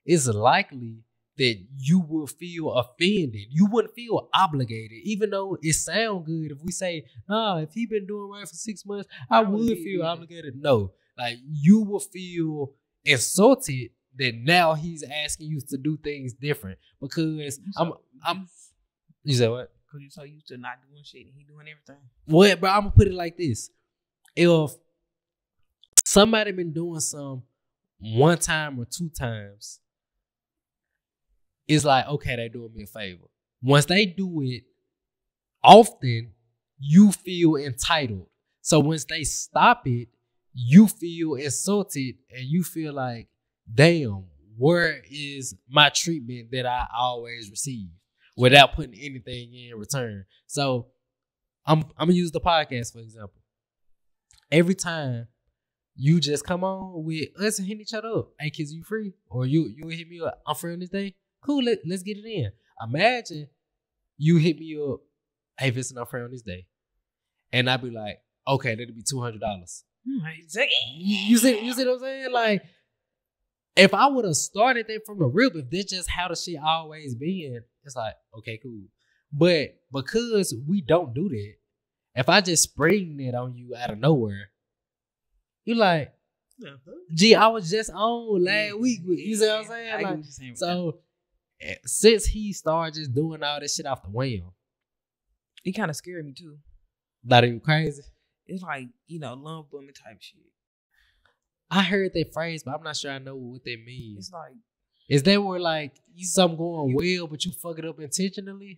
it's likely that you will feel offended. You wouldn't feel obligated, even though it sounds good if we say, nah, if he been doing right for 6 months, I would feel obligated. No, like you will feel insulted that now he's asking you to do things different, because you said what? Because you're so used to not doing shit and he doing everything. What, bro? I'm gonna put it like this: if somebody been doing some 1 time or 2 times, it's like, okay, they doing me a favor. Once they do it often, you feel entitled. So once they stop it, you feel insulted and you feel like, damn, where is my treatment that I always receive without putting anything in return? So I'm gonna use the podcast for example. Every time you just come on with us and hit each other up. Hey, kids, you free? Or you hit me up, I'm free on this day? Cool, let's get it in. Imagine you hit me up, hey, Vincent, I'm free on this day. And I'd be like, okay, that'll be $200. You see what I'm saying? Like, if I would have started that from the rip, if that's just how the shit always been, it's like, okay, cool. But because we don't do that, if I just spring it on you out of nowhere, you like, gee, I was just on last week. You see what I'm saying? Like, so since he started just doing all this shit off the whim, it kind of scared me too. That even crazy. It's like, lump bumming type shit. I heard that phrase, but I'm not sure I know what that means. It's like, is that where like something going well, but you fuck it up intentionally?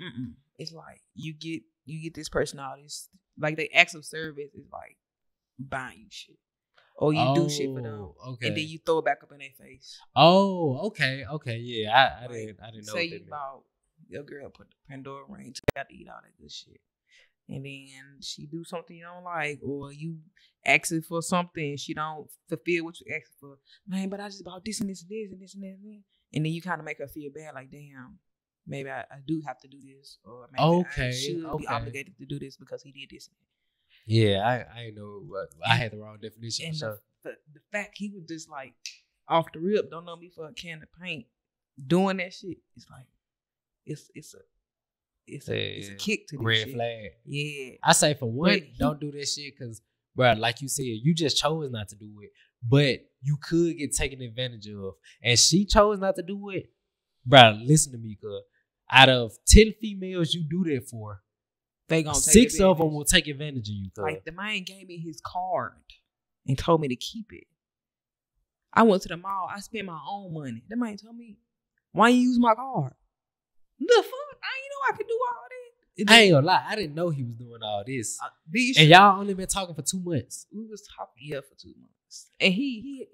It's like you get this personality. Like they acts of service is like buying you shit. Or you do shit for them, okay, and then you throw it back up in their face. Oh, okay, yeah. I didn't know. Say you about your girl put the Pandora ring, so you got to eat all that good shit, and then she do something you don't like, or you asking for something she don't fulfill what you asked for. Man, but I just bought this and this and this and this and this, and then you kind of make her feel bad, like damn, maybe I do have to do this, or maybe I should be obligated to do this because he did this. Yeah, I know. I had the wrong definition. And the fact he was just like off the rip, don't know me for a can of paint, doing that shit. It's like it's a kick to this red shit. Flag. Yeah, I say for one, don't do this shit because, bro, like you said, you just chose not to do it, but you could get taken advantage of, and she chose not to do it. Bro, listen to me, cuz out of 10 females you do that for, they gonna 6 of them will take advantage of you. Like the man gave me his card and told me to keep it. I went to the mall. I spent my own money. The man told me, "Why you use my card?" The fuck? I ain't know I could do all that. I ain't gonna lie. I didn't know he was doing all this. And y'all only been talking for 2 months. We was talking for 2 months, and he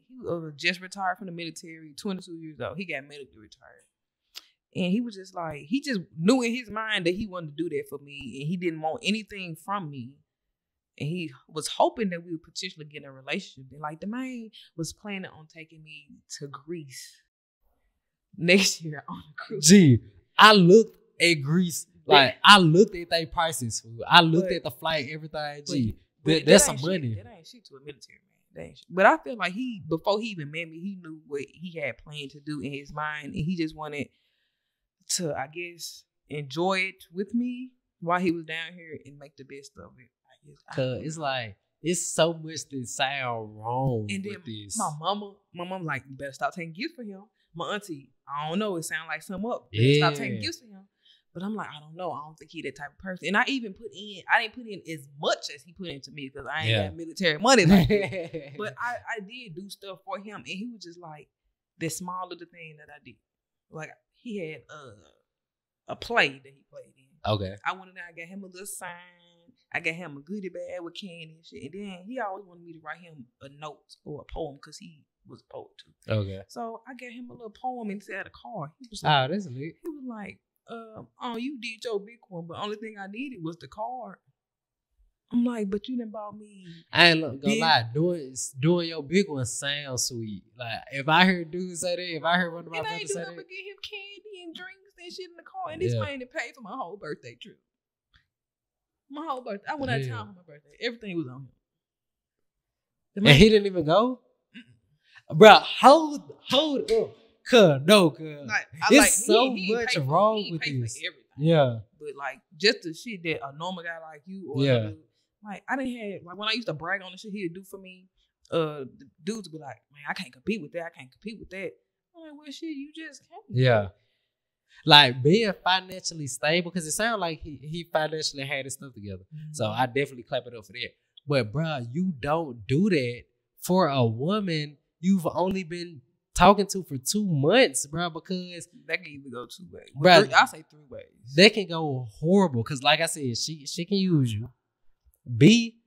just retired from the military. 22 years old. He got medically retired. And he was just like, he just knew in his mind that he wanted to do that for me. And he didn't want anything from me. And he was hoping that we would potentially get in a relationship. And like the man was planning on taking me to Greece next year on a cruise. Gee, I looked at Greece. Like, I looked at their prices. I looked at the flight, everything. Gee, that's some money. That ain't shit to a military man. That ain't shit. But I feel like before he even met me, he knew what he had planned to do in his mind. And he just wanted to, I guess, enjoy it with me while he was down here and make the best of it. Cause it's like it's so much that sound wrong and with this. My mama like, you better stop taking gifts for him. My auntie, I don't know, it sound like something up. Stop taking gifts for him. But I'm like, I don't know. I don't think he that type of person. And I didn't put in as much as he put into me because I ain't got military money like that. But I did do stuff for him, and he was just like the small little thing that I did. Like he had a play that he played in. Okay. I went in there, I got him a little sign. I got him a goodie bag with candy and shit. And then he always wanted me to write him a note or a poem because he was a poet too. Okay. So I got him a little poem inside a card. He was like, that's lit. He was like, oh, you did your big one, but only thing I needed was the card. I'm like, but you done bought me. I ain't gonna lie, doing your big one sounds sweet. Like if I heard dudes say that, if I heard one of my brothers say that, but get him candy and drinks and shit in the car, and this man to pay for my whole birthday trip. My whole birthday. I went out of town for my birthday. Everything was on him. And he didn't even go? Bro, hold up. Cuz. Like, it's so much wrong with this. Yeah. But like just the shit that a normal guy like you or dude, like I didn't have like when I used to brag on the shit he'd do for me, the dudes would be like, man, I can't compete with that. I'm like, well shit, you just can't. Yeah. Like being financially stable, because it sounded like he financially had his stuff together. Mm-hmm. So I definitely clap it up for that. But bro, you don't do that for a woman you've only been talking to for 2 months, bro, because that can even go 2 ways. Bro, I say 3 ways. That can go horrible because, like I said, she can use you. B,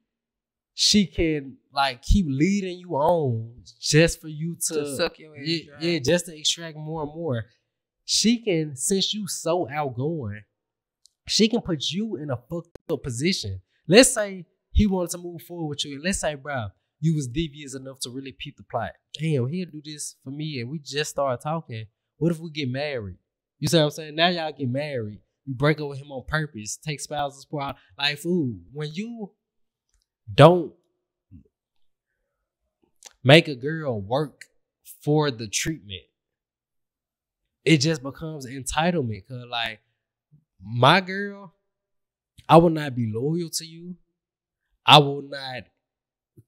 she can like keep leading you on just for you to suck your ass. Yeah, just to extract more and more. She can, since you so outgoing, she can put you in a fucked up position. Let's say he wanted to move forward with you, and let's say, bro, you was devious enough to really peep the plot. Damn, he'll do this for me, and we just started talking. What if we get married? You see what I'm saying? Now y'all get married. You break up with him on purpose. Take spousal support out. Like, fool, when you don't make a girl work for the treatment, it just becomes entitlement. Cause like, my girl, I will not be loyal to you. I will not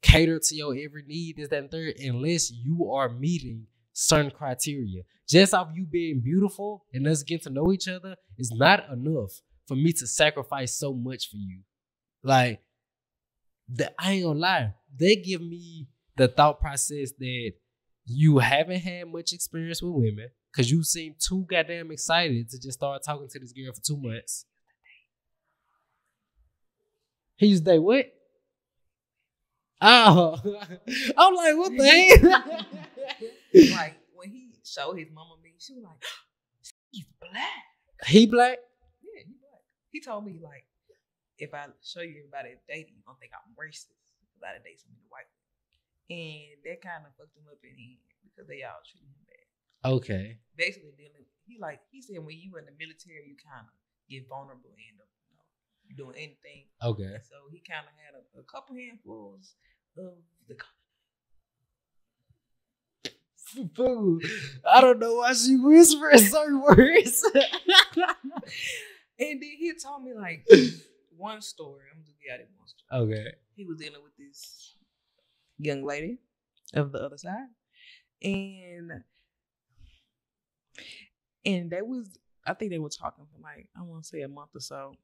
cater to your every need, this, that, and third, unless you are meeting certain criteria. Just off you being beautiful and us getting to know each other is not enough for me to sacrifice so much for you. Like, I ain't gonna lie, they give me the thought process that you haven't had much experience with women because you seem too goddamn excited to just start talking to this girl for 2 months. He used to date what? Oh, I'm like, what the hell? Like, when he showed his mama me, she was like, he's black. He black? Yeah, he black. He told me, like, if I show you everybody dating, you're going to think I'm racist because I date some of the white people. And that kind of fucked him up in the end because they all treated him bad. Okay. Basically, he said when you in the military, you kind of get vulnerable and end up, doing anything. Okay. And so he kind of had a couple handfuls of the. Food. I don't know why she whispering certain words. And then he told me like one story. I'm just gonna get out of one story. Okay. He was dealing with this young lady of the other side, and I think they were talking for like, I want to say a month or so.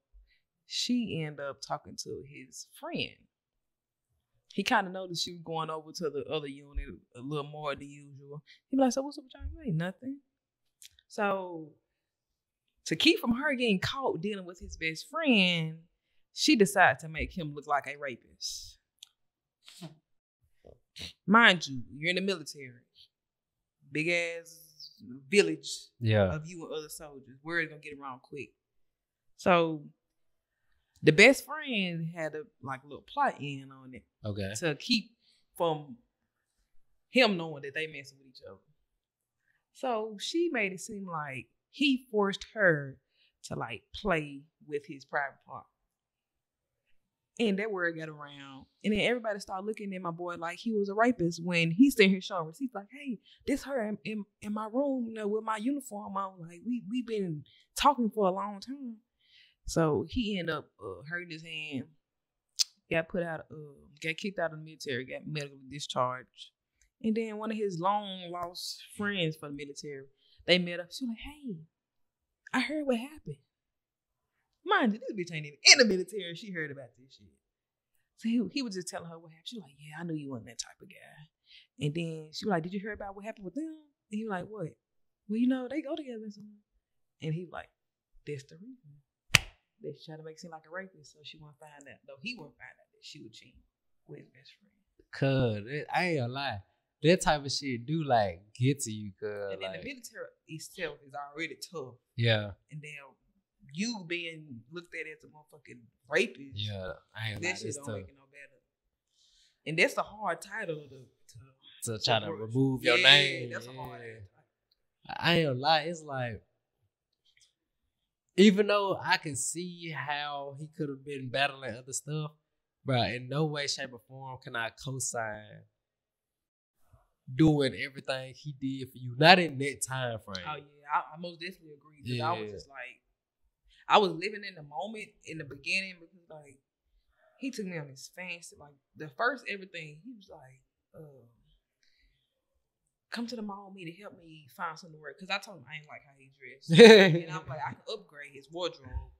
She ended up talking to his friend. He kind of noticed she was going over to the other unit a little more than usual. He be like, so what's up with y'all? Ain't nothing. So to keep from her getting caught dealing with his best friend, she decided to make him look like a rapist. Mind you, you're in the military. Big ass village of you and other soldiers. Word gonna get around quick. So The best friend had a little plot in on it. Okay. To keep from him knowing that they messing with each other. So she made it seem like he forced her to play with his private part. And that word got around. And then everybody started looking at my boy like he was a rapist when he's sitting here showing receipts like, hey, this her in my room, with my uniform on. Like, we've been talking for a long time. So he ended up hurting his hand, got kicked out of the military, got medically discharged. And then one of his long lost friends from the military, they met up. She was like, hey, I heard what happened. Mind you, this bitch ain't even in the military. She heard about this shit. So he was just telling her what happened. She was like, yeah, I knew you weren't that type of guy. And then she was like, did you hear about what happened with them? And he was like, what? Well, they go together. And he was like, that's the reason. They try to make it seem like a rapist, so she won't find out. Though he won't find out that she would cheat with his best friend. Cause I ain't gonna lie. That type of shit do get to you, cause and then the military itself is already tough. Yeah. And then you being looked at as a motherfucking rapist. Yeah, I ain't that shit don't make it no better. And that's a hard title to try to remove your name. That's a hard title. I ain't gonna lie, it's like, even though I can see how he could have been battling other stuff, bro, in no way, shape, or form can I co-sign doing everything he did for you. Not in that time frame. Oh yeah, I most definitely agree. Because I was just I was living in the moment in the beginning because he took me on his fancy, the first everything, he was like, come to the mall with me to help me find something to wear. Because I told him I ain't like how he dressed. And I'm like, I can upgrade his wardrobe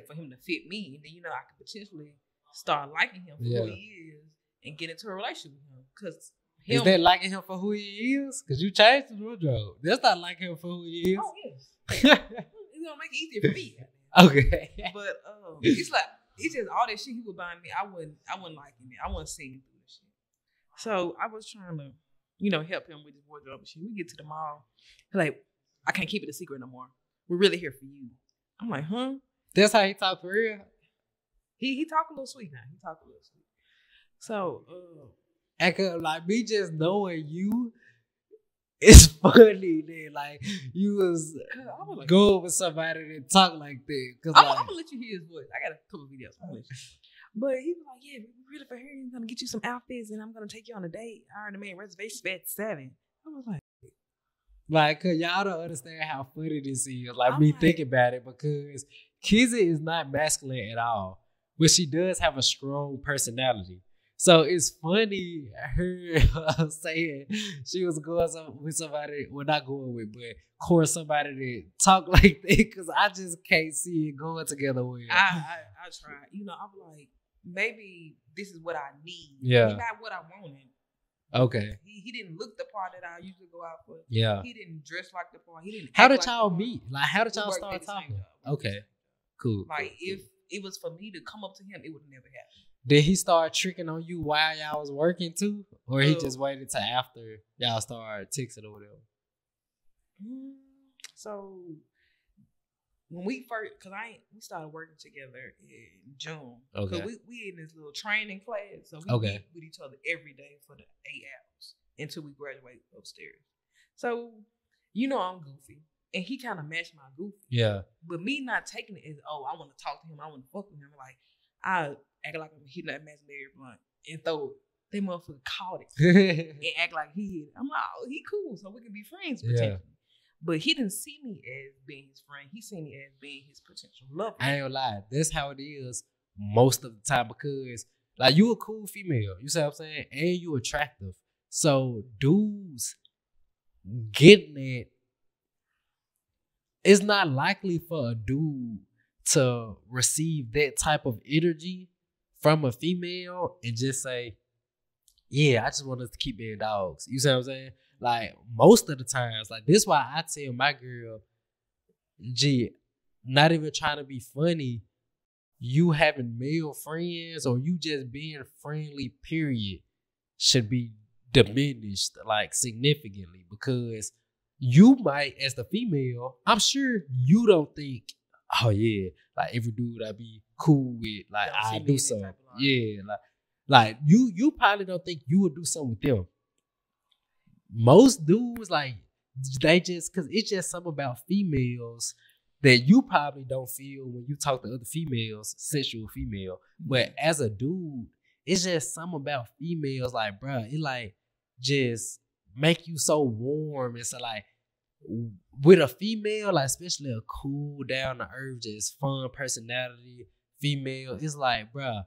for him to fit me. And then, I could potentially start liking him for who he is and get into a relationship with him. Because is that liking him for who he is? Because you changed his wardrobe. That's not liking him for who he is. Oh, yes. It's going to make it easier for me. Okay. But it's just all that shit he was buying me. I wasn't liking it. I wasn't seeing him through this shit. So I was trying to, help him with his wardrobe and shit. We get to the mall. He's like, I can't keep it a secret no more. We're really here for you. I'm like, huh? That's how he talk for real? He talk a little sweet now. He talk a little sweet. So, me just knowing you, it's funny that you was going with somebody that talk like that. I'm gonna let you hear his voice. I got a couple of videos. But he was like, yeah, we're really for here. I'm gonna get you some outfits and I'm gonna take you on a date. I already made reservations at 7. I was like, cause y'all don't understand how funny this is. Me thinking about it, because Kizzy is not masculine at all, but she does have a strong personality. So it's funny her saying she was going with somebody, well, not going with, but course somebody that talk like that, because I just can't see it going together well. I tried. I'm like, maybe this is what I need. Yeah. It's not what I wanted. Okay. He didn't look the part that I usually go out for. Yeah. He didn't dress like the part. He didn't. How did y'all meet? How did y'all start talking? Okay. Cool. If it was for me to come up to him, it would have never happened. Did he start tricking on you while y'all was working too? Or he just waited till after y'all started texting or whatever? So when we first, we started working together in June. Okay. Cause we in this little training class, so we meet with each other every day for the 8 hours until we graduate upstairs. So I'm goofy, and he kind of matched my goofy. Yeah. But me not taking it as, I want to talk to him, I want to fuck with him. I act like I'm hitting that imaginary blunt and throw it. They motherfucker caught it and act like he hit it. I'm like, oh, he cool, so we can be friends potentially. Yeah. But he didn't see me as being his friend. He see me as being his potential lover. I ain't gonna lie. That's how it is most of the time, because you a cool female. You see what I'm saying? And you attractive. So dudes getting it, it's not likely for a dude to receive that type of energy from a female and just say, yeah, I just want us to keep being dogs. You see what I'm saying? Most of the times, this is why I tell my girl, gee, not even trying to be funny, you having male friends or you just being friendly, period, should be diminished, significantly, because you might, as the female, I'm sure you don't think, oh yeah, every dude I be cool with. Like Don't see I me do in that so. type of life. Yeah, like you probably don't think you would do something with them. Most dudes like they just cause it's just something about females that you probably don't feel when you talk to other females, sexual female. But as a dude, it's just something about females, like, bruh, it like just make you so warm. And so like with a female, like especially a cool, down to earth, just fun personality female, it's like, bruh,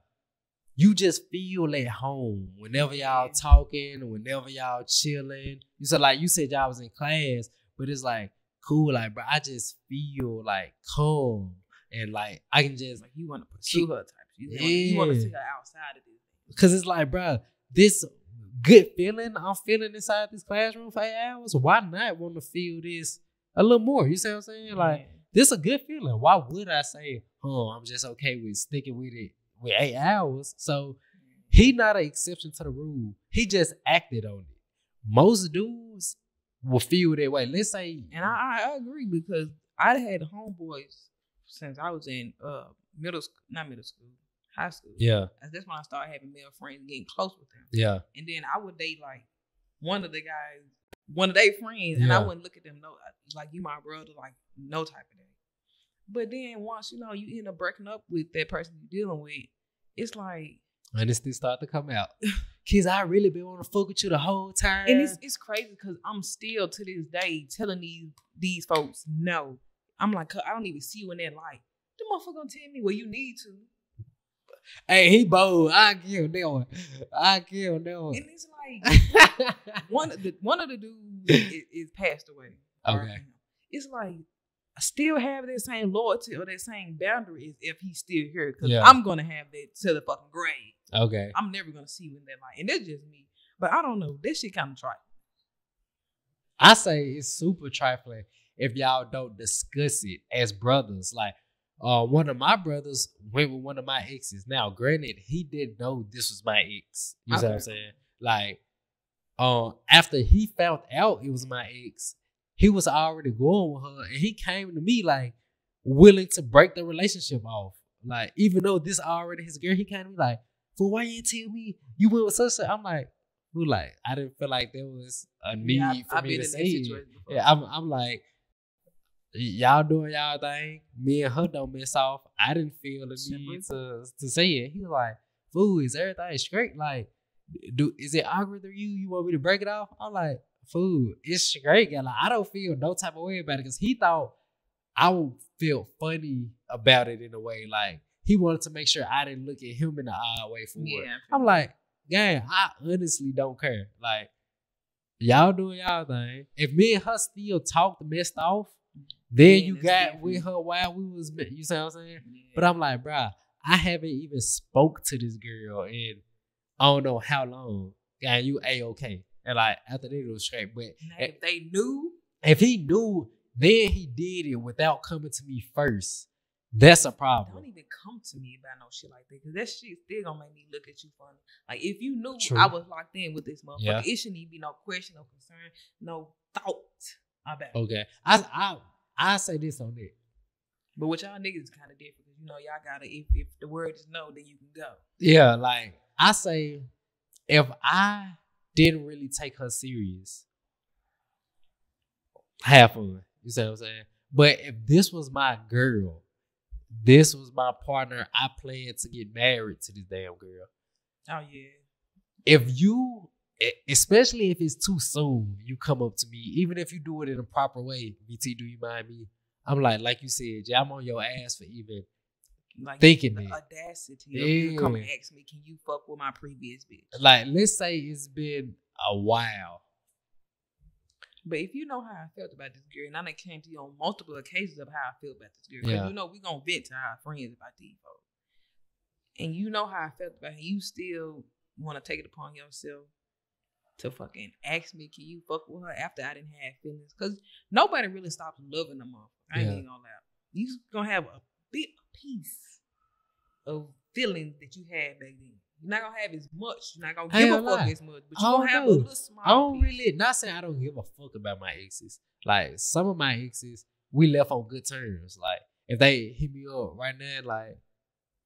you just feel at home whenever y'all talking, whenever y'all chilling. You said like you said y'all was in class, but it's like cool, like bro, I just feel like calm and like I can just like you want to pursue her type. Yeah. You want to see her outside of this. Cause it's like, bro, this good feeling I'm feeling inside this classroom for 8 hours. Why not want to feel this a little more? You see what I'm saying? Like this a good feeling. Why would I say, I'm just okay with sticking with it with 8 hours? So he not an exception to the rule. He just acted on it. Most dudes will feel that way. Let's say, and I agree because I had homeboys since I was in high school. Yeah. That's when I started having male friends, getting close with them. Yeah. And then I would date like one of their friends, and I wouldn't look at them like you my brother, like no type of day. But then once you end up breaking up with that person you're dealing with, it's like honesty start to come out. Kids, I really been want to fuck with you the whole time. And it's crazy because I'm still to this day telling these folks no. I'm like, I don't even see you in that light. The motherfucker gonna tell me, well, you need to. Hey, he bold. I give him that one. And it's like one of the dudes is passed away. Okay. It's like I still have that same loyalty or that same boundary as if he's still here. Because I'm gonna have that to the fucking grave. Okay. I'm never gonna see you in that light. And that's just me. But I don't know. This shit kind of trifling. I say it's super trifling if y'all don't discuss it as brothers. Like, one of my brothers went with one of my exes. Now, granted, he didn't know this was my ex. You see what I'm saying? Like, after he found out it was my ex, he was already going with her, and he came to me like willing to break the relationship off. Like, even though this already his girl, he came to me like, "Fool, why you didn't tell me you went with such?" I'm like, "Who?" Like, I didn't feel like there was a need for me to say it. Yeah, I'm like, y'all doing y'all thing. Me and her don't mess off. I didn't feel the need to say it. He was like, "Fool, is everything straight? Like, is it awkward to you? You want me to break it off?" I'm like, "Fool, it's straight." Like, I don't feel no type of way about it because he thought I would feel funny about it in a way. Like, he wanted to make sure I didn't look at him in the odd way for it. I'm like, gang, I honestly don't care. Like, y'all doing y'all thing. If me and her still talked messed off, then you got with her while we was, you see what I'm saying? Yeah. But I'm like, bruh, I haven't even spoke to this girl in I don't know how long. And you A-okay. And like, after that, it was straight. But if he knew, then he did it without coming to me first. That's a problem. Don't even come to me about no shit like that, because that shit still gonna make me look at you funny. Like, if you knew I was locked in with this motherfucker, it shouldn't even be no question, no concern, no thought about it. Okay. I say this on it. But with y'all niggas is kind of different, because y'all gotta, if the word is no, then you can go. Yeah, like I say, if I didn't really take her serious, have fun. You see what I'm saying? But if this was my girl, this was my partner, I plan to get married to this damn girl. Oh, yeah. If you, especially if it's too soon, you come up to me, even if you do it in a proper way, BT, do you mind me? I'm like you said, yeah, I'm on your ass for even thinking the that. Audacity of you come and ask me, can you fuck with my previous bitch? Like, let's say it's been a while. But if you know how I felt about this girl, and I done came to you on multiple occasions of how I feel about this girl, because we gonna vent to our friends about these folks, and you know how I felt about her, you still want to take it upon yourself to fucking ask me, can you fuck with her after I didn't have feelings? Because nobody really stops loving them off. I ain't even gonna lie. You gonna have a big piece of feelings that you had back then. You're not gonna have as much. You're not gonna give a fuck as much, but you're gonna have a little small. I don't really, not saying I don't give a fuck about my exes. Like, some of my exes, we left on good terms. Like, if they hit me up right now, like,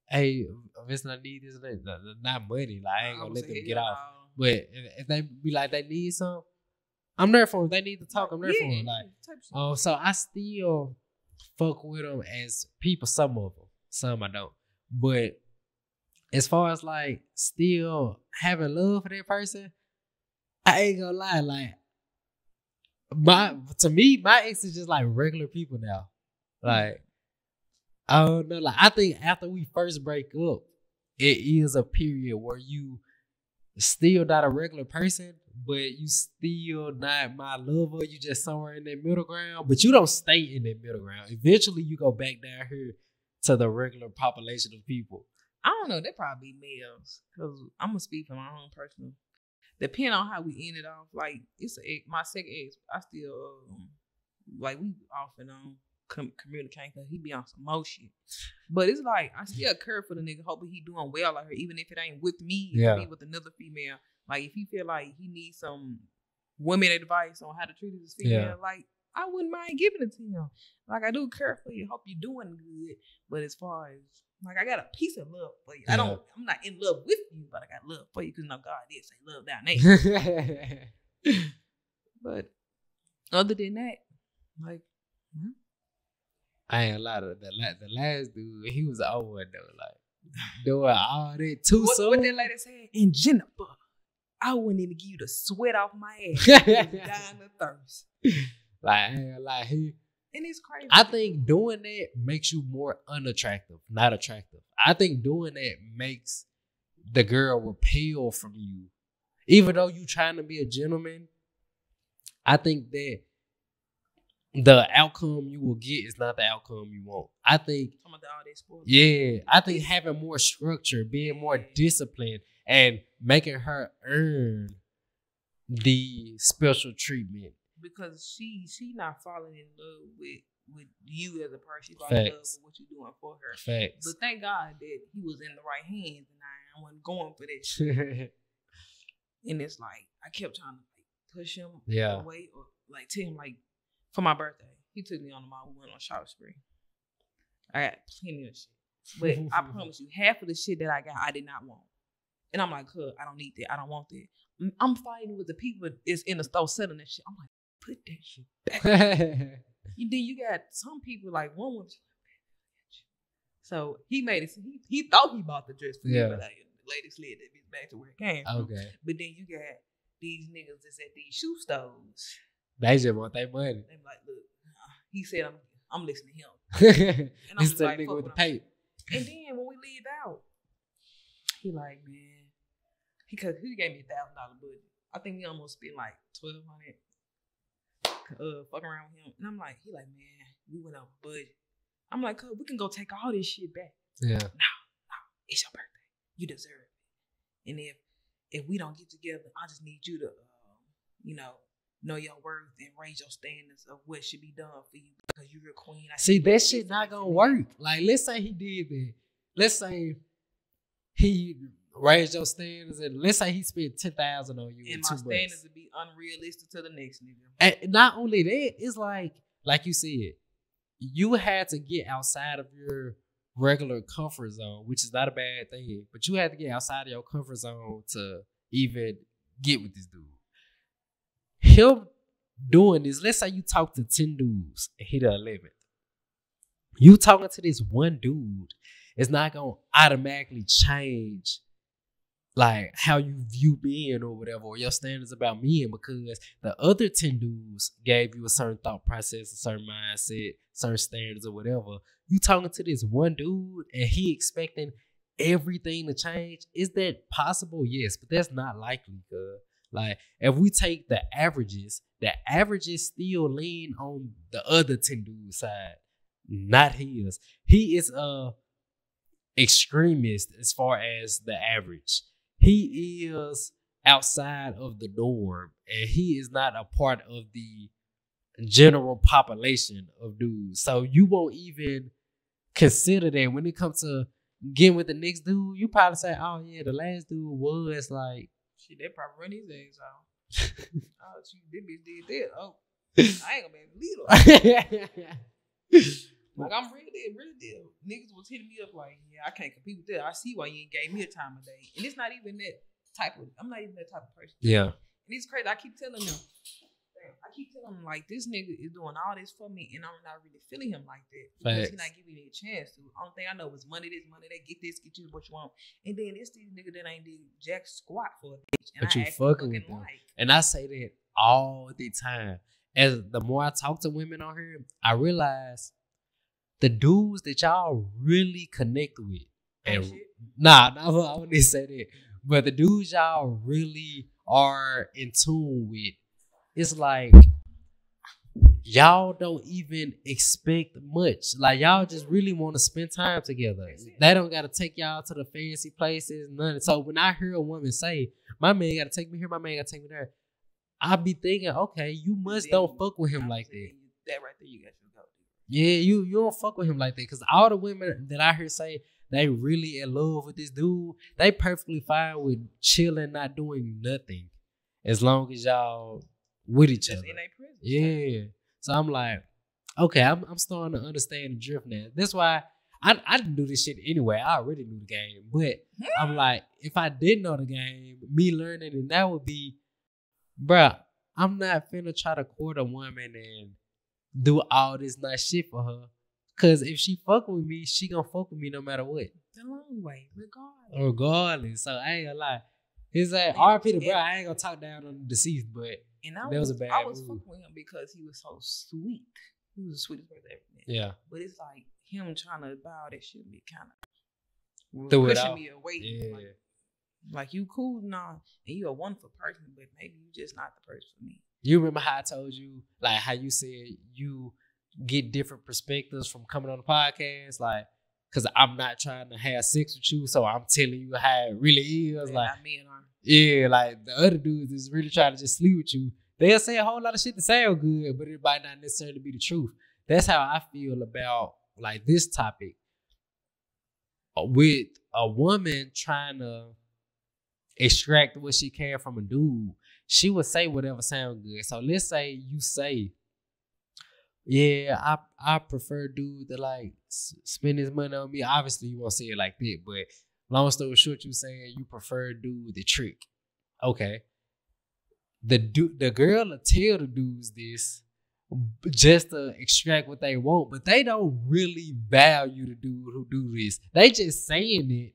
hey, Vince, I need this, not money. Like I ain't gonna let them get off. But if they be like they need some, I'm there for them. They need to talk. I'm there for them. Like, so I still fuck with them as people. Some of them, some I don't. But as far as like still having love for that person, I ain't gonna lie. Like to me, my ex is just like regular people now. Like I don't know. Like I think after we first break up, it is a period where you still not a regular person, but you still not my lover. You just somewhere in that middle ground, but you don't stay in that middle ground. Eventually, you go back down here to the regular population of people. I don't know. They probably be males, because I'm gonna speak from my own personal. Depending on how we ended off, like it's my second ex. I still like we off and on communicate because he be on some more shit. But it's like I still care for the nigga, hoping he doing well out here, even if it ain't with me, it could be with another female. Like if he feel like he needs some women advice on how to treat his female, like I wouldn't mind giving it to him. Like I do care for you, hope you're doing good. But as far as like I got a piece of love for you. I'm not in love with you, but I got love for you because God did say love down there. But other than that, like I ain't a lot of the last dude. He was over though, like doing all that too soon. What that lady said? And Jennifer, I wouldn't even give you the sweat off my ass. Dying of thirst. Like I ain't like he. And it's crazy. I think doing that makes you more unattractive, not attractive. I think doing that makes the girl repel from you. Even though you trying to be a gentleman, I think that the outcome you will get is not the outcome you want. I think, I think having more structure, being more disciplined, and making her earn the special treatment. Because she not falling in love with you as a person. She's falling in love with what you're doing for her. Facts. But thank God that he was in the right hands and I wasn't going for that shit. And it's like I kept trying to like push him away or like tell him like for my birthday. He took me on the mall. We went on a shopping spree. I got plenty of shit. But I promise you, half of the shit that I got, I did not want. And I'm like, I don't need that. I don't want that. I'm fighting with the people that's in the store selling that shit. I'm like, put that shit back. Then you got some people like one woman. So he made it. He thought he bought the dress for me, but like, the lady slid that bitch back to where it came from. Okay. But then you got these niggas that's at these shoe stores. They just want their money. They like, look, he said I'm listening to him. And I'm just like, nigga with the paper. And then when we leave out, he like, man, because he gave me $1,000 budget. I think we almost spent like $1,200. Fucking around with him. And I'm like, he like, man, we went over budget. I'm like, we can go take all this shit back. Yeah. No, it's your birthday. You deserve it. And if we don't get together, I just need you to, know your worth and raise your standards of what should be done for you because you're a queen. See, that shit not gonna work. Like, let's say he did that. Let's say he raised your standards, and let's say he spent $10,000 on you. And my standards would be unrealistic to the next nigga. And not only that, it's like you said, you had to get outside of your regular comfort zone, which is not a bad thing, but you had to get outside of your comfort zone to even get with this dude. Him doing this, let's say you talk to 10 dudes and he the 11th. You talking to this one dude is not gonna automatically change like how you view men or whatever, or your standards about men, because the other 10 dudes gave you a certain thought process, a certain mindset, certain standards or whatever. You talking to this one dude and he expecting everything to change. Is that possible? Yes, but that's not likely, cuz. Like, if we take the averages still lean on the other 10 dudes' side, not his. He is a extremist as far as the average. He is outside of the norm, and he is not a part of the general population of dudes. So you won't even consider that when it comes to getting with the next dude. You probably say, oh yeah, the last dude was like, shit, they probably run his ass out. Oh, shit, this bitch did that. Oh, I ain't gonna be able to leave her. Like, I'm real deal. Niggas was hitting me up like, yeah, I can't compete with that. I see why you ain't gave me a time of day. And it's not even that type of, I'm not even that type of person. Yeah. And it's crazy. I keep telling them, like, this nigga is doing all this for me, and I'm not really feeling him like that. Because he's not giving me a chance to. Only thing I know is money this, money that, get this, get you what you want. And then it's these nigga that ain't did jack squat for a bitch. And But I you fucking with them. like. And I say that all the time. As the more I talk to women on here, I realize the dudes that y'all really connect with. And I wouldn't say that. But the dudes y'all really are in tune with, it's like y'all don't even expect much. Like, y'all just really want to spend time together. They don't got to take y'all to the fancy places, none. So when I hear a woman say, my man got to take me here, my man got to take me there, I be thinking, okay, you must don't fuck with him like that. That right there, you got to go. Yeah, you don't fuck with him like that. Because all the women that I hear say they really in love with this dude, they perfectly fine with chilling, not doing nothing, as long as y'all with each other. Yeah. So I'm like, okay, I'm starting to understand the drift now. That's why I didn't do this shit anyway. I already knew the game. But I'm like, if I didn't know the game, me learning it, that would be, bruh, I'm not finna try to court a woman and do all this nice shit for her. Cause if she fuck with me, she gonna fuck with me no matter what. The long way, regardless. So I ain't gonna lie. It's like RP to bro. I ain't gonna talk down on the deceased, but that was a bad I was move. fucking with him because he was so sweet. He was the sweetest person ever met. Yeah. But it's like him trying to buy all that shit be kind of pushing me away. Yeah. Like you cool now, and you a wonderful person, but maybe you just not the person for me. You remember how I told you, like how you said you get different perspectives from coming on the podcast, like, cause I'm not trying to have sex with you, so I'm telling you how it really is. Yeah, like, me and yeah, like the other dudes is really trying to just sleep with you. They'll say a whole lot of shit to sound good, but it might not necessarily be the truth. That's how I feel about like this topic. With a woman trying to extract what she can from a dude, she would say whatever sounds good. So let's say you say, yeah, I prefer dude to like spend his money on me. Obviously, you won't say it like that, but long story short, you saying you prefer dude the trick. Okay. The girl will tell the dudes this just to extract what they want, but they don't really value the dude who do this. They just saying it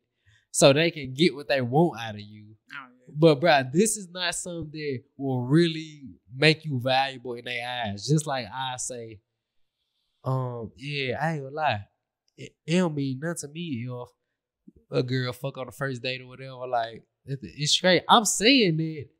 so they can get what they want out of you. Oh, yeah. But bruh, this is not something that will really make you valuable in their eyes. Just like I say, yeah, I ain't gonna lie. It don't mean nothing to me if a girl fuck on the first date or whatever. Like, it's straight. I'm saying it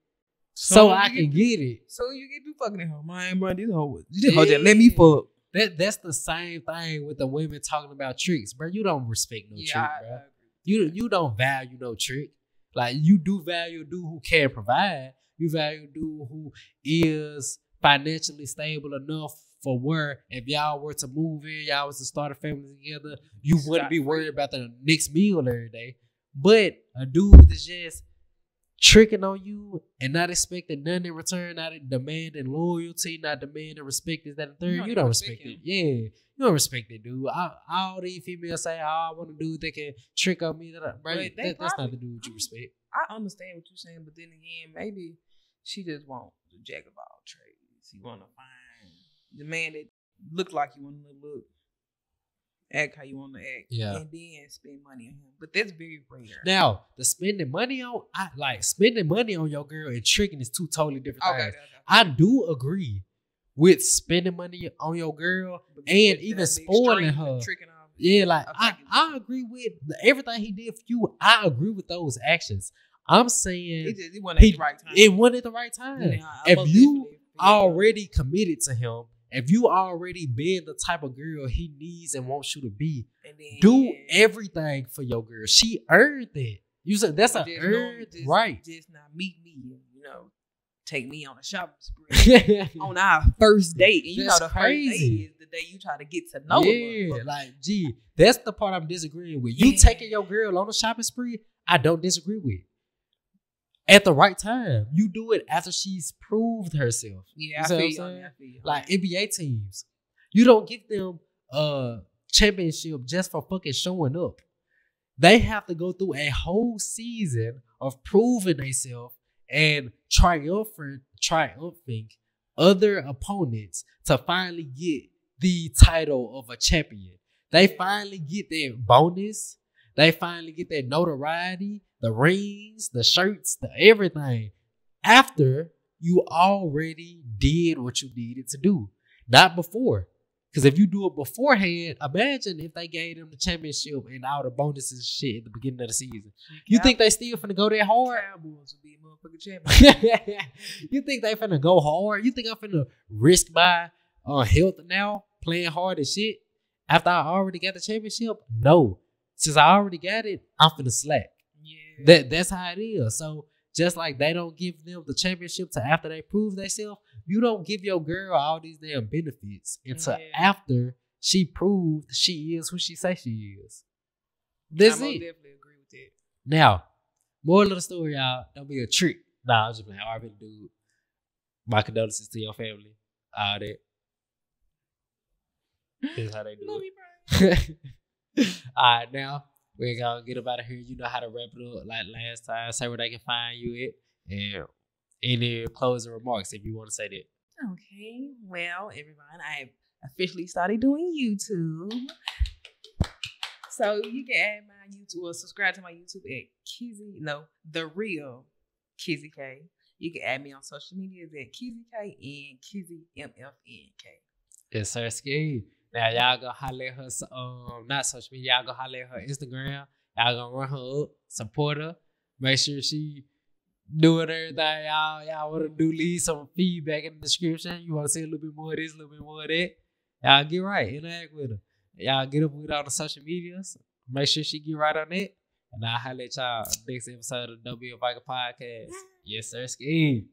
so I can get it. So you get to fucking at her, man, bro. This hoe just let me fuck. That's the same thing with the women talking about tricks, bro. You don't respect no trick, bro. You don't value no trick. Like, you do value a dude who can provide. You value a dude who is financially stable enough for where if y'all were to move in, y'all was to start a family together, you wouldn't be worried about the next meal every day. But a dude that's just tricking on you and not expecting nothing in return, not demanding loyalty, not demanding respect, is that the third? You don't respect it. Yeah, you don't respect it, dude. All these females say, I want a dude that can trick on me. That's not the dude you respect. I understand what you're saying, but then again, maybe she just want the jack of all trades. You want to find the man that look like you want to look, act how you want to act, and then spend money on him. But that's very rare. Now, the spending money on, spending money on your girl and tricking is two totally different things. Okay. I do agree with spending money on your girl and even spoiling her. Yeah, like I agree with everything he did for you. I agree with those actions. I'm saying it wasn't at the right time. It wasn't at the right time. If you already committed to him, if you already been the type of girl he needs and wants you to be, do everything for your girl. She earned that. You said that's an earned right. Just not meet me, take me on a shopping spree on our first date. And that's the crazy. First date is the day you try to get to know her. Like, gee, that's the part I'm disagreeing with. You taking your girl on a shopping spree, I don't disagree with. At the right time. You do it after she's proved herself. Yeah, I feel you. Like NBA teams. You don't give them championship just for fucking showing up. They have to go through a whole season of proving themselves and triumphing other opponents to finally get the title of a champion. They finally get their bonus. They finally get their notoriety, the rings, the shirts, the everything. After you already did what you needed to do. Not before. Because if you do it beforehand, imagine if they gave them the championship and all the bonuses and shit at the beginning of the season. You think they still finna go that hard? Cowboys would be motherfucking champions. You think they finna go hard? You think I'm finna risk my health now, playing hard as shit, after I already got the championship? No. Since I already got it, I'm finna slack. Yeah. That's how it is. So just like they don't give them the championship to after they prove themselves, you don't give your girl all these damn benefits until after she proved she is who she say she is. That's it. I definitely agree with that. Now, moral of the story, y'all, don't be a trick. Nah, I'm just playing. I already do. My condolences to your family. All that. That's how they do Love it. You, all right, now we're gonna get up out of here. You know how to wrap it up like last time. Say where they can find you at, and any closing remarks if you want to say that. Okay, well, everyone, I officially started doing YouTube, so you can add my YouTube or subscribe to my YouTube at the real Kizzy K. You can add me on social media at Kizzy K and Kizzy MFNK. Yes, sir, Ski. Now y'all go holler at her, not social media. Y'all go holler at her Instagram. Y'all gonna run her up, support her, make sure she doing everything y'all want to do. Leave some feedback in the description. You want to see a little bit more of this, a little bit more of that. Y'all get right, interact with her. Y'all get up with her on the social medias. Make sure she get right on it. And I'll holler at y'all next episode of the Don't Be a Viking Podcast. Yes, sir, Ski.